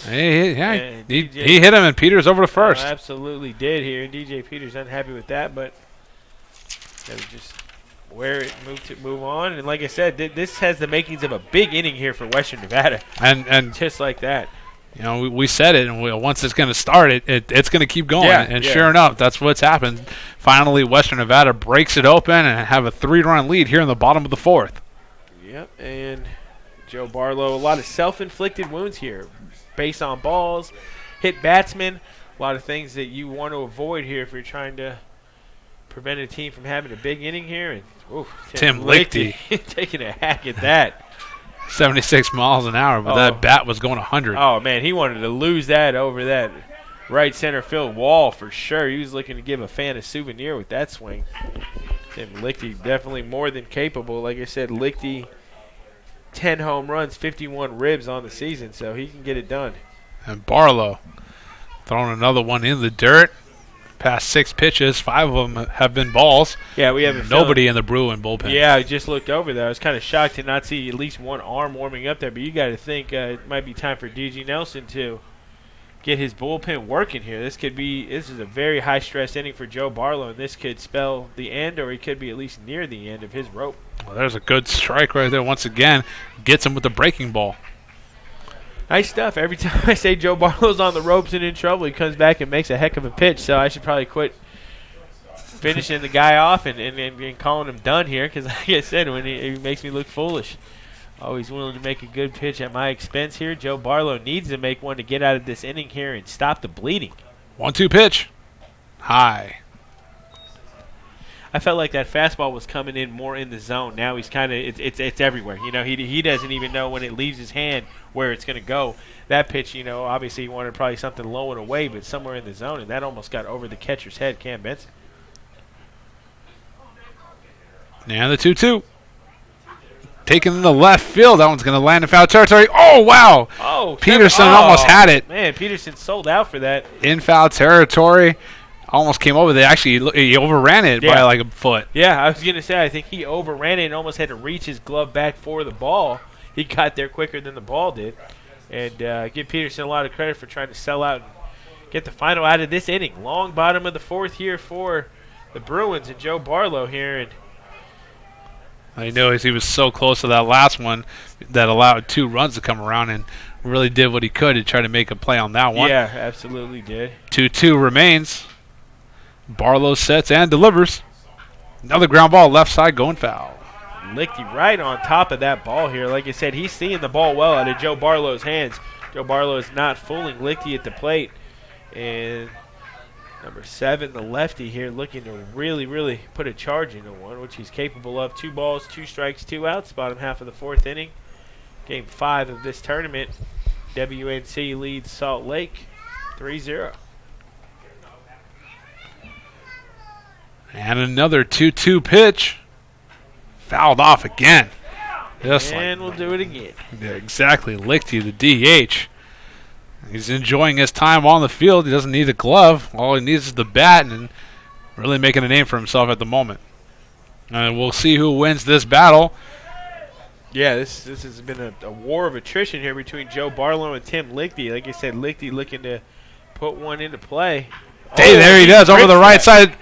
He And DJ hit him, and Peters over to first. Absolutely did here. DJ Peters unhappy with that, but that was just where it move on. And like I said, this has the makings of a big inning here for Western Nevada. And just like that. You know, we said it, and once it's going to start, it's going to keep going. Yeah, and sure enough, that's what's happened. Finally, Western Nevada breaks it open and have a 3-run lead here in the bottom of the fourth. Yep, and Joe Barlow, a lot of self-inflicted wounds here. Base on balls, hit batsmen, a lot of things that you want to avoid here if you're trying to prevent a team from having a big inning here. And Tim Lichty taking a hack at that. 76 miles an hour, but that bat was going 100. Oh, man, he wanted to lose that over that right center field wall for sure. He was looking to give a fan a souvenir with that swing. Tim Lichty definitely more than capable. Like I said, Lichty, 10 home runs, 51 ribs on the season, so he can get it done. And Barlow throwing another one in the dirt. Past 6 pitches, 5 of them have been balls. Yeah, we have nobody in the Bruin bullpen. Yeah, I just looked over there. I was kind of shocked to not see at least one arm warming up there, but you got to think it might be time for DG Nelson to get his bullpen working here. This is a very high-stress inning for Joe Barlow, and this could spell the end, or he could be at least near the end of his rope. Well, there's a good strike right there once again. Gets him with the breaking ball. Nice stuff. Every time I say Joe Barlow's on the ropes and in trouble, he comes back and makes a heck of a pitch. So I should probably quit finishing the guy off and calling him done here because, like I said, when he makes me look foolish. Always willing to make a good pitch at my expense here. Joe Barlow needs to make one to get out of this inning here and stop the bleeding. 1-2 pitch. High. I felt like that fastball was coming in more in the zone. Now he's kind of it's everywhere. You know, he doesn't even know when it leaves his hand where it's going to go. That pitch, you know, obviously he wanted probably something low and away, but somewhere in the zone, and that almost got over the catcher's head, Cam Benson. And the 2-2. Taken in the left field. That one's going to land in foul territory. Oh, wow. Oh, Peterson almost had it. Man, Peterson sold out for that. In foul territory. Almost came over there. Actually, he overran it by like a foot. Yeah, I was going to say, I think he overran it and almost had to reach his glove back for the ball. He got there quicker than the ball did. And give Peterson a lot of credit for trying to sell out and get the final out of this inning. Long bottom of the fourth here for the Bruins and Joe Barlow here. And I know he was so close to that last one that allowed 2 runs to come around and really did what he could to try to make a play on that one. Yeah, absolutely did. 2-2 remains. Barlow sets and delivers. Another ground ball left side going foul. Lichty right on top of that ball here. Like I said, he's seeing the ball well out of Joe Barlow's hands. Joe Barlow is not fooling Lichty at the plate. And number 7, the lefty here, looking to really, really put a charge into one, which he's capable of. 2 balls, 2 strikes, 2 outs, bottom half of the 4th inning. Game 5 of this tournament. WNC leads Salt Lake 3-0. And another 2-2 pitch. Fouled off again. And we'll do it again. Yeah, exactly. Lichty, the DH. He's enjoying his time on the field. He doesn't need a glove. All he needs is the bat and really making a name for himself at the moment. And we'll see who wins this battle. Yeah, this has been a war of attrition here between Joe Barlow and Tim Lichty. Like I said, Lichty looking to put one into play. Hey, there he does, over the right side.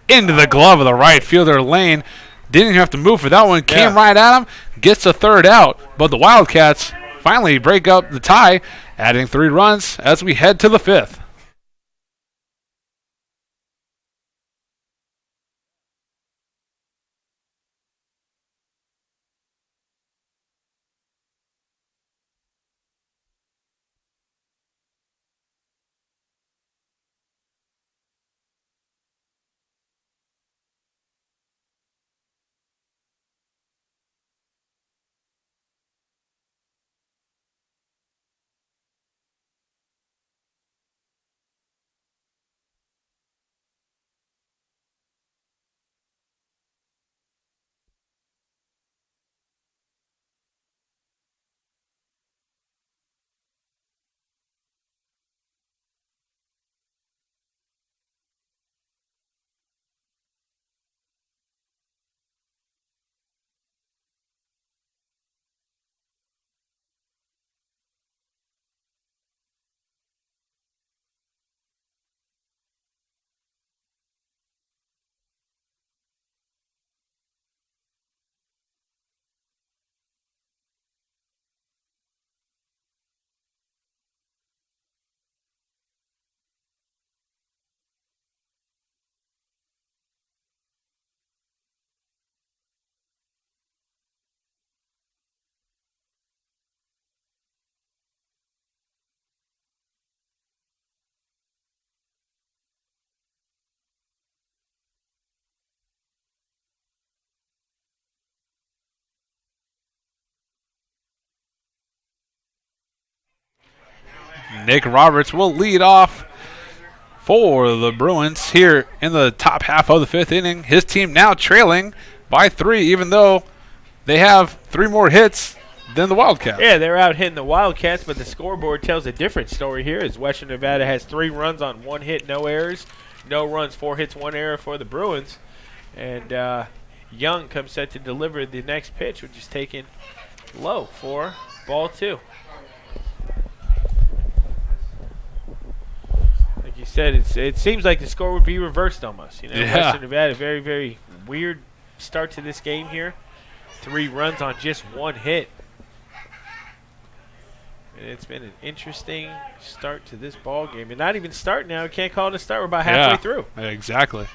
Into the glove of the right fielder Lane. Didn't even have to move for that one. Came right at him. Gets the 3rd out. But the Wildcats finally break up the tie, adding 3 runs as we head to the 5th. Nick Roberts will lead off for the Bruins here in the top half of the 5th inning. His team now trailing by 3, even though they have 3 more hits than the Wildcats. Yeah, they're out hitting the Wildcats, but the scoreboard tells a different story here as Western Nevada has 3 runs on 1 hit, no errors. No runs, 4 hits, 1 error for the Bruins. And Young comes set to deliver the next pitch, which is taken low for ball 2. Like you said, it seems like the score would be reversed almost. Western Nevada, very, very weird start to this game here. 3 runs on just 1 hit. And it's been an interesting start to this ball game. And not even start now. Can't call it a start. We're about halfway through. Exactly.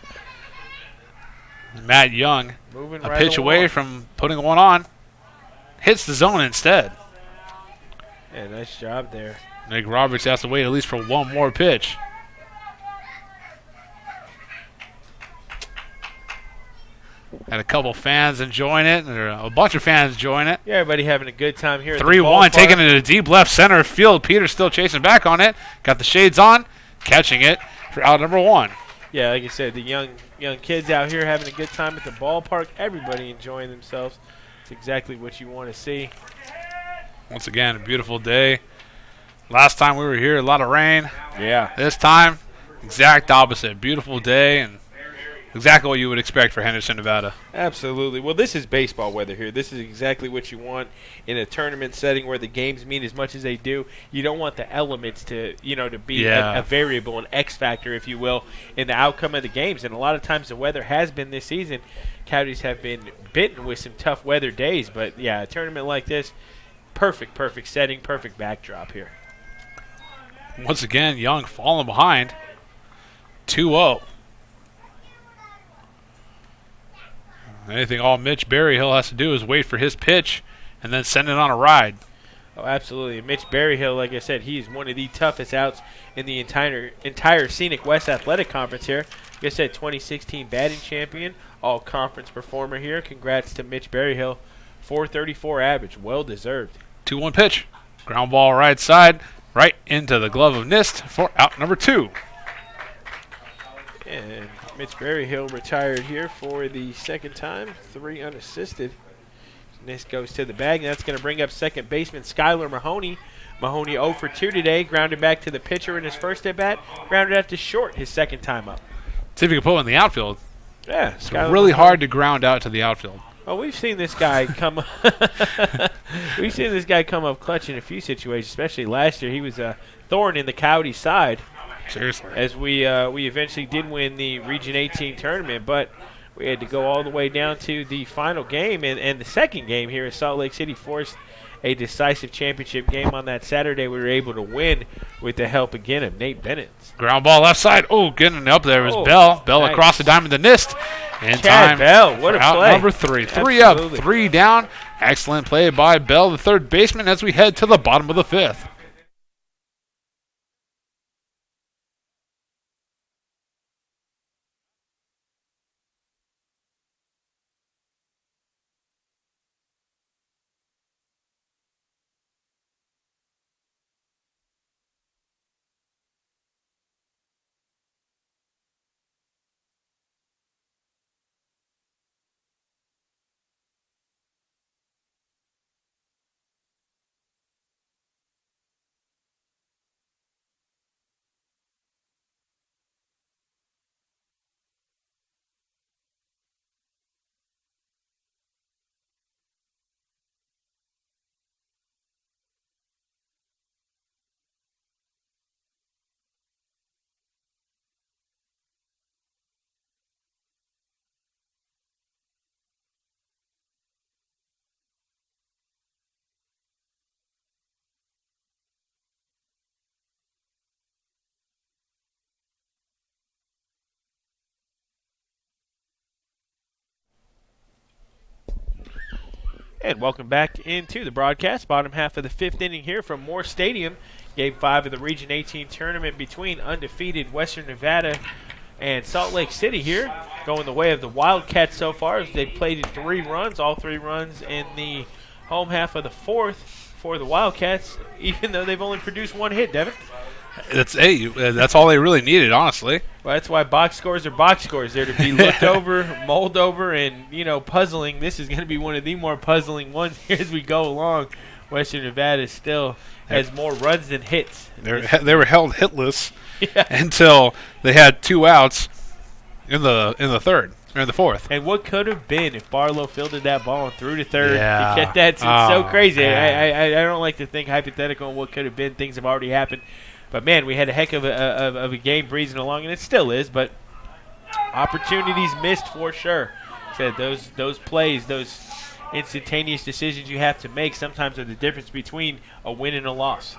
Matt Young, moving a right pitch along. away from putting one on. Hits the zone instead. Yeah, nice job there. Nick Roberts has to wait at least for one more pitch. Had a couple fans enjoying it, or a bunch of fans enjoying it. Yeah, everybody having a good time here. 3-1, taking it to deep left center field. Peter's still chasing back on it. Got the shades on, catching it for out number 1. Yeah, like I said, the young kids out here having a good time at the ballpark. Everybody enjoying themselves. It's exactly what you want to see. Once again, a beautiful day. Last time we were here, a lot of rain. Yeah. This time, exact opposite. Beautiful day and exactly what you would expect for Henderson, Nevada. Absolutely. Well, this is baseball weather here. This is exactly what you want in a tournament setting where the games mean as much as they do. You don't want the elements to be a variable, an X factor, if you will, in the outcome of the games. And a lot of times the weather has been this season. Coyotes have been bitten with some tough weather days. But, yeah, a tournament like this, perfect setting, perfect backdrop here. Once again, Young falling behind. 2-0. Anything all Mitch Berryhill has to do is wait for his pitch and then send it on a ride. Oh, absolutely. Mitch Berryhill, like I said, he's one of the toughest outs in the entire Scenic West Athletic Conference here. Like I said, 2016 batting champion, all-conference performer here. Congrats to Mitch Berryhill. 434 average, well-deserved. 2-1 pitch. Ground ball right side, right into the glove of Nist for out number 2. And Mitch Berryhill retired here for the second time, 3 unassisted. This goes to the bag, and that's going to bring up second baseman Skylar Mahoney. Mahoney 0 for 2 today, grounded back to the pitcher in his first at-bat, grounded out to short his second time up. See if you can put it in the outfield. Yeah, it's really hard to ground out to the outfield. Well, we've seen this guy come we've seen this guy come up clutch in a few situations, especially last year. He was a thorn in the Coyote side. Seriously. As we eventually did win the Region 18 tournament, but we had to go all the way down to the final game. And the second game here in Salt Lake City forced a decisive championship game on that Saturday. We were able to win with the help again of Nate Bennett. Ground ball left side. Oh, getting up there was Bell. Bell nice. Across the diamond to Nist. In Chad time Bell, what a out play. Number 3. 3 Absolutely. up, 3 down. Excellent play by Bell, the third baseman, as we head to the bottom of the 5th. And welcome back into the broadcast. Bottom half of the 5th inning here from Moore Stadium. Game 5 of the Region 18 tournament between undefeated Western Nevada and Salt Lake City here. Going the way of the Wildcats so far as they've played in 3 runs. All 3 runs in the home half of the 4th for the Wildcats, even though they've only produced one hit, Devin. That's all they really needed, honestly. Well, that's why box scores are box scores. They're to be looked over, mulled over, and, puzzling. This is going to be one of the more puzzling ones here as we go along. Western Nevada still has more runs than hits. They were held hitless until they had 2 outs in the third or in the fourth. And what could have been if Barlow fielded that ball and threw to third Yeah. to get that? It's so crazy. Man. I don't like to think hypothetical on what could have been. Things have already happened. But, man, we had a heck of a game breezing along, and it still is. But opportunities missed for sure. Said those plays, those instantaneous decisions you have to make sometimes are the difference between a win and a loss.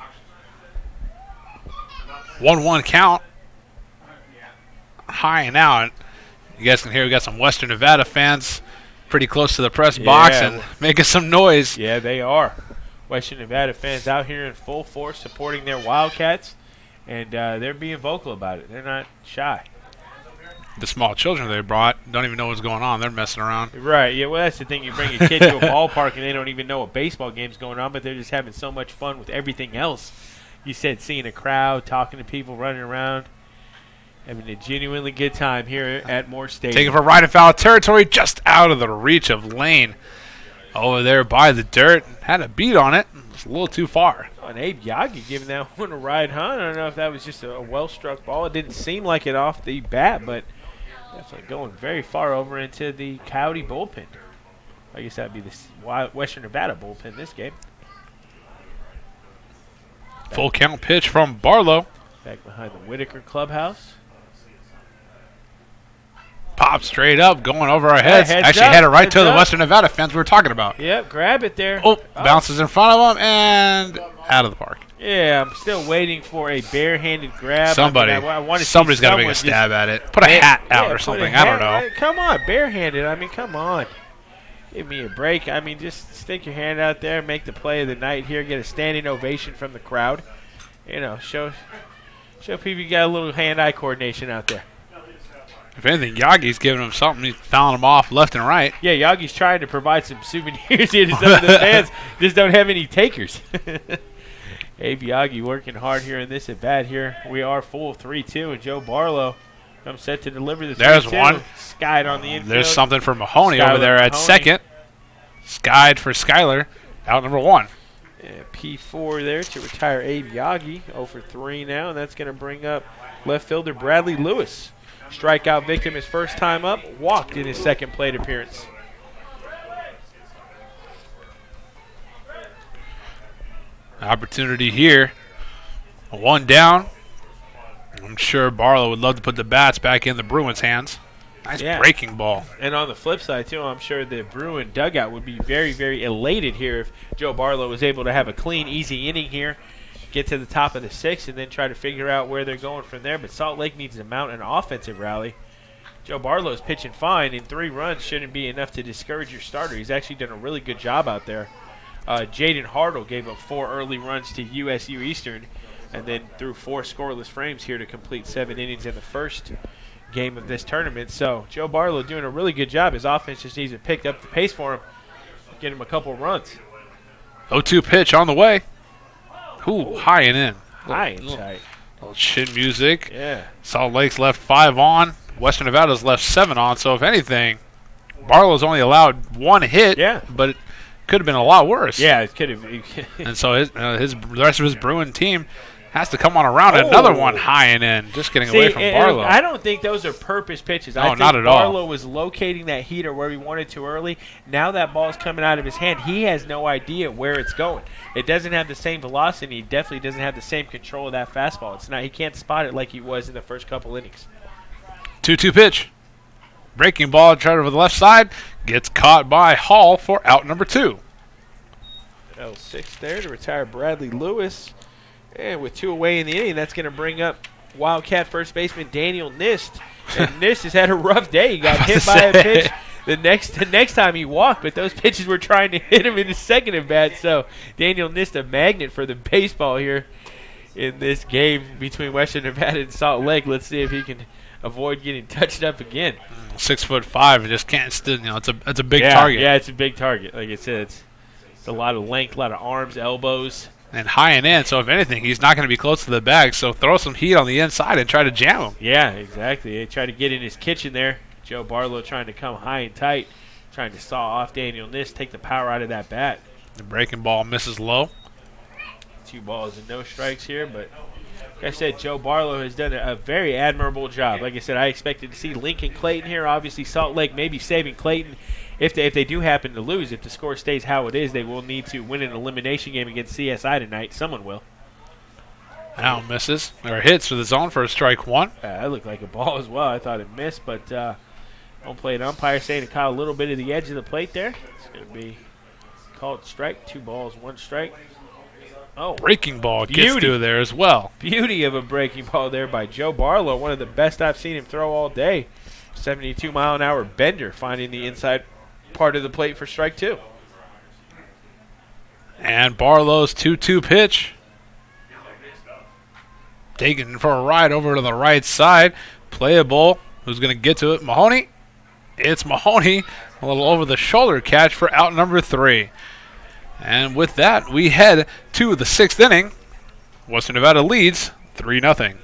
1-1 count. High and out. You guys can hear we got some Western Nevada fans pretty close to the press box and making some noise. Yeah, they are. Western Nevada fans out here in full force supporting their Wildcats, and they're being vocal about it. They're not shy. The small children they brought don't even know what's going on. They're messing around. Right, yeah, well, that's the thing. You bring a kid to a ballpark, and they don't even know a baseball game's going on, but they're just having so much fun with everything else. You said seeing a crowd, talking to people, running around, having a genuinely good time here at Moore Stadium. Taking for right and foul territory, just out of the reach of Lane. Over there by the dirt. Had a beat on it. It's a little too far. And Abe Yagi giving that one a ride, huh? I don't know if that was just a well-struck ball. It didn't seem like it off the bat, but definitely going very far over into the Coyote bullpen. I guess that would be the Western Nevada bullpen this game. Full count pitch from Barlow. Back behind the Whitaker clubhouse. Pop straight up, going over our heads. Heads Actually up, headed right heads to the up. Western Nevada fans we were talking about. Yep, grab it there. Bounces in front of him and out of the park. Yeah, I'm still waiting for a barehanded grab. Somebody, I want to somebody's got to make a stab at it. Put a hat out or something. I don't know. Come on, barehanded. I mean, come on. Give me a break. I mean, just stick your hand out there, make the play of the night here, get a standing ovation from the crowd. Show people you got a little hand-eye coordination out there. If anything, Yagi's giving him something. He's fouling him off left and right. Yeah, Yagi's trying to provide some souvenirs here to some of the fans. Just don't have any takers. Abe Yagi working hard here in this at-bat here. We are full 3-2, and Joe Barlow comes set to deliver the 3-2. There's one. Skied on the infield. There's something for Mahoney Skylar over there at Mahoney. second. Skied for Skyler. Out number 1. P4 there to retire Abe Yagi. 0-for-3 now, and that's going to bring up left fielder Bradley Lewis. Strikeout victim his first time up, walked in his second plate appearance. Opportunity here. 1 down. I'm sure Barlow would love to put the bats back in the Bruins' hands. Nice breaking ball. And on the flip side, too, I'm sure the Bruin dugout would be very, very elated here if Joe Barlow was able to have a clean, easy inning here, get to the top of the 6th, and then try to figure out where they're going from there. But Salt Lake needs to mount an offensive rally. Joe Barlow's pitching fine, and 3 runs shouldn't be enough to discourage your starter. He's actually done a really good job out there. Jaden Hartle gave up 4 early runs to USU Eastern, and then threw 4 scoreless frames here to complete 7 innings in the first game of this tournament. So Joe Barlow doing a really good job. His offense just needs to pick up the pace for him, get him a couple runs. 0-2 pitch on the way. Ooh, high and in. High and tight. Little chin music. Yeah. Salt Lake's left 5 on. Western Nevada's left 7 on. So if anything, Barlow's only allowed 1 hit. Yeah. But it could have been a lot worse. Yeah, it could have. And so the rest of his Bruin team has to come on around another one high and in, just getting away from Barlow. I don't think those are purpose pitches. I think not at all. Barlow was locating that heater where he wanted to early. Now that ball's coming out of his hand. He has no idea where it's going. It doesn't have the same velocity. He definitely doesn't have the same control of that fastball. It's not. He can't spot it like he was in the first couple innings. 2-2 pitch. Breaking ball, tried over the left side. Gets caught by Hall for out number 2. L6 there to retire Bradley Lewis. And with 2 away in the inning, that's going to bring up Wildcat first baseman Daniel Nist. And Nist has had a rough day. He got hit by a pitch the next time he walked, but those pitches were trying to hit him in his second at bat. So Daniel Nist, a magnet for the baseball here in this game between Western Nevada and Salt Lake. Let's see if he can avoid getting touched up again. 6'5", just can't. It's a big target. Yeah, it's a big target. Like I said, It's a lot of length, a lot of arms, elbows. And high and in, so if anything, he's not going to be close to the bag. So throw some heat on the inside and try to jam him. Yeah, exactly. They try to get in his kitchen there. Joe Barlow trying to come high and tight, trying to saw off Daniel Niss, take the power out of that bat. The breaking ball misses low. 2 balls and no strikes here, but like I said, Joe Barlow has done a very admirable job. Like I said, I expected to see Lincoln Clayton here. Obviously, Salt Lake maybe saving Clayton. If they do happen to lose, if the score stays how it is, they will need to win an elimination game against CSI tonight. Someone will. Now misses, or hits with his own for a strike 1. That looked like a ball as well. I thought it missed, but don't play an umpire saying it caught a little bit of the edge of the plate there. It's going to be called strike. 2 balls, 1 strike. Oh, breaking ball gets through there as well. Beauty of a breaking ball there by Joe Barlow. One of the best I've seen him throw all day. 72-mile-an-hour bender finding the inside part of the plate for strike 2. And Barlow's 2-2 pitch. Taken for a ride over to the right side. Playable. Who's going to get to it? Mahoney. It's Mahoney. A little over the shoulder catch for out number 3. And with that, we head to the 6th inning. Western Nevada leads 3-0.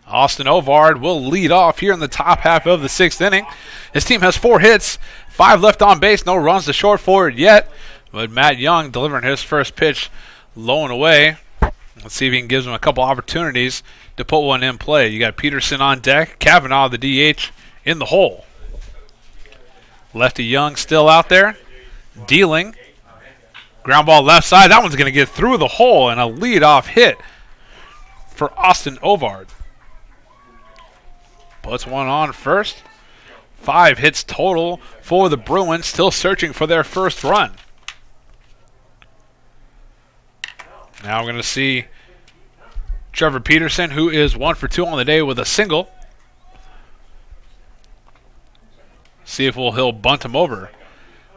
Austin Ovard will lead off here in the top half of the 6th inning. His team has 4 hits, 5 left on base, no runs to short for it yet. But Matt Young delivering his first pitch low and away. Let's see if he can give him a couple opportunities to put one in play. You got Peterson on deck, Kavanaugh, the DH, in the hole. Lefty Young still out there, dealing. Ground ball left side. That one's going to get through the hole, and a leadoff hit for Austin Ovard. Puts one on first. 5 hits total for the Bruins, still searching for their first run. Now we're going to see Trevor Peterson, who is 1 for 2 on the day with a single. See if he'll bunt him over.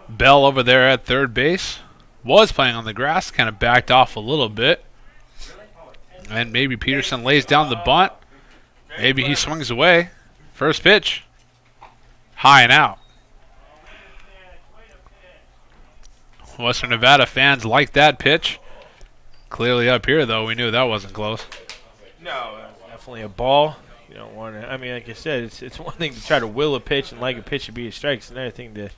Bell over there at third base. Was playing on the grass, kind of backed off a little bit. And maybe Peterson lays down the bunt. Maybe he swings away. First pitch. High and out. Western Nevada fans like that pitch. Clearly up here, though, we knew that wasn't close. No, definitely a ball. You don't want to. I mean, like I said, it's one thing to try to will a pitch and like a pitch to be a strike. It's another thing to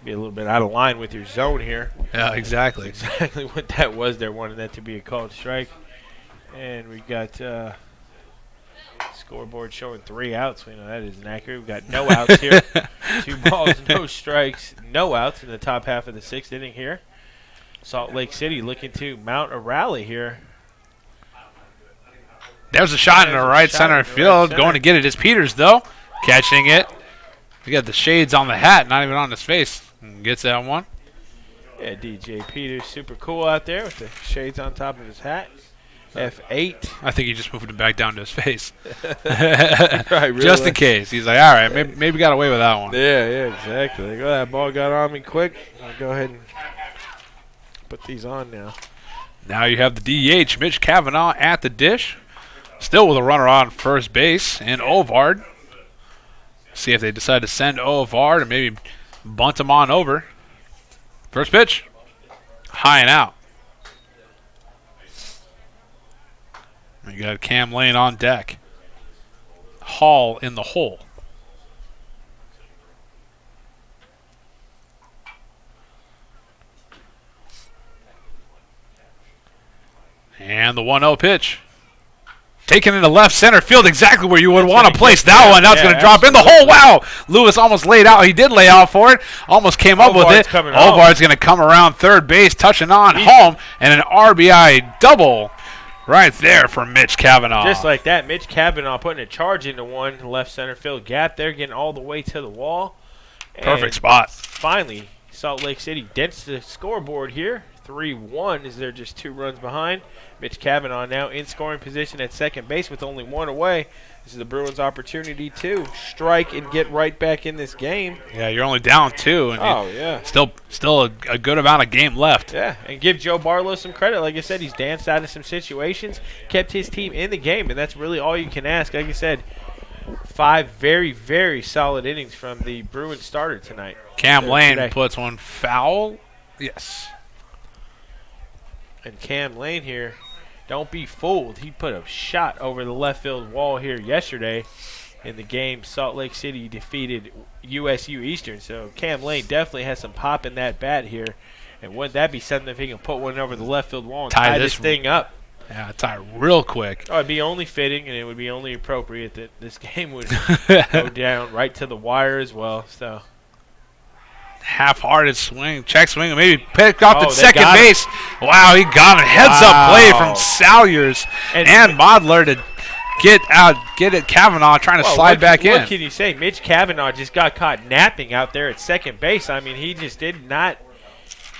be a little bit out of line with your zone here. Yeah, exactly. That's exactly what that was. They wanted that to be a called strike. And we got scoreboard showing 3 outs. We know that isn't accurate. We've got no outs here. 2 balls, no strikes, no outs in the top half of the 6th inning here. Salt Lake City looking to mount a rally here. There's a shot in the right center field. Going to get it is Peters, though. Catching it. He got the shades on the hat, not even on his face. Gets that one. Yeah, DJ Peters, super cool out there with the shades on top of his hat. F8. I think he just moved it back down to his face. Right, just in case. He's like, all right, maybe got away with that one. Yeah, exactly. Like, oh, that ball got on me quick. I'll go ahead and put these on now. Now you have the DH, Mitch Cavanaugh, at the dish. Still with a runner on first base, and Ovard. See if they decide to send Ovard and maybe bunt him on over. First pitch, high and out. You got Cam Lane on deck. Hall in the hole. And the 1-0 pitch. Taken into left center field, exactly where you would want to place that one. Now it's going to drop in the hole. Wow! Lewis almost laid out. He did lay out for it. Almost came up with it. Ovard's going to come around third base, touching on home, and an RBI double right there for Mitch Cavanaugh. Just like that, Mitch Cavanaugh putting a charge into one left center field gap there, getting all the way to the wall. Perfect spot. Finally, Salt Lake City dents the scoreboard here. 3-1 as they're just 2 runs behind. Mitch Cavanaugh now in scoring position at second base with only 1 away. This is the Bruins' opportunity to strike and get right back in this game. Yeah, you're only down 2. And Still a good amount of game left. Yeah, and give Joe Barlow some credit. Like I said, he's danced out of some situations, kept his team in the game, and that's really all you can ask. Like I said, 5 very, very solid innings from the Bruins starter tonight. Cam Lane puts one foul. Yes. And Cam Lane here, don't be fooled. He put a shot over the left field wall here yesterday in the game. Salt Lake City defeated USU Eastern. So Cam Lane definitely has some pop in that bat here. And wouldn't that be something if he can put one over the left field wall and tie this thing up? Yeah, tie real quick. Oh, it'd be only fitting, and it would be only appropriate that this game would go down right to the wire as well. So half-hearted swing, check swing, and maybe picked off at second base. Wow, he got a heads-up play from Salyers and Modler to get it. Kavanaugh trying to slide back in. What can you say? Mitch Cavanaugh just got caught napping out there at second base. I mean, he just did not.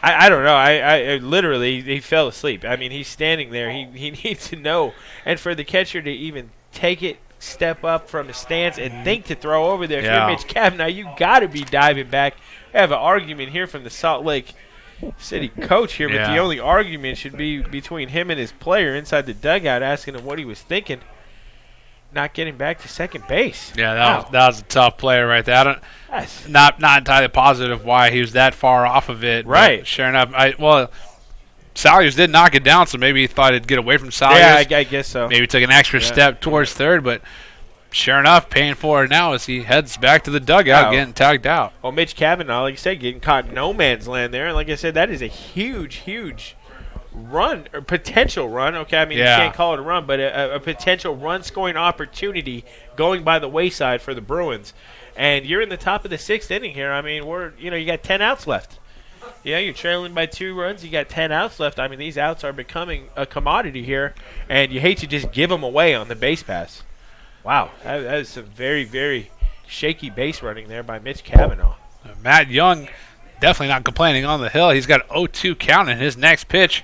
I don't know. I literally, he fell asleep. I mean, he's standing there. He needs to know. And for the catcher to even take it, step up from the stance, and think to throw over there. If you're Mitch Cavanaugh, you got to be diving back. I have an argument here from the Salt Lake City coach here, but the only argument should be between him and his player inside the dugout, asking him what he was thinking, not getting back to second base. Yeah, that was a tough player right there. I don't, not entirely positive why he was that far off of it. Right. Sure enough, Salyers did knock it down, so maybe he thought he'd get away from Salyers. Yeah, I guess so. Maybe took an extra step towards third, but sure enough, paying for it now as he heads back to the dugout, getting tagged out. Well, Mitch Cavanaugh, like you said, getting caught in no man's land there. And like I said, that is a huge, huge run, or potential run. Okay, I mean, you can't call it a run, but a potential run-scoring opportunity going by the wayside for the Bruins. And you're in the top of the 6th inning here. I mean, you got 10 outs left. Yeah, you're trailing by 2 runs. You got 10 outs left. I mean, these outs are becoming a commodity here, and you hate to just give them away on the base pass. Wow, that is some very, very shaky base running there by Mitch Cavanaugh. Matt Young definitely not complaining on the hill. He's got 0-2 count in his next pitch.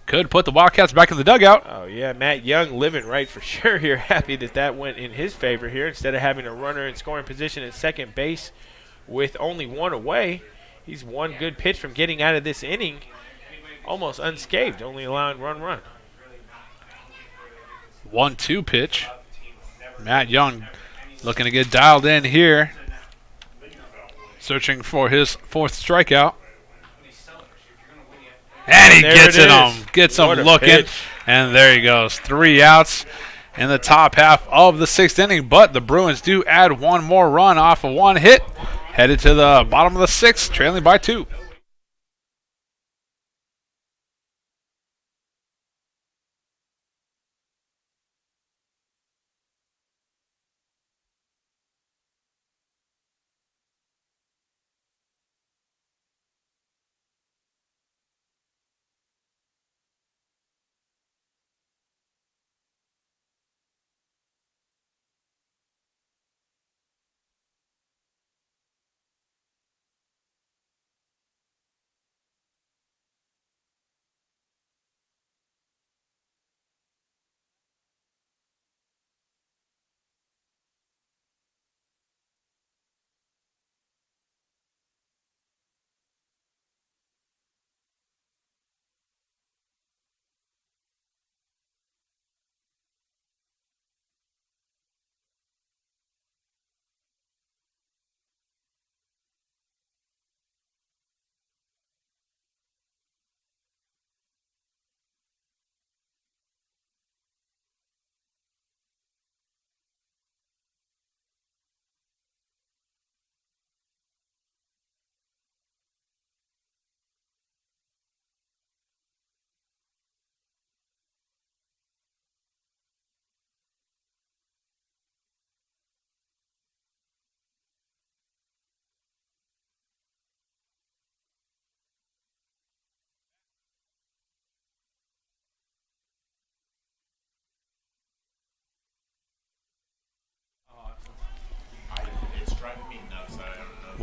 Could put the Wildcats back in the dugout. Oh, yeah, Matt Young living right for sure here. Happy that went in his favor here. Instead of having a runner in scoring position at second base with only 1 away, he's one good pitch from getting out of this inning almost unscathed, only allowing run. 1-2 pitch. Matt Young looking to get dialed in here. Searching for his 4th strikeout. And he gets him looking. And there he goes. 3 outs in the top half of the 6th inning. But the Bruins do add 1 more run off of 1 hit. Headed to the bottom of the 6th, trailing by 2.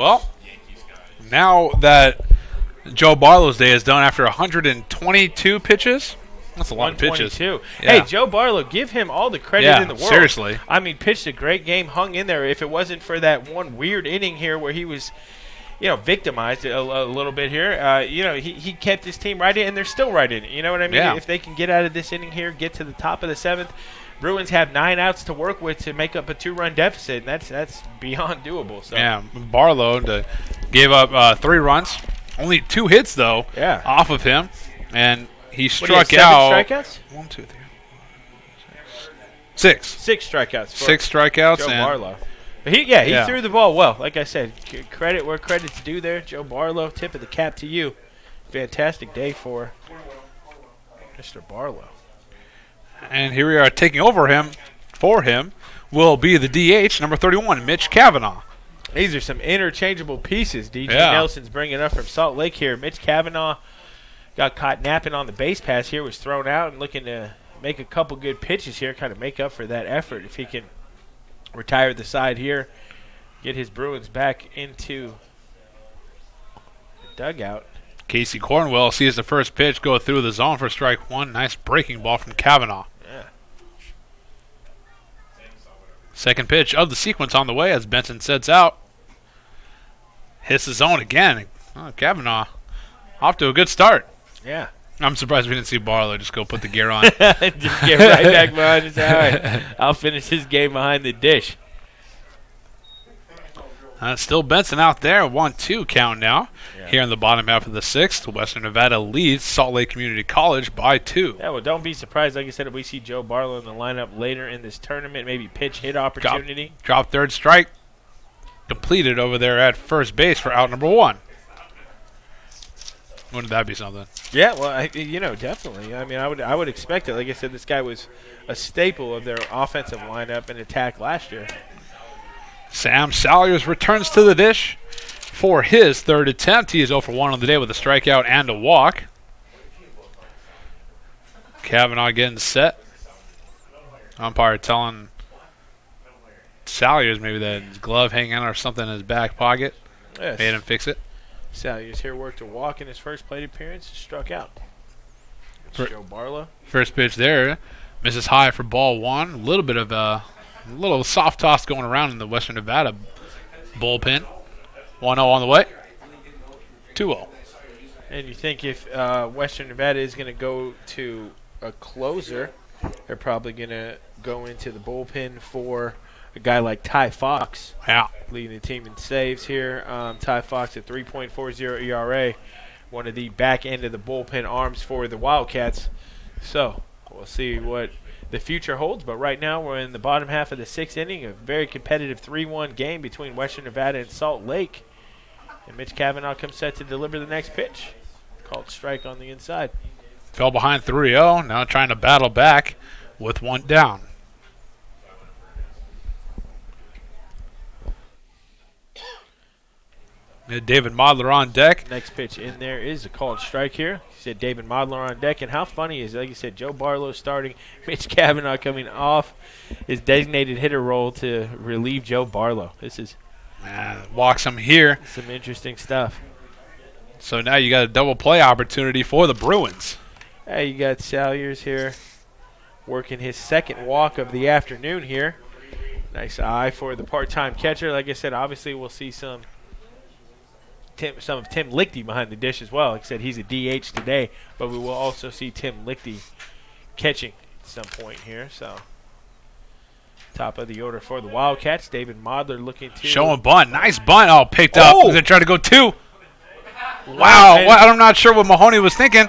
Well, now that Joe Barlow's day is done after 122 pitches, that's a lot of pitches. 122. Yeah. Hey, Joe Barlow, give him all the credit in the world. Seriously. I mean, pitched a great game, hung in there. If it wasn't for that one weird inning here where he was, victimized a little bit here, he kept his team right in, and they're still right in it. You know what I mean? Yeah. If they can get out of this inning here, get to the top of the 7th, Bruins have 9 outs to work with to make up a 2-run deficit, and that's beyond doable. So. Yeah, Barlow gave up 3 runs. Only 2 hits, though, off of him. And he struck out. 7 strikeouts? 1, 2, 3, 4, 6. 6 strikeouts. 6 strikeouts. Joe and Barlow. But he threw the ball well. Like I said, credit where credit's due there. Joe Barlow, tip of the cap to you. Fantastic day for Mr. Barlow. And here we are taking over for him will be the DH, number 31, Mitch Cavanaugh. These are some interchangeable pieces. DJ Nelson's bringing up from Salt Lake here. Mitch Cavanaugh got caught napping on the base pass here, was thrown out and looking to make a couple good pitches here, kind of make up for that effort. If he can retire the side here, get his Bruins back into the dugout. Casey Cornwell sees the first pitch go through the zone for strike 1. Nice breaking ball from Cavanaugh. Yeah. Second pitch of the sequence on the way as Benson sets out. Hits the zone again. Oh, Cavanaugh off to a good start. Yeah. I'm surprised we didn't see Barlow just go put the gear on. Just get right back behind us. All right. I'll finish his game behind the dish. Still Benson out there. 1-2 count now. Yeah. Here in the bottom half of the 6th, Western Nevada leads Salt Lake Community College by 2. Yeah, well, don't be surprised. Like I said, if we see Joe Barlow in the lineup later in this tournament, maybe pitch hit opportunity. Drop third strike. Completed over there at first base for out number 1. Wouldn't that be something? Yeah, well, definitely. I mean, I would expect it. Like I said, this guy was a staple of their offensive lineup and attack last year. Sam Salyers returns to the dish for his 3rd attempt. He is 0 for 1 on the day with a strikeout and a walk. Cavanaugh getting set. Umpire telling Salyers maybe that his glove hanging out or something in his back pocket. Yes. Made him fix it. Salyers here worked a walk in his first plate appearance, struck out. Joe Barlow. First pitch there, misses high for ball 1. A little bit of a little soft toss going around in the Western Nevada bullpen. 1-0 on the way. 2-0. And you think if Western Nevada is going to go to a closer, they're probably going to go into the bullpen for a guy like Ty Fox. Yeah. Leading the team in saves here. Ty Fox at 3.40 ERA. One of the back end of the bullpen arms for the Wildcats. So we'll see what the future holds. But right now we're in the bottom half of the 6th inning. A very competitive 3-1 game between Western Nevada and Salt Lake. And Mitch Cavanaugh comes set to deliver the next pitch. Called strike on the inside. Fell behind 3-0. Now trying to battle back with 1 down. David Modler on deck. Next pitch in there is a called strike here. He said David Modler on deck. And how funny is, like you said, Joe Barlow starting, Mitch Cavanaugh coming off his designated hitter role to relieve Joe Barlow. This is walks him here. Some interesting stuff. So now you got a double play opportunity for the Bruins. Hey, you got Salyers here working his 2nd walk of the afternoon here. Nice eye for the part-time catcher. Like I said, obviously we'll see some of Tim Lichty behind the dish as well. Like I said, he's a DH today, but we will also see Tim Lichty catching at some point here. So, top of the order for the Wildcats. David Modler looking to showing bunt. Nice bunt. Oh, picked up. He's going to try to go 2. Wow. I'm not sure what Mahoney was thinking.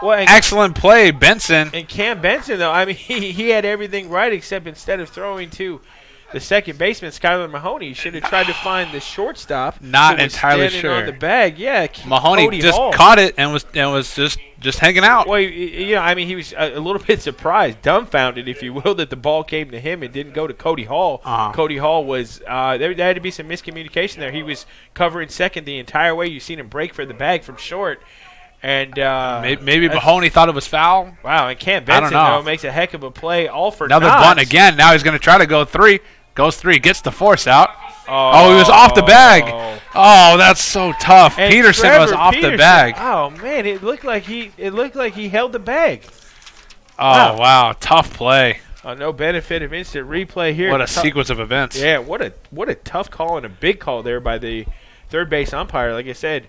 Well, excellent play, Benson. And Cam Benson, though, I mean, he had everything right except instead of throwing to the second baseman, Skylar Mahoney, should have tried to find the shortstop. Not entirely sure. On the bag, yeah. Mahoney Cody just Hall. caught it and was just hanging out. Well, I mean, he was a little bit surprised, dumbfounded, if you will, that the ball came to him and didn't go to Cody Hall. Cody Hall was there had to be some miscommunication there. He was covering second the entire way. You've seen him break for the bag from short. And maybe Mahoney thought it was foul. Wow, and Cam Benson, though, makes a heck of a play all for another naught. bunt again. Now he's going to try to go 3. Goes 3, gets the force out. Oh, he was off the bag. Oh, that's so tough. And Peterson was off the bag. Oh man, it looked like he held the bag. Oh wow, tough play. No benefit of instant replay here. What a sequence of events. Yeah, what a tough call and a big call there by the third base umpire. Like I said,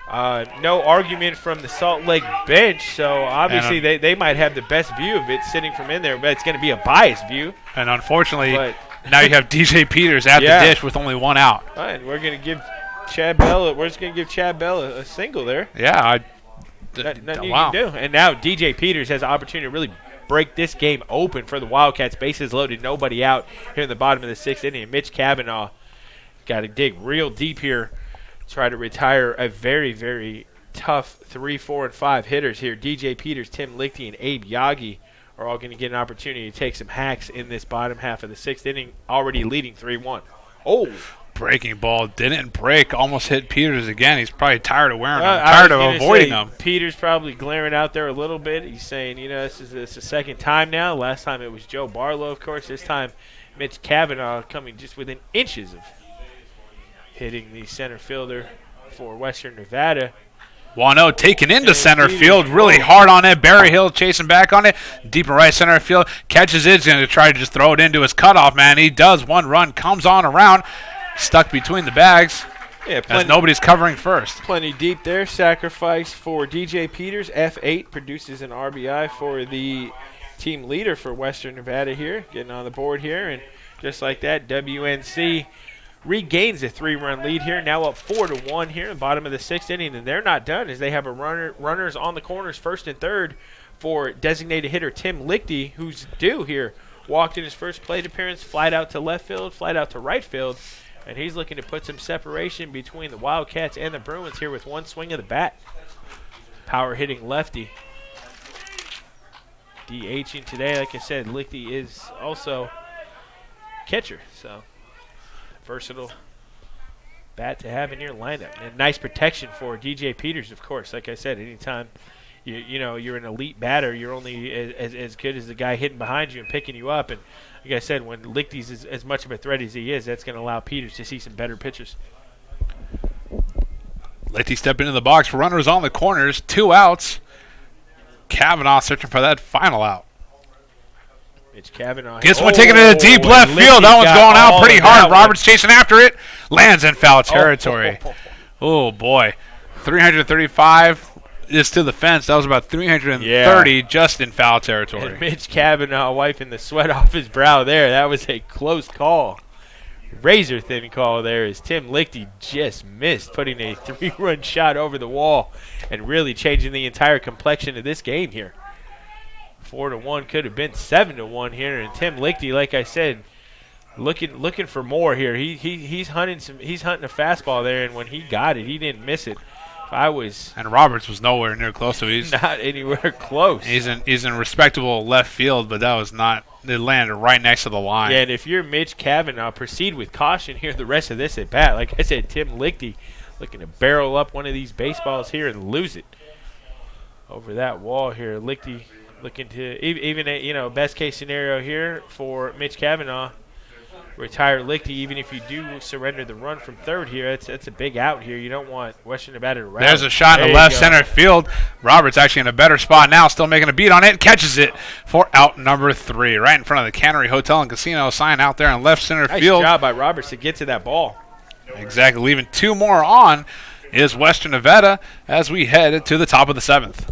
no argument from the Salt Lake bench, so obviously they might have the best view of it sitting from in there, but it's going to be a biased view. And unfortunately, now you have DJ Peters at the dish with only one out. And we're going to give Chad Bell a single there. Yeah, nothing you can do. And now DJ Peters has an opportunity to really break this game open for the Wildcats. Bases loaded, nobody out here in the bottom of the sixth inning. Mitch Cavanaugh got to dig real deep here, try to retire a very, very tough 3, 4, and 5 hitters here. DJ Peters, Tim Lichty, and Abe Yagi are all going to get an opportunity to take some hacks in this bottom half of the sixth inning, already leading 3-1. Oh! Breaking ball didn't break. Almost hit Peters again. He's probably tired of wearing them. Tired of avoiding them. Peters probably glaring out there a little bit. He's saying, this is the second time now. Last time it was Joe Barlow, of course. This time Mitch Cavanaugh coming just within inches of hitting the center fielder for Western Nevada. Wano taken into center field, really hard on it. Barry Hill chasing back on it. Deep in right center field. Catches it. He's going to try to just throw it into his cutoff, man. He does. One run comes on around. Stuck between the bags as nobody's covering first. Plenty deep there. Sacrifice for DJ Peters. F8 produces an RBI for the team leader for Western Nevada here. Getting on the board here. And just like that, WNC regains a 3-run lead here. Now up 4-1 here in the bottom of the sixth inning. And they're not done as they have runners on the corners first and third for designated hitter Tim Lichty, who's due here. Walked in his first plate appearance, flied out to left field, flied out to right field. And he's looking to put some separation between the Wildcats and the Bruins here with one swing of the bat. Power hitting lefty. DHing today, like I said, Lichty is also catcher. So, versatile bat to have in your lineup. And nice protection for DJ Peters, of course. Like I said, anytime you're an elite batter, you're only as good as the guy hitting behind you and picking you up. And like I said, when Lichty's as much of a threat as he is, that's going to allow Peters to see some better pitches. Lichty stepped into the box. Runners on the corners. 2 outs. Cavanaugh searching for that final out. Mitch Cavanaugh. Gets one taking it to deep left field. That one's going out pretty hard. Roberts chasing after it. Lands in foul territory. Oh, boy. 335 is to the fence. That was about 330 just in foul territory. And Mitch Cavanaugh wiping the sweat off his brow there. That was a close call. Razor-thin call there as Tim Lichty just missed, putting a 3-run shot over the wall and really changing the entire complexion of this game here. 4-1 could have been 7-1 here, and Tim Lichty, like I said, looking for more here. He's hunting a fastball there, and when he got it, he didn't miss it. And Roberts was nowhere near close to it. He's not anywhere close. He's in respectable left field, but that was not. It landed right next to the line. Yeah, and if you're Mitch Cavanaugh, proceed with caution here the rest of this at bat. Like I said, Tim Lichty looking to barrel up one of these baseballs here and lose it over that wall here. Lichty looking to even best case scenario here for Mitch Cavanaugh. Retire Lichty, even if you do surrender the run from third here. That's a big out here. You don't want Western Nevada to rally. There's a shot in the left center field. Roberts actually in a better spot now, still making a beat on it. Catches it for out number 3, right in front of the Cannery Hotel and Casino sign out there in left center field. Nice job by Roberts to get to that ball. Exactly. Leaving 2 more on is Western Nevada as we head to the top of the 7th.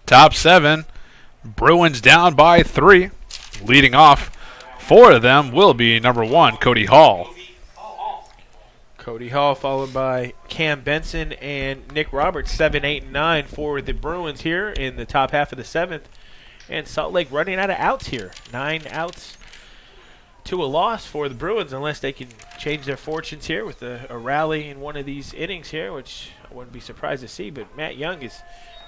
Top 7. Bruins down by 3. Leading off, 4 of them will be number 1, Cody Hall. Cody Hall followed by Cam Benson and Nick Roberts, 7, 8, and 9 for the Bruins here in the top half of the 7th. And Salt Lake running out of outs here. 9 outs to a loss for the Bruins unless they can change their fortunes here with a rally in one of these innings here, which I wouldn't be surprised to see. But Matt Young has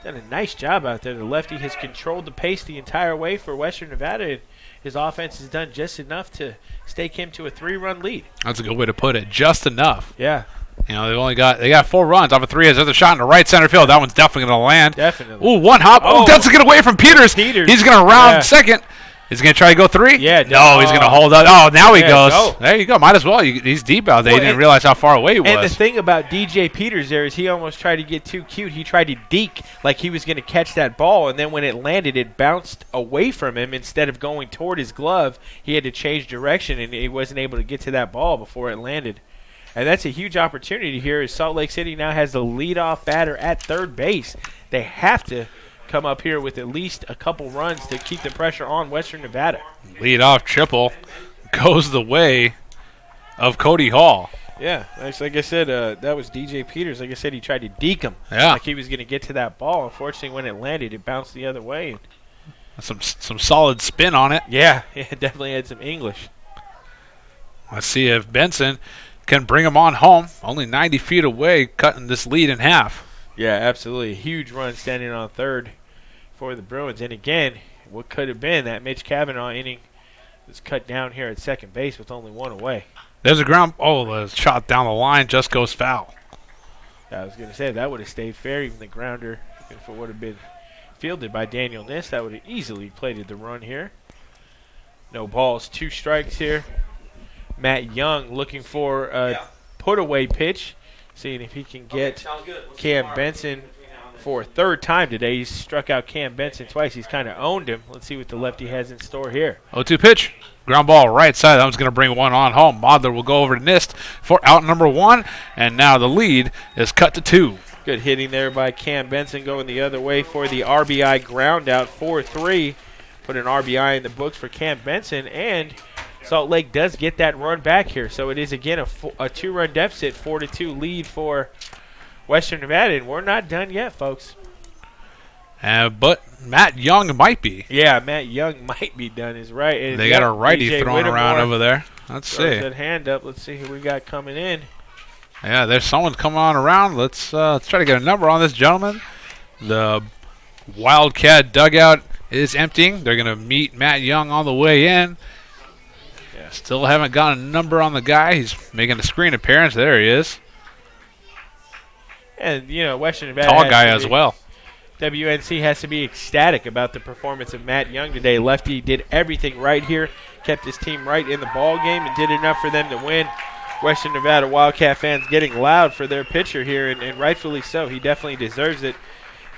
done a nice job out there. The lefty has controlled the pace the entire way for Western Nevada, and his offense has done just enough to stake him to a 3-run lead. That's a good way to put it. Just enough. Yeah. You know, they got 4 runs off of 3. His other shot in the right center field. That one's definitely going to land. Definitely. Ooh, one hop. Oh, that's a good away from Peters. He's going to round second. He's going to try to go 3? Yeah. No, he's going to hold up. Oh, now he goes. Go. There you go. Might as well. He's deep out there. He didn't realize how far away he was. And the thing about DJ Peters there is he almost tried to get too cute. He tried to deke like he was going to catch that ball, and then when it landed, it bounced away from him instead of going toward his glove. He had to change direction, and he wasn't able to get to that ball before it landed. And that's a huge opportunity here as Salt Lake City now has the leadoff batter at third base. They have to come up here with at least a couple runs to keep the pressure on Western Nevada. Leadoff triple goes the way of Cody Hall. Yeah, like I said, that was DJ Peters. Like I said, he tried to deke him. Yeah. Like he was going to get to that ball. Unfortunately, when it landed, it bounced the other way. Some solid spin on it. Yeah, it definitely had some English. Let's see if Benson can bring him on home. Only 90 feet away, cutting this lead in half. Yeah, absolutely. A huge run standing on third for the Bruins. And again, what could have been that Mitch Cavanaugh inning was cut down here at second base with only 1 away. There's a ground. Oh, the shot down the line just goes foul. I was going to say that would have stayed fair, even the grounder, if it would have been fielded by Daniel Niss. That would have easily plated the run here. No balls, 2 strikes here. Matt Young looking for a put-away pitch, seeing if he can get Cam Benson for a 3rd time today. He's struck out Cam Benson twice. He's kind of owned him. Let's see what the lefty has in store here. 0-2 pitch. Ground ball right side. That one's going to bring one on home. Modler will go over to Nist for out number 1, and now the lead is cut to 2. Good hitting there by Cam Benson going the other way for the RBI ground out 4-3. Put an RBI in the books for Cam Benson, and Salt Lake does get that run back here. So it is again a 2-run deficit, 4-2 lead for Western Nevada, and we're not done yet, folks. But Matt Young might be. Yeah, Matt Young might be done, is right. And they got a righty thrown around over there. Let's see. That hand up. Let's see who we got coming in. Yeah, there's someone coming on around. Let's try to get a number on this gentleman. The Wildcat dugout is emptying. They're going to meet Matt Young on the way in. Yeah, still haven't got a number on the guy. He's making a screen appearance. There he is. And, you know, Western Nevada. Tall guy as well. WNC has to be ecstatic about the performance of Matt Young today. Lefty did everything right here, kept his team right in the ball game, and did enough for them to win. Western Nevada Wildcat fans getting loud for their pitcher here, and rightfully so. He definitely deserves it.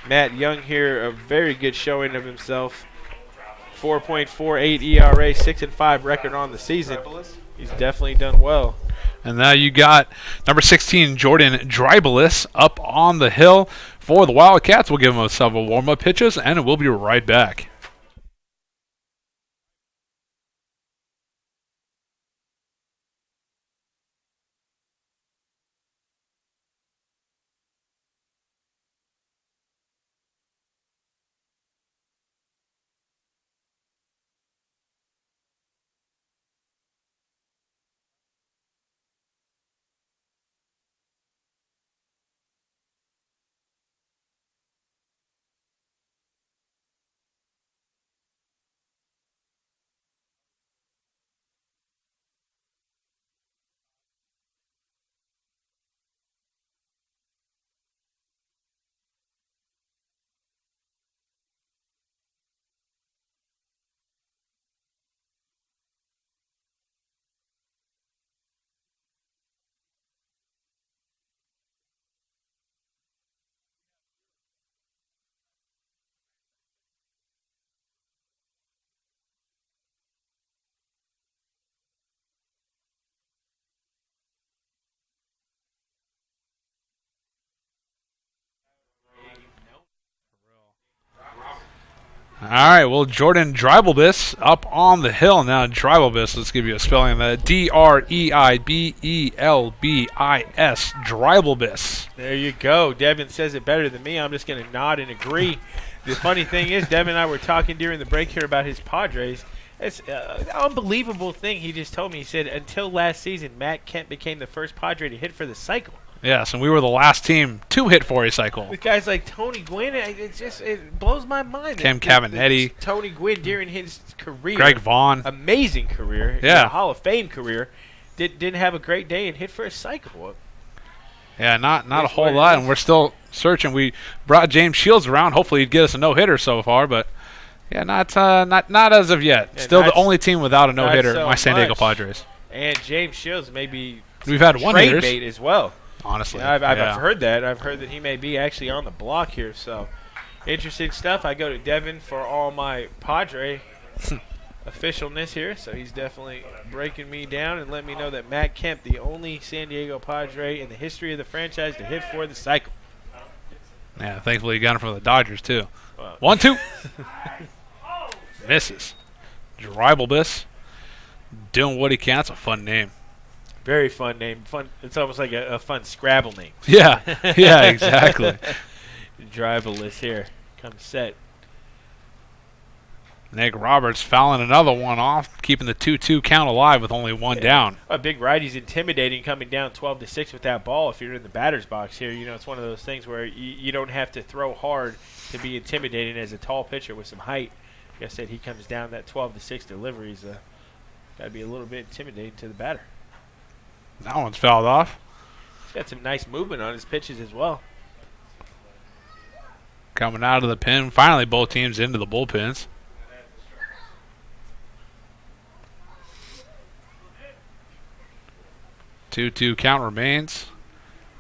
Matt Young here, a very good showing of himself. 4.48 ERA, 6-5 record on the season. He's definitely done well. And now you got number 16, Jordan Drybalis, up on the hill for the Wildcats. We'll give him several warm-up pitches, and we'll be right back. right, well, Jordan Dreibelbis up on the hill now. Dreibelbis, let's give you a spelling of that. D-R-E-I-B-E-L-B-I-S. Dreibelbis. There you go. Devin says it better than me. I'm just going to nod and agree. The funny thing is, Devin and I were talking during the break here about his Padres. It's an unbelievable thing he just told me. He said, until last season, Matt Kemp became the first Padre to hit for the cycle. Yes, and we were the last team to hit for a cycle. With guys like Tony Gwynn, it blows my mind. Cam Cavinetti. Tony Gwynn during his career. Greg Vaughn. Amazing career. Yeah. Hall of Fame career. Didn't have a great day and hit for a cycle. Yeah, not a whole lot, and we're still searching. We brought James Shields around. Hopefully he'd get us a no-hitter so far, but yeah, not as of yet. Yeah, still the only team without a no-hitter, so my San Diego much. Padres. And James Shields may be We've had one trade hitters. bait as well. Honestly, Yeah, I've heard that. I've heard that he may be actually on the block here. So, interesting stuff. I go to Devin for all my Padre officialness here. So he's definitely breaking me down and letting me know that Matt Kemp, the only San Diego Padre in the history of the franchise to hit for the cycle. Yeah, thankfully he got him from the Dodgers too. Well, 1-2. Misses. Dreibelbis. Doing what he can. That's a fun name. very fun name. Fun. It's almost like a fun Scrabble name. Yeah, yeah, exactly. Driverless here. Comes set. Nick Roberts fouling another one off, keeping the 2-2 count alive with only one down. A big righty's intimidating coming down 12-6 with that ball. If you're in the batter's box here, you know, it's one of those things where you don't have to throw hard to be intimidating as a tall pitcher with some height. Like I said, he comes down that 12-6 delivery. He's got to be a little bit intimidating to the batter. That one's fouled off. He's got some nice movement on his pitches as well. Coming out of the pen. Finally, both teams into the bullpens. Two count remains.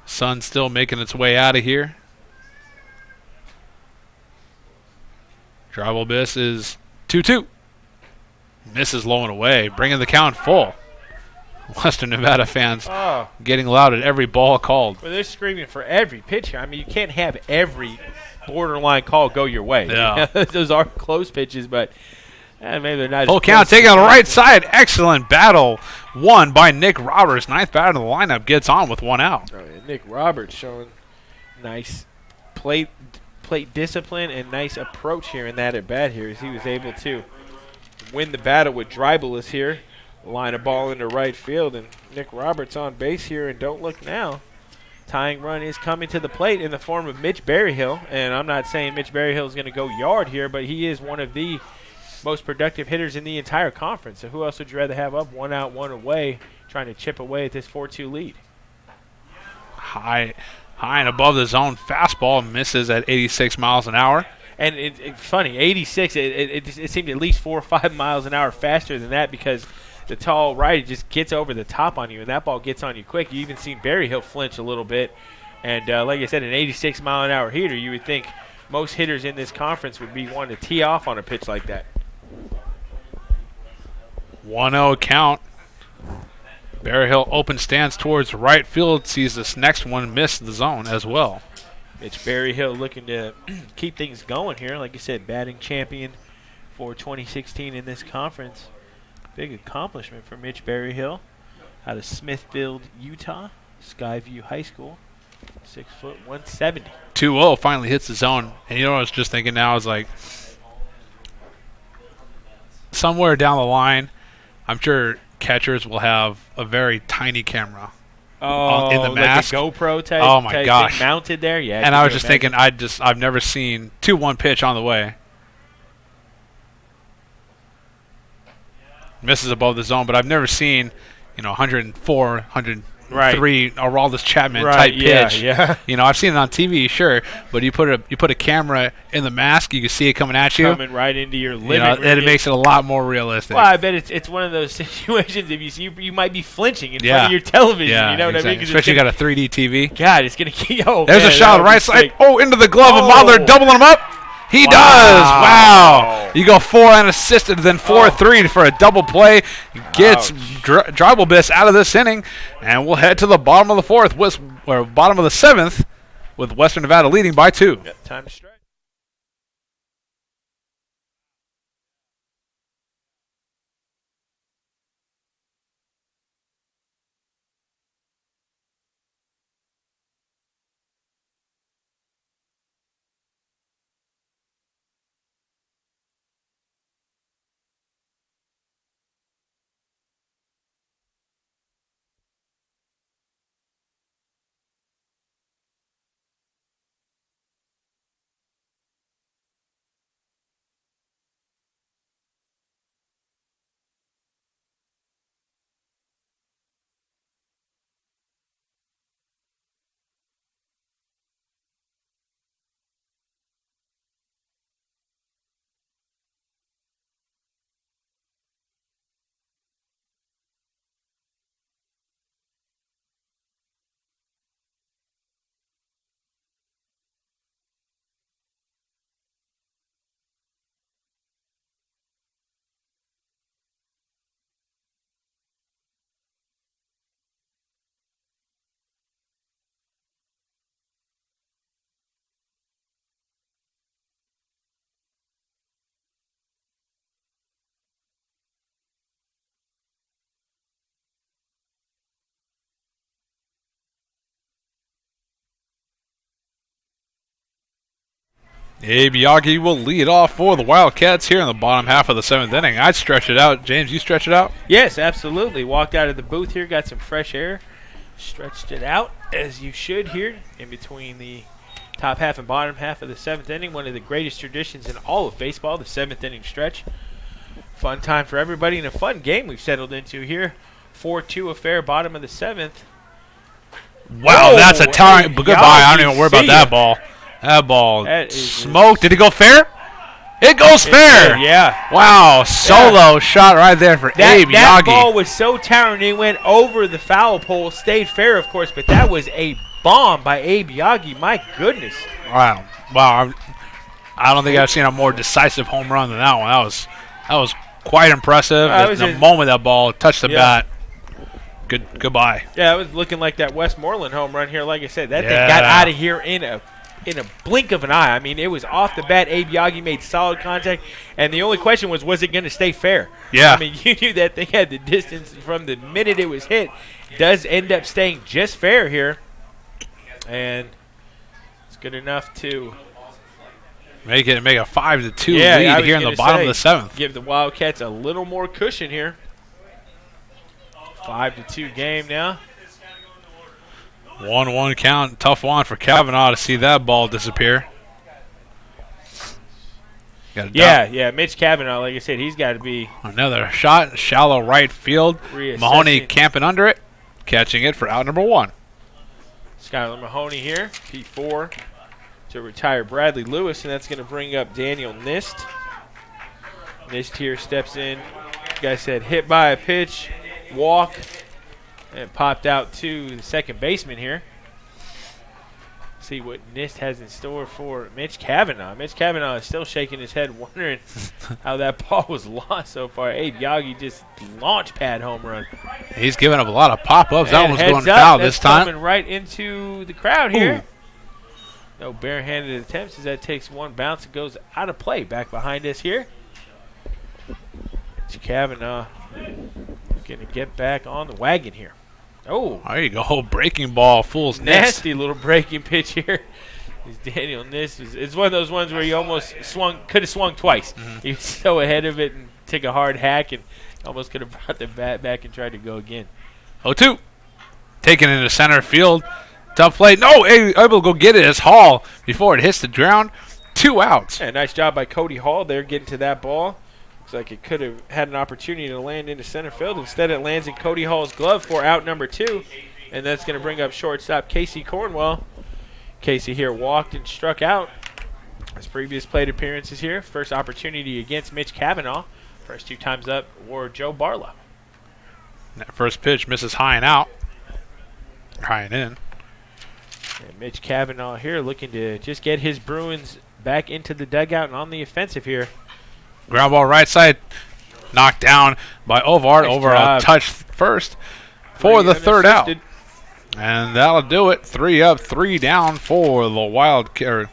Sun still making its way out of here. Dreibelbis is 2-2. Misses low and away, bringing the count full. Western Nevada fans getting loud at every ball called. Well, they're screaming for every pitcher. I mean, you can't have every borderline call go your way. Yeah. Those are close pitches, but maybe they're not. Full count, taking on the right side. Excellent battle won by Nick Roberts. Ninth batter in the lineup gets on with one out. Oh, yeah. Nick Roberts showing nice plate discipline and nice approach here in that at bat here as he was able to win the battle with Dreibelbis here. Line a ball into right field, and Nick Roberts on base here, and don't look now. Tying run is coming to the plate in the form of Mitch Berryhill, and I'm not saying Mitch Berryhill is going to go yard here, but he is one of the most productive hitters in the entire conference. So who else would you rather have up? One out, one away, trying to chip away at this 4-2 lead. High and above the zone fastball misses at 86 miles an hour. And it's funny, 86, it seemed at least 4 or 5 miles an hour faster than that because the tall righty just gets over the top on you, and that ball gets on you quick. You even seen Berryhill flinch a little bit. And like I said, an 86-mile-an-hour hitter, you would think most hitters in this conference would be wanting to tee off on a pitch like that. 1-0 count. Berryhill open stance towards right field, sees this next one miss the zone as well. Mitch Berryhill looking to keep things going here. Like I said, batting champion for 2016 in this conference. Big accomplishment for Mitch Berryhill out of Smithfield, Utah, Skyview High School, 6 foot 170. 2-0 finally hits the zone. And you know what I was just thinking now is like somewhere down the line, I'm sure catchers will have a very tiny camera. In the mask. Like a GoPro type, oh my type gosh. thing mounted there? Yeah. And I was just thinking, I've never seen 2-1 pitch on the way. Misses above the zone, but I've never seen, 104, 103 Aroldis Chapman type pitch. Yeah. I've seen it on TV, sure, but you put a camera in the mask, you can see it coming at you. Coming right into your living room. And it makes it a lot more realistic. Well, I bet it's one of those situations if you see you might be flinching in front of your television. Yeah, you know what exactly. I mean? Especially you got a 3D TV. God, it's gonna keep. There's a shot right side. Oh, into the glove of Mahler, doubling him up. He does. Wow. You go 4 unassisted, then 4-3 for a double play. Gets Dreibelbis out of this inning, and we'll head to the bottom of the fourth, or bottom of the seventh, with Western Nevada leading by 2. Time to strike. Abe Yagi will lead off for the Wildcats here in the bottom half of the 7th inning. I'd stretch it out. James, you stretch it out? Yes, absolutely. Walked out of the booth here, got some fresh air, stretched it out, as you should here, in between the top half and bottom half of the 7th inning. One of the greatest traditions in all of baseball, the 7th inning stretch. Fun time for everybody and a fun game we've settled into here. 4-2 affair, bottom of the 7th. Wow, that's a towering. Goodbye. I don't even worry about that ball. That ball smoked. Did it go fair? It goes fair. Yeah. Wow, solo shot right there for Abe Yagi. That ball was so towering. It went over the foul pole, stayed fair, of course, but that was a bomb by Abe Yagi. My goodness. Wow. I don't think I've seen a more decisive home run than that one. That was quite impressive. The moment that ball touched the bat. Goodbye. Yeah, it was looking like that Westmoreland home run here. Like I said, that thing got out of here in a blink of an eye. I mean, it was off the bat. Abe Yagi made solid contact, and the only question was it going to stay fair? Yeah. I mean, you knew that thing had the distance from the minute it was hit. Does end up staying just fair here, and it's good enough to make a 5-2 lead here in the bottom of the 7th. Give the Wildcats a little more cushion here. 5-2 game now. 1-1 count. Tough one for Kavanaugh to see that ball disappear. Yeah. Mitch Kavanaugh, like I said, he's got to be. Another shot. Shallow right field. Mahoney camping under it. Catching it for out number 1. Skylar Mahoney here. P4 to retire Bradley Lewis, and that's going to bring up Daniel Nist. Nist here steps in. Like I said, hit by a pitch. Walk, and popped out to the second baseman here. See what Nist has in store for Mitch Kavanaugh. Mitch Kavanaugh is still shaking his head, wondering how that ball was lost so far. Abe Yagi just launch pad home run. He's giving up a lot of pop-ups. That one's going foul this time. Coming right into the crowd here. No barehanded attempts as that takes one bounce and goes out of play. Back behind us here. Mitch Kavanaugh going to get back on the wagon here. Oh. There you go. Breaking ball. Fool's nest. Nasty little breaking pitch here. Daniel Nist. It's one of those ones where you almost could have swung twice. He was so ahead of it and took a hard hack and almost could have brought the bat back and tried to go again. 0-2. Taken into center field. Tough play. No, able to go get it as Hall before it hits the ground. 2 outs. Yeah, nice job by Cody Hall there getting to that ball. Looks like it could have had an opportunity to land into center field. Instead, it lands in Cody Hall's glove for out number 2. And that's going to bring up shortstop Casey Cornwell. Casey here walked and struck out. His previous plate appearances here. First opportunity against Mitch Kavanaugh. First 2 times up were Joe Barlow. That first pitch misses high and out. High and in. And Mitch Kavanaugh here looking to just get his Bruins back into the dugout and on the offensive here. Ground ball right side. Knocked down by Ovard over a touch first for the 3rd out. And that'll do it. 3 up, 3 down for the Wildcats.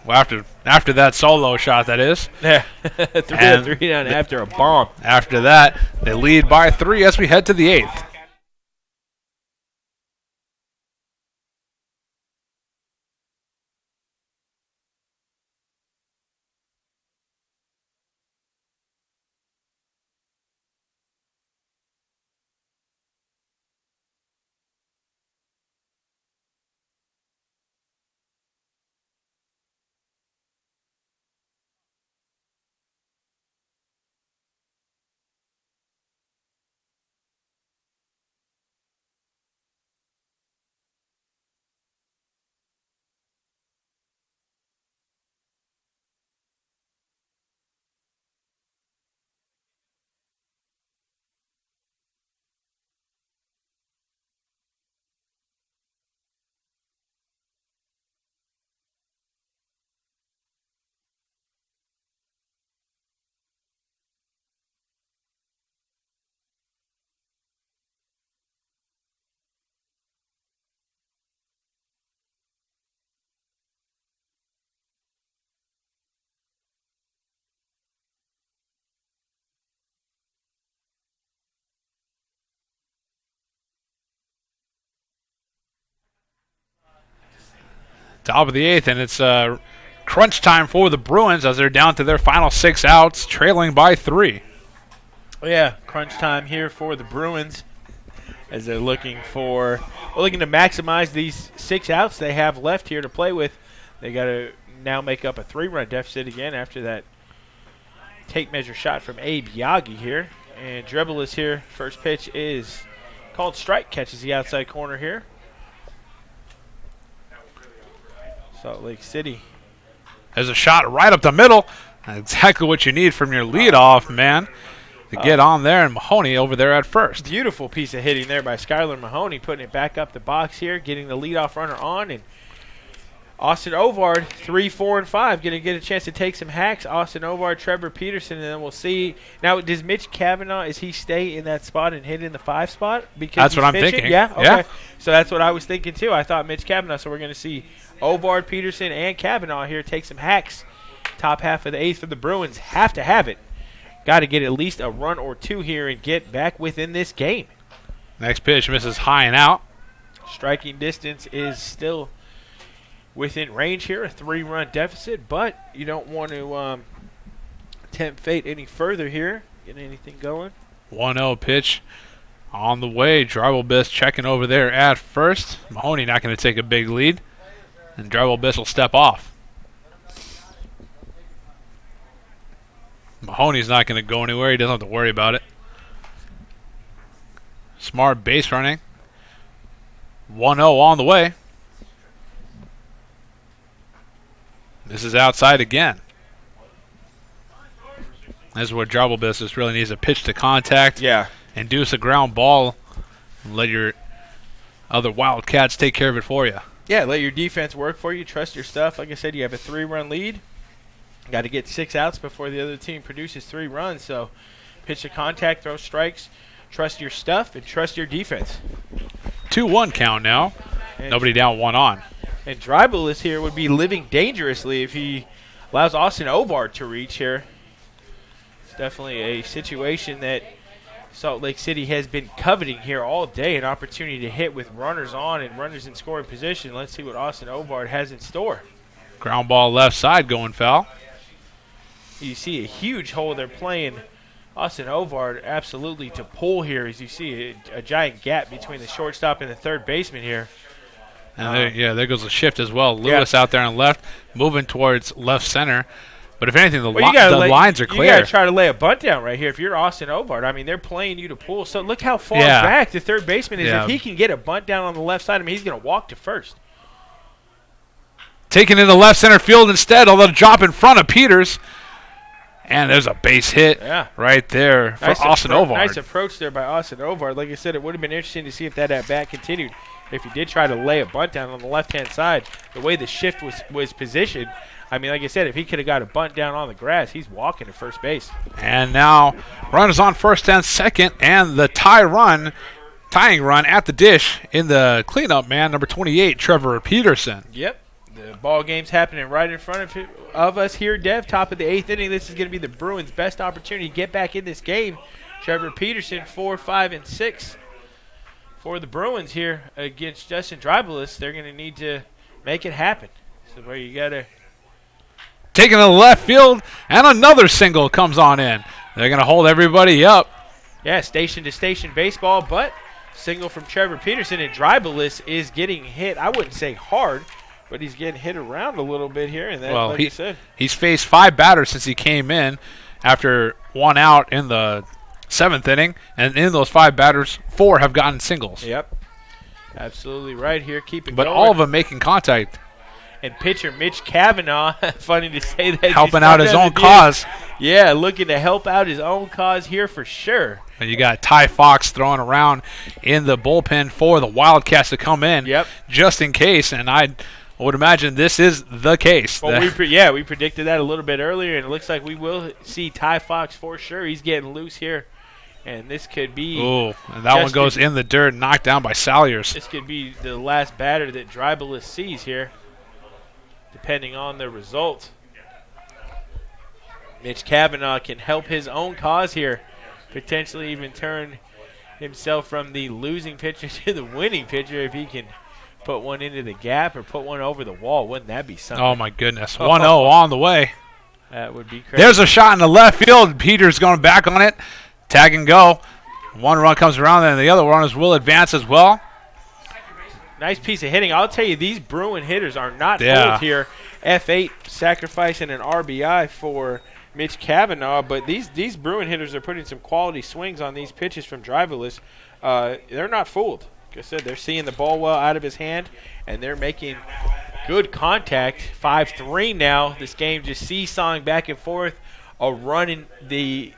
After that solo shot, that is. Yeah, 3 up, 3 down after a bomb. After that, they lead by 3 as we head to the 8th. Top of the 8th, and it's crunch time for the Bruins as they're down to their final 6 outs, trailing by 3. Yeah, crunch time here for the Bruins as they're looking to maximize these 6 outs they have left here to play with. They got to now make up a 3-run deficit again after that tape measure shot from Abe Yagi here. And dribble is here. First pitch is called strike, catches the outside corner here. Salt Lake City. There's a shot right up the middle. Exactly what you need from your leadoff man to get on there, and Mahoney over there at first. Beautiful piece of hitting there by Skylar Mahoney, putting it back up the box here, getting the leadoff runner on, and Austin Ovard, 3, 4, and 5, going to get a chance to take some hacks. Austin Ovard, Trevor Peterson, and then we'll see. Now, does Mitch Kavanaugh, is he stay in that spot and hit in the 5 spot? Because that's what I'm pitching? thinking. Yeah? Okay. Yeah. So that's what I was thinking, too. I thought Mitch Kavanaugh, so we're going to see Ovard, Peterson, and Kavanaugh here take some hacks. Top half of the 8th for the Bruins. Have to have it. Got to get at least a run or 2 here and get back within this game. Next pitch misses high and out. Striking distance is still within range here, a 3-run deficit, but you don't want to tempt fate any further here. Get anything going. 1-0 pitch on the way. Dreibelbiss checking over there at first. Mahoney not going to take a big lead, and Dreibelbiss will step off. Mahoney's not going to go anywhere. He doesn't have to worry about it. Smart base running. 1-0 on the way. This is outside again. This is where Dreibelbiss just really needs a pitch to contact. Yeah. Induce a ground ball. And let your other Wildcats take care of it for you. Yeah, let your defense work for you. Trust your stuff. Like I said, you have a 3-run lead. Got to get 6 outs before the other team produces 3 runs. So pitch to contact, throw strikes. Trust your stuff and trust your defense. 2-1 count now. And nobody down, 1 on. And Dreibelbiss here would be living dangerously if he allows Austin Ovard to reach here. It's definitely a situation that Salt Lake City has been coveting here all day, an opportunity to hit with runners on and runners in scoring position. Let's see what Austin Ovard has in store. Ground ball left side going foul. You see a huge hole they're playing Austin Ovard absolutely to pull here, as you see a giant gap between the shortstop and the third baseman here. And there goes the shift as well. Lewis out there on left, moving towards left center. But if anything, the lines are clear. You got to try to lay a bunt down right here. If you're Austin Ovard, I mean, they're playing you to pull. So look how far back the third baseman is. Yeah. If he can get a bunt down on the left side, I mean, he's going to walk to first. Taken into left center field instead, although drop in front of Peters. And there's a base hit right there for Austin Ovard. Nice approach there by Austin Ovard. Like I said, it would have been interesting to see if that at-bat continued. If he did try to lay a bunt down on the left-hand side, the way the shift was positioned, I mean, like I said, if he could have got a bunt down on the grass, he's walking to first base. And now runners on first and second, and the tying run at the dish in the cleanup man, number 28, Trevor Peterson. Yep. The ball game's happening right in front of us here, Dev. Top of the 8th inning. This is going to be the Bruins' best opportunity to get back in this game. Trevor Peterson, 4, 5, and 6 for the Bruins here against Justin Dreibelbiss. They're going to need to make it happen. So where you got to taking to the left field, and another single comes on in. They're going to hold everybody up. Yeah, station-to-station baseball, but single from Trevor Peterson, and Dreibelbiss is getting hit. I wouldn't say hard, but he's getting hit around a little bit here. And that, like you said, he's faced 5 batters since he came in after 1 out in the 7th inning, and in those 5 batters, 4 have gotten singles. Yep, absolutely right here. Keep it but going. All of them making contact. And pitcher Mitch Kavanaugh, funny to say that, helping out his own cause. Yeah, looking to help out his own cause here for sure. And you got Ty Fox throwing around in the bullpen for the Wildcats to come in, just in case. And I would imagine this is the case. Well, we predicted that a little bit earlier, and it looks like we will see Ty Fox for sure. He's getting loose here, and this could be. Oh, and that one goes in the dirt, knocked down by Salyers. This could be the last batter that Dreibelbiss sees here, depending on the result. Mitch Kavanaugh can help his own cause here, potentially even turn himself from the losing pitcher to the winning pitcher if he can put one into the gap or put one over the wall. Wouldn't that be something? Oh, my goodness. 1-0 on the way. That would be crazy. There's a shot in the left field. Peters going back on it. Tag and go. One run comes around, and the other runners will advance as well. Nice piece of hitting. I'll tell you, these Bruin hitters are not Yeah. fooled here. F8 sacrificing an RBI for Mitch Cavanaugh, but these Bruin hitters are putting some quality swings on these pitches from driverless. They're not fooled. Like I said, they're seeing the ball well out of his hand, and they're making good contact. 5-3 now. This game just seesawing back and forth. A run in the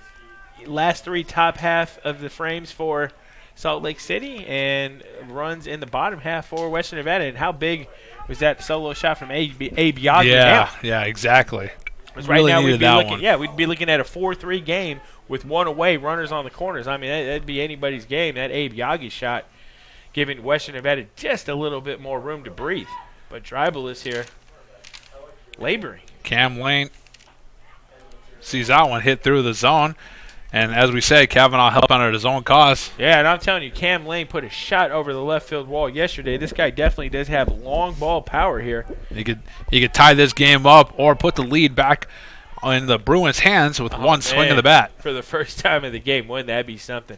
last three top half of the frames for Salt Lake City, and runs in the bottom half for Western Nevada. And how big was that solo shot from Abe Biaggi? Yeah, exactly. Because Really right now needed that one. we'd be looking at a 4-3 game with one away, runners on the corners. I mean, that'd be anybody's game. That Abe Biaggi shot giving Western Nevada just a little bit more room to breathe. But Dribble is here laboring. Cam Lane sees that one hit through the zone. And as we say, Cavanaugh helped under his own cause. Yeah, and I'm telling you, Cam Lane put a shot over the left field wall yesterday. This guy definitely does have long ball power here. He could tie this game up or put the lead back in the Bruins' hands with one swing of the bat. For the first time of the game, wouldn't that be something?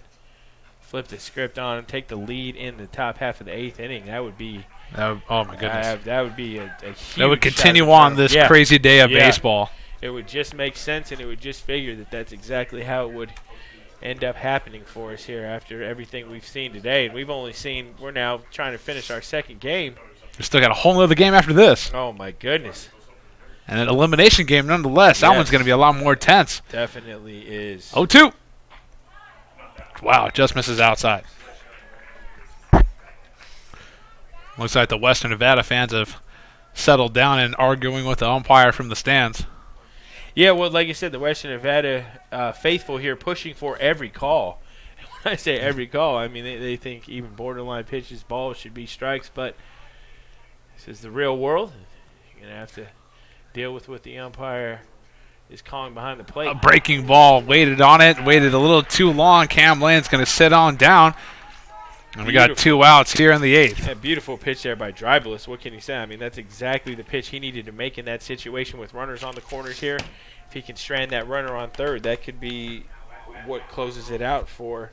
Flip the script on and take the lead in the top half of the eighth inning. That would be. Oh my goodness! That would be a huge. That would continue on this crazy day of baseball. It would just make sense, and it would just figure that that's exactly how it would end up happening for us here after everything we've seen today. And we're now trying to finish our second game. We still got a whole other game after this. Oh, my goodness. And an elimination game nonetheless. That one's going to be a lot more tense. Definitely is. 0-2. Wow, just misses outside. Looks like the Western Nevada fans have settled down and arguing with the umpire from the stands. Yeah, well, like I said, the Western Nevada faithful here pushing for every call. When I say every call, I mean they think even borderline pitches, balls should be strikes, but this is the real world. You're going to have to deal with what the umpire is calling behind the plate. A breaking ball, waited on it, waited a little too long. Cam Lane's going to sit on down. And we got 2 outs here in the eighth. A beautiful pitch there by Dribeless. What can you say? I mean, that's exactly the pitch he needed to make in that situation with runners on the corners here. If he can strand that runner on third, that could be what closes it out for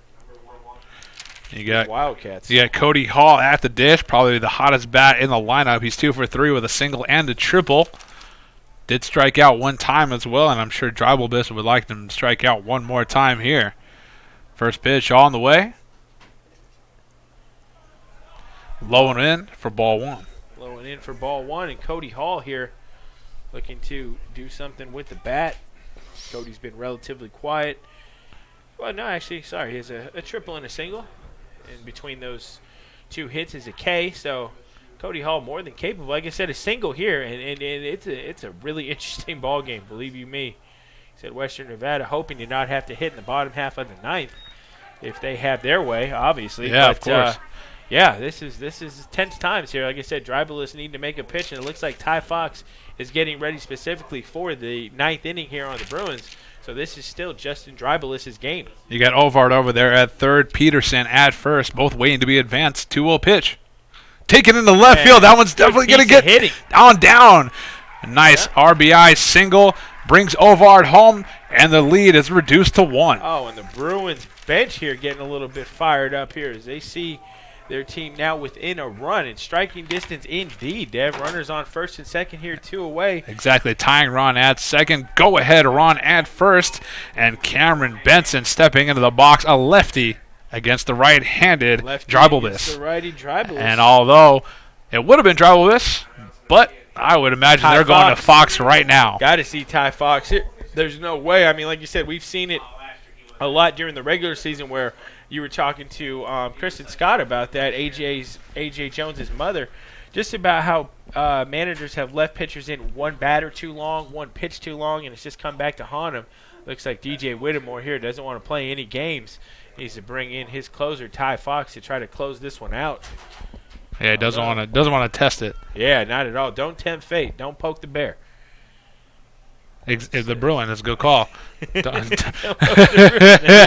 the Wildcats. You got Cody Hall at the dish, probably the hottest bat in the lineup. He's 2 for 3 with a single and a triple. Did strike out one time as well, and I'm sure Dribeless would like him to strike out one more time here. First pitch on the way. Low and in for ball one. Low and in for ball one, and Cody Hall here looking to do something with the bat. Cody's been relatively quiet. Well, no, actually, sorry. He has a triple and a single. In between those 2 hits is a K, so Cody Hall more than capable. Like I said, a single here, and it's a really interesting ball game, believe you me. He said Western Nevada hoping to not have to hit in the bottom half of the ninth if they have their way, obviously. Yeah, but, of course. Yeah, this is tense times here. Like I said, Dribeless need to make a pitch, and it looks like Ty Fox is getting ready specifically for the ninth inning here on the Bruins. So this is still Justin Dribeless' game. You got Ovard over there at third, Peterson at first, both waiting to be advanced. 2-0 pitch. Taken in the left field. That one's definitely going to get hitting. down. A nice RBI single brings Ovard home, and the lead is reduced to 1. Oh, and the Bruins bench here getting a little bit fired up here as they see their team now within a run in striking distance indeed. They have runners on first and second here, 2 away. Exactly, tying Ron at second. Go ahead, Ron at first. And Cameron Benson stepping into the box, a lefty against the right-handed Dribeless. The righty Dribeless. And although it would have been Dribeless, but I would imagine they're going to Fox right now. Got to see Ty Fox here. There's no way. I mean, like you said, we've seen it a lot during the regular season where you were talking to Kristen Scott about that, A.J. Jones' mother, just about how managers have left pitchers in one batter too long, one pitch too long, and it's just come back to haunt them. Looks like DJ Whittemore here doesn't want to play any games. He needs to bring in his closer, Ty Fox, to try to close this one out. Yeah, he doesn't want to test it. Yeah, not at all. Don't tempt fate. Don't poke the bear. The Bruin, that's a good call. There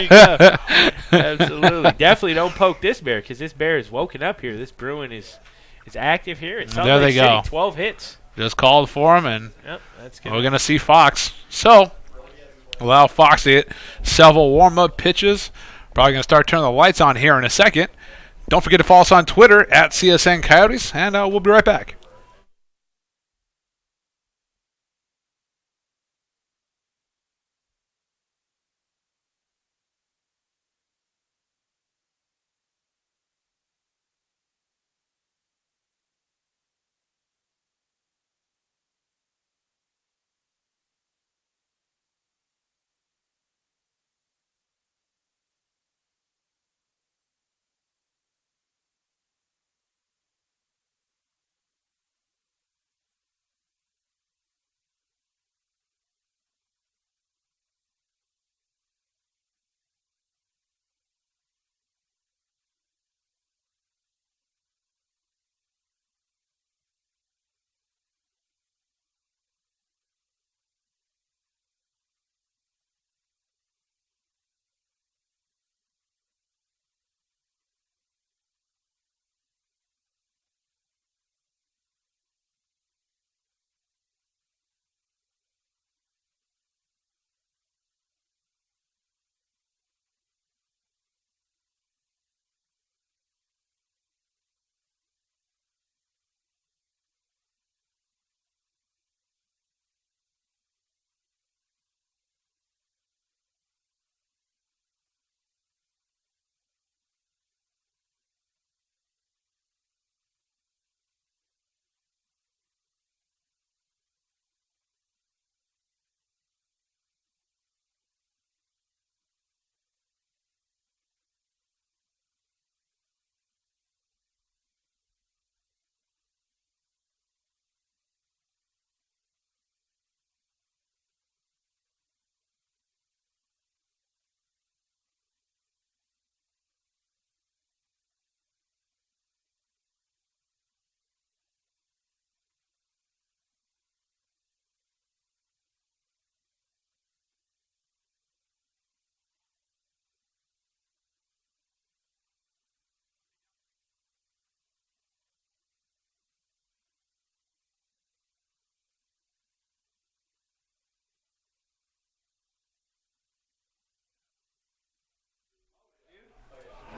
you go. Absolutely. Definitely don't poke this bear because this bear is woken up here. This Bruin is is active here at There they go. 12 hits. Just called for him, and Yep, that's good. we're going to see Fox. So, allow Fox to get several warm-up pitches. Probably going to start turning the lights on here in a second. Don't forget to follow us on Twitter at CSN Coyotes, and we'll be right back.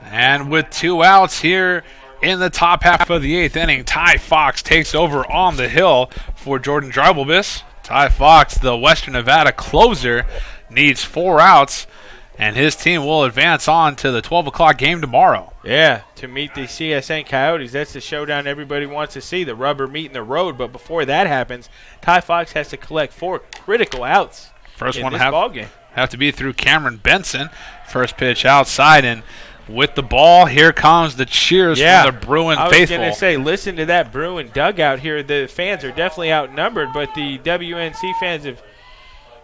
And with 2 outs here in the top half of the 8th inning, Ty Fox takes over on the hill for Jordan Dreibelbis. Ty Fox, the Western Nevada closer, needs 4 outs, and his team will advance on to the 12 o'clock game tomorrow. Yeah, to meet the CSN Coyotes. That's the showdown everybody wants to see, the rubber meeting the road. But before that happens, Ty Fox has to collect 4 critical outs First in one this ball game. Have to be through Cameron Benson. First pitch outside, and with the ball, here comes the cheers from the Bruin faithful. I was going to say, listen to that Bruin dugout here. The fans are definitely outnumbered, but the WNC fans have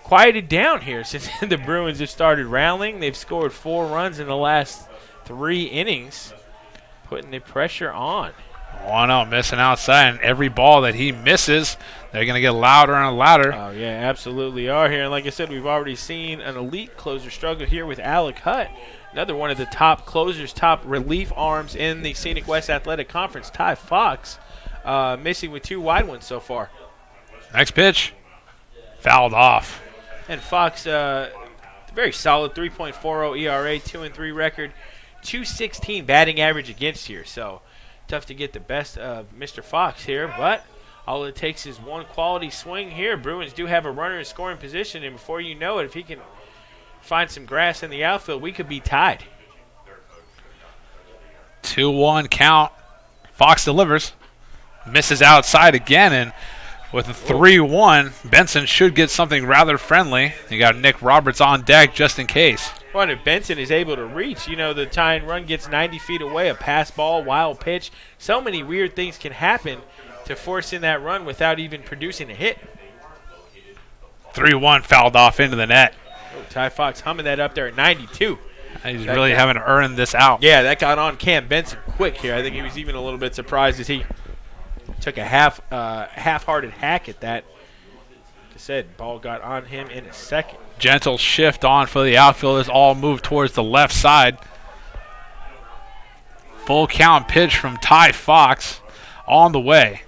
quieted down here since the Bruins have started rallying. They've scored 4 runs in the last 3 innings, putting the pressure on. 1-0, missing outside, and every ball that he misses, they're going to get louder and louder. Oh, yeah, absolutely are here. And like I said, we've already seen an elite closer struggle here with Alec Hutt. Another one of the top closers, top relief arms in the Scenic West Athletic Conference, Ty Fox, missing with 2 wide ones so far. Next pitch, fouled off. And Fox, very solid 3.40 ERA, 2-3 record, 216 batting average against here. So tough to get the best of Mr. Fox here, but all it takes is one quality swing here. Bruins do have a runner in scoring position, and before you know it, if he can find some grass in the outfield, we could be tied. 2-1 count. Fox delivers. Misses outside again, and with a 3-1, Benson should get something rather friendly. You got Nick Roberts on deck just in case. Well, if Benson is able to reach, the tying run gets 90 feet away, a pass ball, wild pitch. So many weird things can happen to force in that run without even producing a hit. 3-1 fouled off into the net. Oh, Ty Fox humming that up there at 92. He's really having to earn this out. Yeah, that got on Cam Benson quick here. I think he was even a little bit surprised as he took a half-hearted hack at that. Like I said, ball got on him in a second. Gentle shift on for the outfielders, all move towards the left side. Full count pitch from Ty Fox. on the way.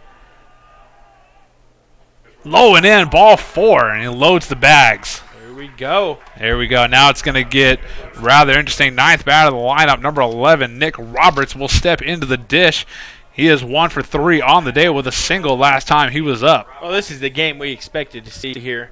Low and in, ball 4, and he loads the bags. Here we go. There we go. Now it's going to get rather interesting. 9th batter of the lineup, number 11, Nick Roberts, will step into the dish. He is 1 for 3 on the day with a single last time he was up. Well, this is the game we expected to see here.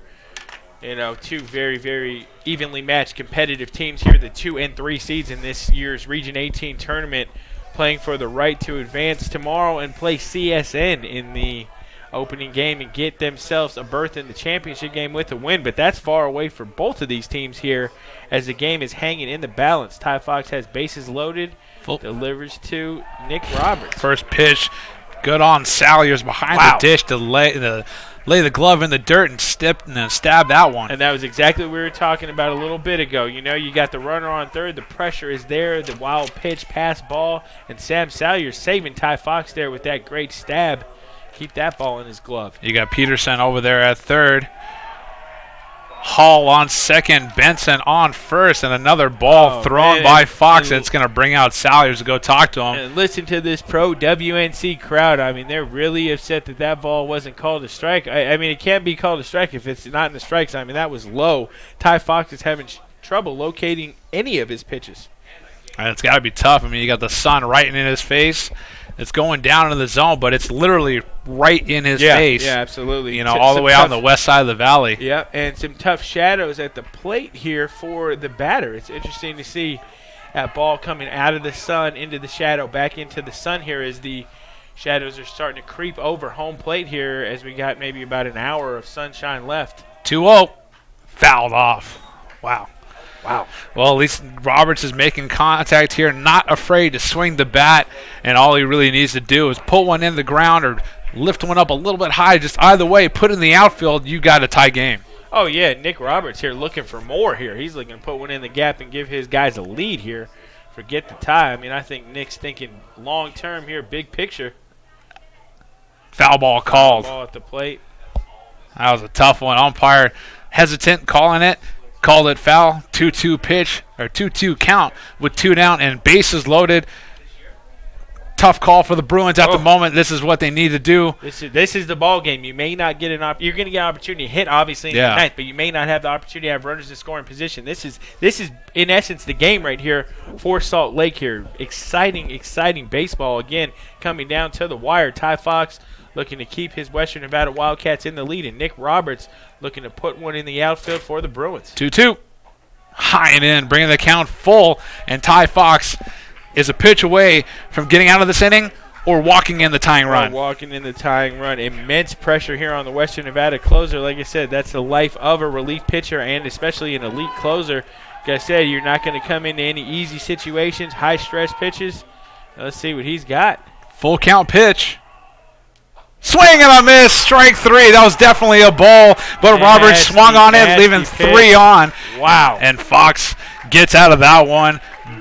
You know, two very, very evenly matched competitive teams here, the 2 and 3 seeds in this year's Region 18 tournament, playing for the right to advance tomorrow and play CSN in the opening game and get themselves a berth in the championship game with a win. But that's far away for both of these teams here as the game is hanging in the balance. Ty Fox has bases loaded, delivers to Nick Roberts. First pitch, good on Salyers behind the dish to lay the glove in the dirt and stab that one. And that was exactly what we were talking about a little bit ago. You know, you got the runner on third, the pressure is there, the wild pitch, pass ball, and Sam Salyers saving Ty Fox there with that great stab. Keep that ball in his glove. You got Peterson over there at third. Hall on second, Benson on first, and another ball thrown by Fox. And it's going to bring out Salyers to go talk to him. And listen to this pro WNC crowd. I mean, they're really upset that that ball wasn't called a strike. I mean, it can't be called a strike if it's not in the strike zone. I mean, that was low. Ty Fox is having trouble locating any of his pitches. And it's got to be tough. I mean, you got the sun right in his face. It's going down into the zone, but it's literally right in his face. Yeah, absolutely. You know, all the way out on the west side of the valley. Yep, and some tough shadows at the plate here for the batter. It's interesting to see that ball coming out of the sun into the shadow, back into the sun here as the shadows are starting to creep over home plate here as we got maybe about an hour of sunshine left. 2-0. Fouled off. Wow. Wow. Well, at least Roberts is making contact here, not afraid to swing the bat, and all he really needs to do is put one in the ground or lift one up a little bit high. Just either way, put it in the outfield, you got a tie game. Oh, yeah, Nick Roberts here looking for more here. He's looking to put one in the gap and give his guys a lead here. Forget the tie. I mean, I think Nick's thinking long-term here, big picture. Foul ball called. Foul ball at the plate. That was a tough one. Umpire hesitant calling it. Called it foul. 2-2 pitch, or 2-2 count with 2 down and bases loaded. Tough call for the Bruins at the moment. This is what they need to do. This is the ball game. You may not get you're going to get an opportunity to hit, obviously, in the ninth, but you may not have the opportunity to have runners in scoring position. This is in essence the game right here for Salt Lake here. Exciting baseball again coming down to the wire. Ty Fox looking to keep his Western Nevada Wildcats in the lead, and Nick Roberts looking to put one in the outfield for the Bruins. 2-2. High and in, bringing the count full, and Ty Fox is a pitch away from getting out of this inning or walking in the tying run. Immense pressure here on the Western Nevada closer. Like I said, that's the life of a relief pitcher and especially an elite closer. Like I said, you're not going to come into any easy situations, high-stress pitches. Let's see what he's got. Full count pitch. Swing and a miss, strike 3. That was definitely a ball, but Roberts swung on it, leaving 3 on. Wow. And Fox gets out of that one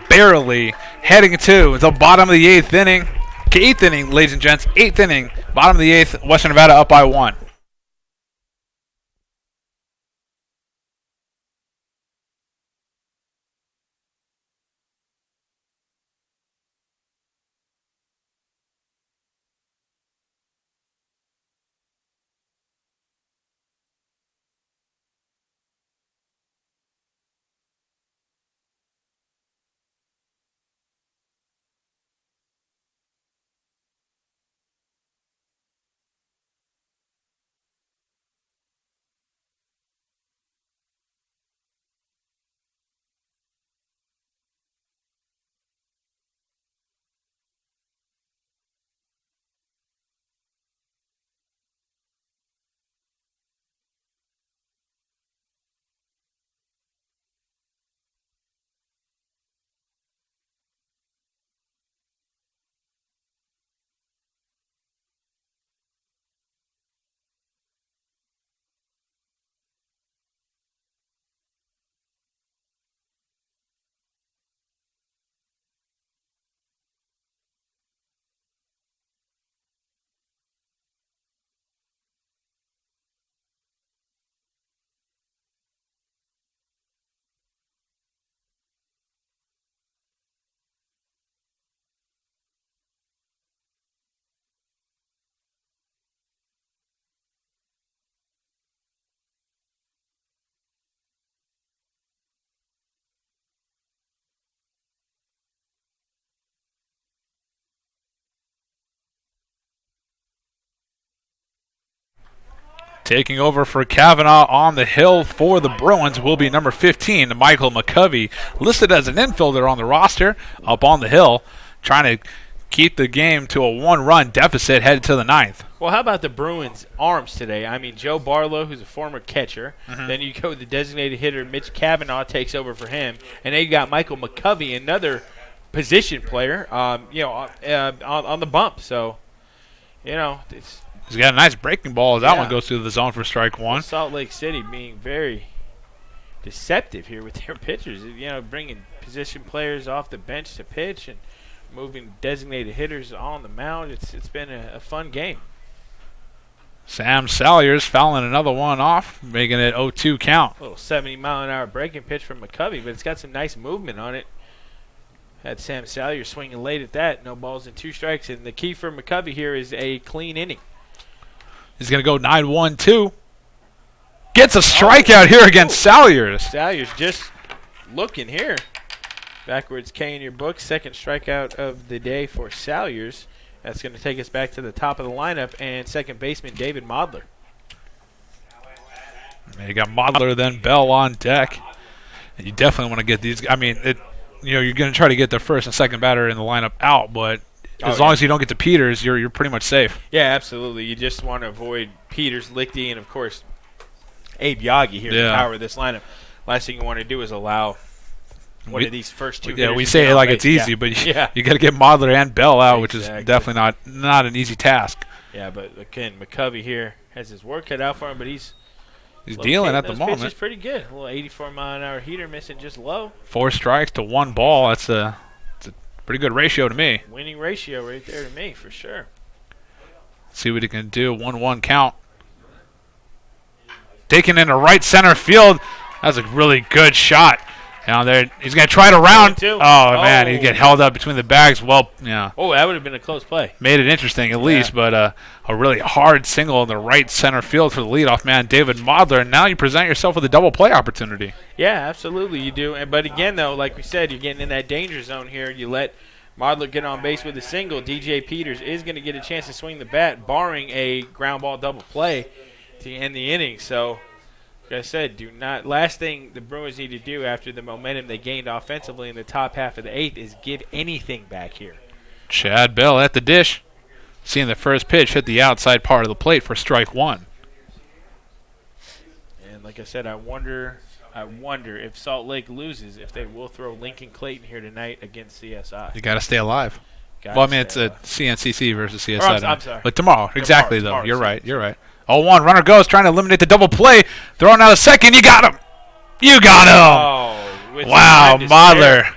barely, heading to the bottom of the 8th inning. 8th inning, ladies and gents, 8th inning, bottom of the 8th, Western Nevada up by 1. Taking over for Kavanaugh on the hill for the Bruins will be number 15, Michael McCovey, listed as an infielder on the roster, up on the hill, trying to keep the game to a one-run deficit headed to the ninth. Well, how about the Bruins' arms today? I mean, Joe Barlow, who's a former catcher. Then you go with the designated hitter, Mitch Kavanaugh takes over for him. And then you got Michael McCovey, another position player, on the bump. So, it's He's got a nice breaking ball as that Yeah. one goes through the zone for strike one. Salt Lake City being very deceptive here with their pitchers. Bringing position players off the bench to pitch and moving designated hitters on the mound. It's been a fun game. Sam Salyers fouling another one off, making it 0-2 count. A little 70-mile-an-hour breaking pitch from McCovey, but it's got some nice movement on it. Had Sam Salyers swinging late at that. No balls and 2 strikes. And the key for McCovey here is a clean inning. He's going to go 9-1-2. Gets a strikeout here against Salyers. Salyers just looking here. Backwards K in your book. Second strikeout of the day for Salyers. That's going to take us back to the top of the lineup and second baseman David Modler. You got Modler, then Bell on deck. And you definitely want to get these. I mean, you're going to try to get the first and second batter in the lineup out, but as long as you don't get to Peters, you're pretty much safe. Yeah, absolutely. You just want to avoid Peters, Lichty, and, of course, Abe Yagi here to power this lineup. Last thing you want to do is allow one of these first 2 hitters. Yeah, we say it like it's easy, but you got to get Modler and Bell out, which is definitely not an easy task. Yeah, but again, McCovey here has his work cut out for him, but he's dealing at the moment. Pitch is pretty good. A little 84-mile-an-hour heater missing just low. 4 strikes to 1 ball. That's a pretty good ratio to me. Winning ratio right there to me, for sure. See what he can do. 1-1 count. Taken into right center field. That's a really good shot. Down there, he's going to try to round. Oh, man, he'd get held up between the bags. Well, yeah. Oh, that would have been a close play. Made it interesting at least, but a really hard single in the right center field for the leadoff man, David Modler. And now you present yourself with a double play opportunity. Yeah, absolutely you do. But again, though, like we said, you're getting in that danger zone here. You let Modler get on base with a single. DJ Peters is going to get a chance to swing the bat, barring a ground ball double play to end the inning. So, like I said, last thing the Bruins need to do after the momentum they gained offensively in the top half of the 8th is give anything back here. Chad Bell at the dish. Seeing the first pitch hit the outside part of the plate for strike 1. And like I said, I wonder if Salt Lake loses, if they will throw Lincoln Clayton here tonight against CSI. You got to stay alive. It's a CNCC versus CSI. I'm sorry. But tomorrow. Exactly, though. Tomorrow, You're right. 0-1, runner goes, trying to eliminate the double play. Throwing out a second. You got him. Wow, Modler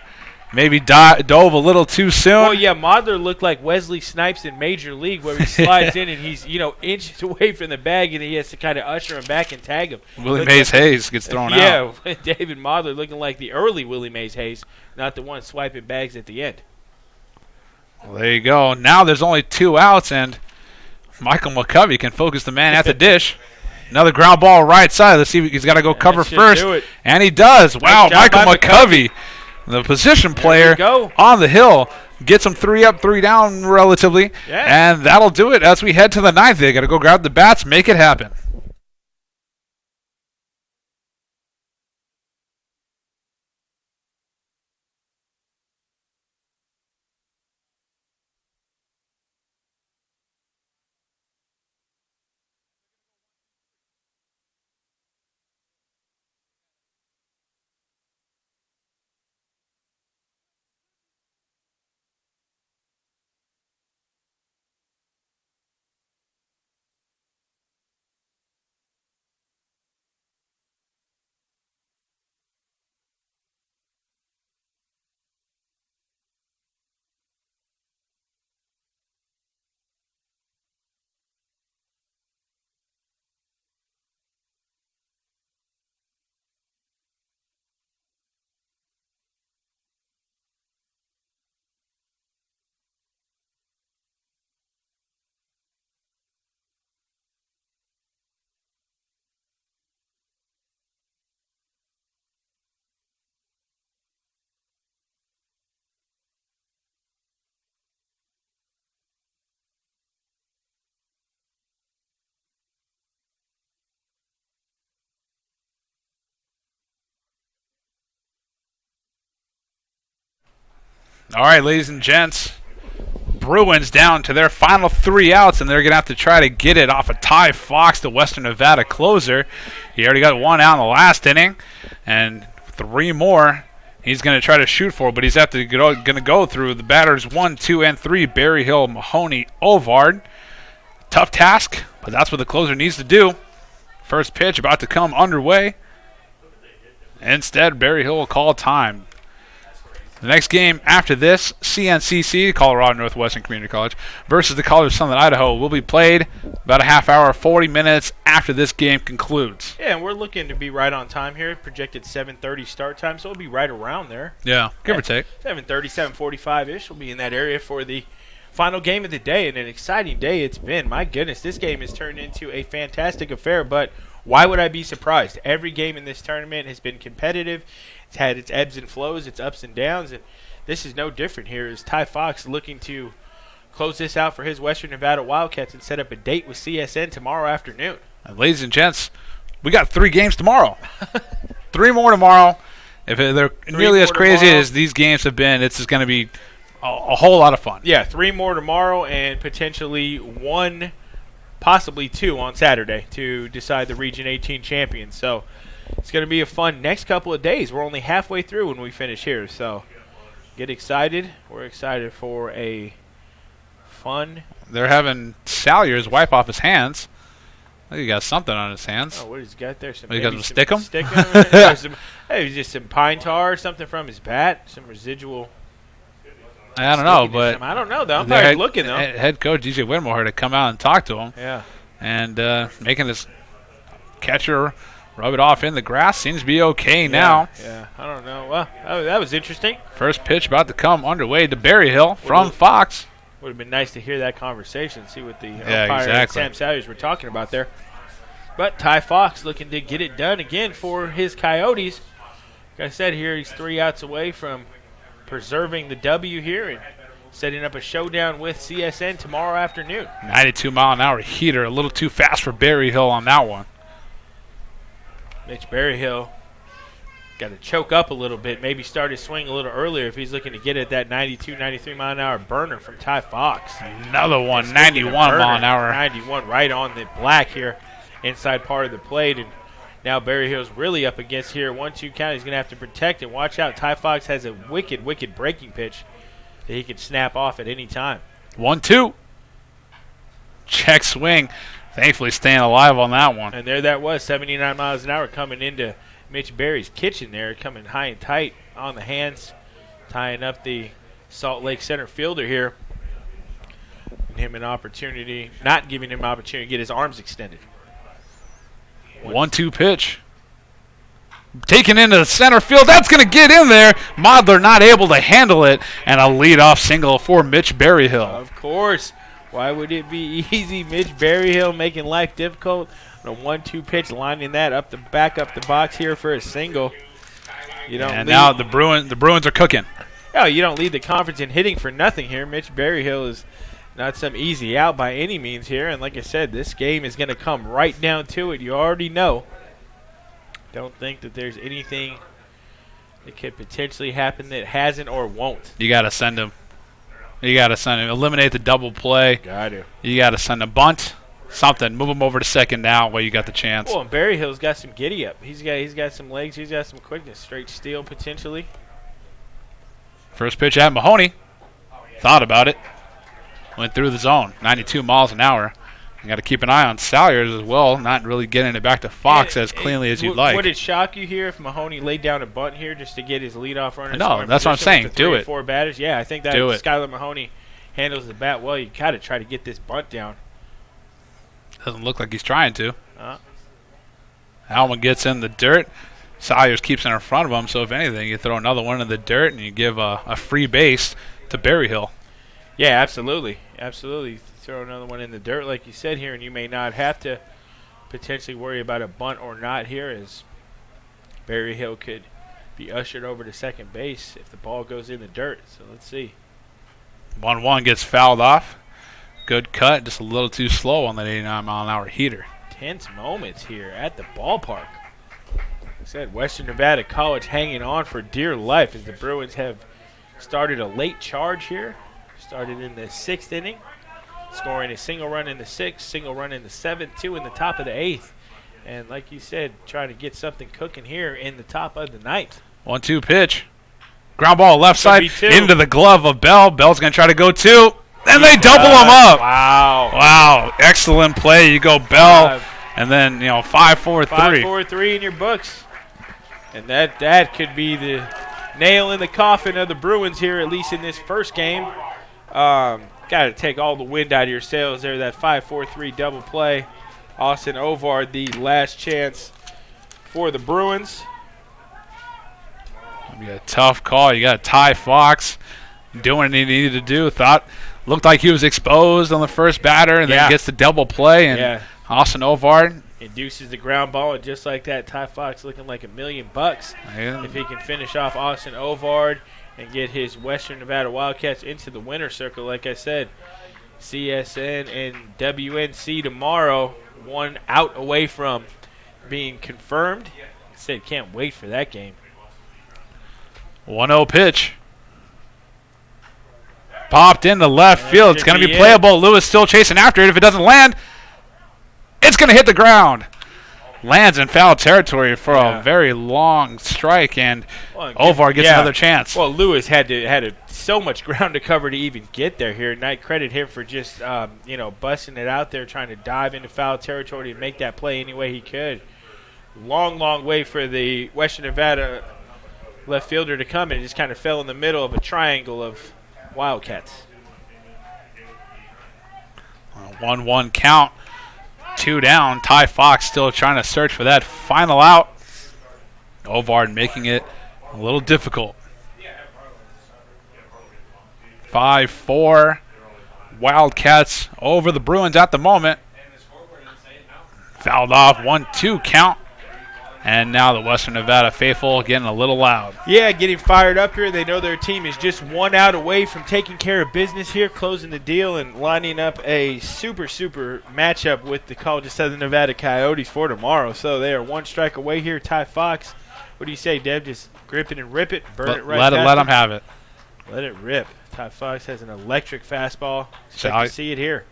maybe dove a little too soon. Well, yeah, Modler looked like Wesley Snipes in Major League, where he slides in and he's inches away from the bag, and he has to kind of usher him back and tag him. Willie Mays Hayes gets thrown out. Yeah, David Modler looking like the early Willie Mays Hayes, not the one swiping bags at the end. Well, there you go. Now there's only 2 outs, and Michael McCovey can focus the man at the dish. Another ground ball right side. Let's see if he's got to go cover first. And he does. Wow, Michael McCovey, the position player on the hill, gets him 3 up, 3 down relatively. Yeah. And that'll do it as we head to the 9th. They got to go grab the bats, make it happen. All right, ladies and gents. Bruins down to their final 3 outs, and they're going to have to try to get it off of Ty Fox, the Western Nevada closer. He already got 1 out in the last inning, and 3 more he's going to try to shoot for, but he's going to go through the batters 1, 2, and 3, Berryhill, Mahoney, Ovard. Tough task, but that's what the closer needs to do. First pitch about to come underway. Instead, Berryhill will call time. The next game after this, CNCC, Colorado Northwestern Community College, versus the College of Southern Idaho, will be played about a half hour, 40 minutes after this game concludes. Yeah, and we're looking to be right on time here. Projected 7:30 start time, so we'll be right around there. Yeah, give or take. 7:30, 7:45-ish. We'll be in that area for the final game of the day, and an exciting day it's been. My goodness, this game has turned into a fantastic affair, but why would I be surprised? Every game in this tournament has been competitive. It's had its ebbs and flows, its ups and downs, and this is no different here. Is Ty Fox looking to close this out for his Western Nevada Wildcats and set up a date with CSN tomorrow afternoon. And ladies and gents, we got 3 games tomorrow. 3 more tomorrow. If they're nearly as crazy as these games have been, it's just going to be a whole lot of fun. Yeah, 3 more tomorrow and potentially 1, possibly 2 on Saturday to decide the Region 18 champion. So it's going to be a fun next couple of days. We're only halfway through when we finish here, so get excited. We're excited for a fun. They're having Salyers wipe off his hands. I think he got something on his hands. Oh, what has he got there? He got some stickum? Hey, just some pine tar or something from his bat, some residual. I don't know, but I don't know, though. I'm probably looking, though. Head coach DJ Whitmore to come out and talk to him. Yeah. And making this catcher rub it off in the grass. Seems to be okay now. Yeah, I don't know. Well, that was interesting. First pitch about to come underway to Berryhill from Fox. Would have been nice to hear that conversation, see what the umpire and Sam Salyers were talking about there. But Ty Fox looking to get it done again for his Coyotes. Like I said here, he's 3 outs away from preserving the W here and setting up a showdown with CSN tomorrow afternoon. 92-mile-an-hour heater, a little too fast for Berryhill on that one. Mitch Berryhill got to choke up a little bit, maybe start his swing a little earlier if he's looking to get at that 92, 93-mile-an-hour burner from Ty Fox. Another one, 91-mile-an-hour. 91 right on the black here, inside part of the plate. And now Berryhill's really up against here. 1-2 count. He's going to have to protect and watch out. Ty Fox has a wicked, wicked breaking pitch that he can snap off at any time. 1-2. Check swing. Thankfully staying alive on that one. And there that was, 79 miles an hour coming into Mitch Berry's kitchen there, coming high and tight on the hands, tying up the Salt Lake center fielder here. And him an opportunity, not giving him an opportunity to get his arms extended. 1-2 pitch. Taken into the center field. That's going to get in there. Modler not able to handle it. And a leadoff single for Mitch Berryhill. Of course. Why would it be easy? Mitch Berryhill making life difficult. A 1-2 pitch, lining that up the box here for a single. You don't. And now the Bruins are cooking. Oh, you don't lead the conference in hitting for nothing here. Mitch Berryhill is not some easy out by any means here. And like I said, this game is going to come right down to it. You already know. Don't think that there's anything that could potentially happen that hasn't or won't. You got to send him. Eliminate the double play. Got to. You got to send a bunt. Something. Move him over to second now while you got the chance. Well, and Berryhill's got some giddy up. He's got some legs. He's got some quickness. Straight steal potentially. First pitch at Mahoney. Thought about it. Went through the zone. 92 miles an hour. You got to keep an eye on Salyers as well. Not really getting it back to Fox as cleanly as you'd like. Would it shock you here if Mahoney laid down a bunt here just to get his leadoff runner? No, that's what I'm saying. Do it. 4 batters. Yeah, I think that Do it. Skylar Mahoney handles the bat well. You got to try to get this bunt down. Doesn't look like he's trying to. Alman gets in the dirt. Salyers keeps in front of him, so if anything, you throw another one in the dirt and you give a free base to Berryhill. Yeah, absolutely. Absolutely. Throw another one in the dirt, like you said here, and you may not have to potentially worry about a bunt or not here, as Berryhill could be ushered over to second base if the ball goes in the dirt. So let's see. 1-1 gets fouled off. Good cut, just a little too slow on that 89-mile-an-hour heater. Tense moments here at the ballpark. Like I said, Western Nevada College hanging on for dear life as the Bruins have started a late charge here. Started in the 6th inning, scoring a single run in the 6th, single run in the 7th, 2 in the top of the 8th. And like you said, trying to get something cooking here in the top of the 9th. 1-2 pitch. Ground ball left side be into the glove of Bell. Bell's going to try to go 2. And they double him up. Wow. Wow. Excellent play. You go Bell. And then, 5-4-3. 5-4-3 in your books. And that could be the nail in the coffin of the Bruins here, at least in this first game. Got to take all the wind out of your sails there. That 5-4-3 double play. Austin Ovard, the last chance for the Bruins. It'll be a tough call. You got Ty Fox doing what he needed to do. Looked like he was exposed on the first batter, and then gets the double play. And Austin Ovard induces the ground ball, and just like that, Ty Fox looking like $1 million if he can finish off Austin Ovard and get his Western Nevada Wildcats into the winner's circle. Like I said, CSN and WNC tomorrow, 1 out away from being confirmed. I said can't wait for that game. 1-0 pitch. Popped into left field. It's going to be playable. Lewis still chasing after it. If it doesn't land, it's going to hit the ground. Lands in foul territory for a very long strike, and Ovar gets another chance. Well, Lewis had so much ground to cover to even get there here, and I credit him for just busting it out there, trying to dive into foul territory and make that play any way he could. Long way for the Western Nevada left fielder to come, and just kind of fell in the middle of a triangle of Wildcats. 1-1 count. 2 down. Ty Fox still trying to search for that final out. Ovard making it a little difficult. 5-4. Wildcats over the Bruins at the moment. Fouled off. 1-2 count. And now the Western Nevada faithful getting a little loud. Yeah, getting fired up here. They know their team is just 1 out away from taking care of business here, closing the deal and lining up a super matchup with the College of Southern Nevada Coyotes for tomorrow. So they are 1 strike away here. Ty Fox, what do you say, Deb? Just grip it and rip it, burn it right past Let him have it. Let it rip. Ty Fox has an electric fastball. Expect to see it here.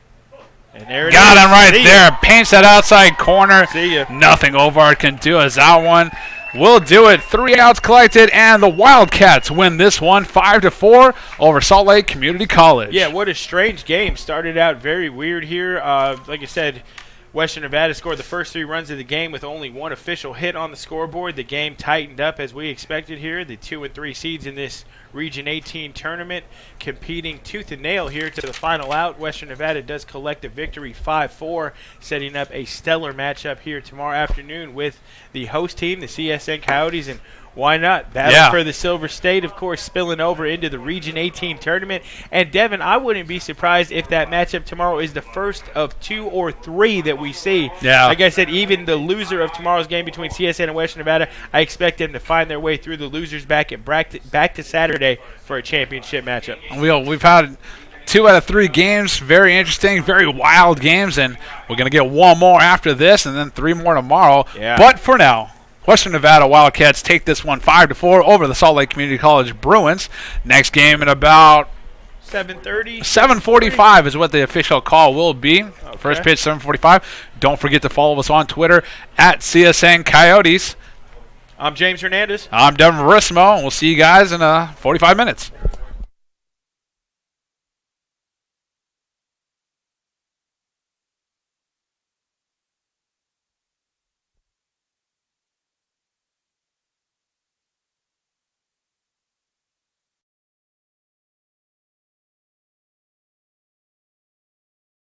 And there it Got is. him right there. Paints that outside corner. See ya. Nothing Ovard can do as that one will do it. 3 outs collected, and the Wildcats win this one 5-4 over Salt Lake Community College. Yeah, what a strange game. Started out very weird here. Like I said, Western Nevada scored the first 3 runs of the game with only 1 official hit on the scoreboard. The game tightened up as we expected here. The 2 and 3 seeds in this Region 18 tournament competing tooth and nail here to the final out. Western Nevada does collect a victory 5-4, setting up a stellar matchup here tomorrow afternoon with the host team, the CSN Coyotes, and why not? Battle for the Silver State, of course, spilling over into the Region 18 tournament. And, Devin, I wouldn't be surprised if that matchup tomorrow is the first of 2 or 3 that we see. Yeah. Like I said, even the loser of tomorrow's game between CSN and Western Nevada, I expect them to find their way through the losers back to Saturday for a championship matchup. We've had 2 out of 3 games, very interesting, very wild games, and we're going to get 1 more after this and then 3 more tomorrow. Yeah. But for now, Western Nevada Wildcats take this one 5-4 over the Salt Lake Community College Bruins. Next game in about 7:30. 7:45 is what the official call will be. Okay. First pitch 7:45. Don't forget to follow us on Twitter at CSN Coyotes. I'm James Hernandez. I'm Devin Verismo, and we'll see you guys in 45 minutes.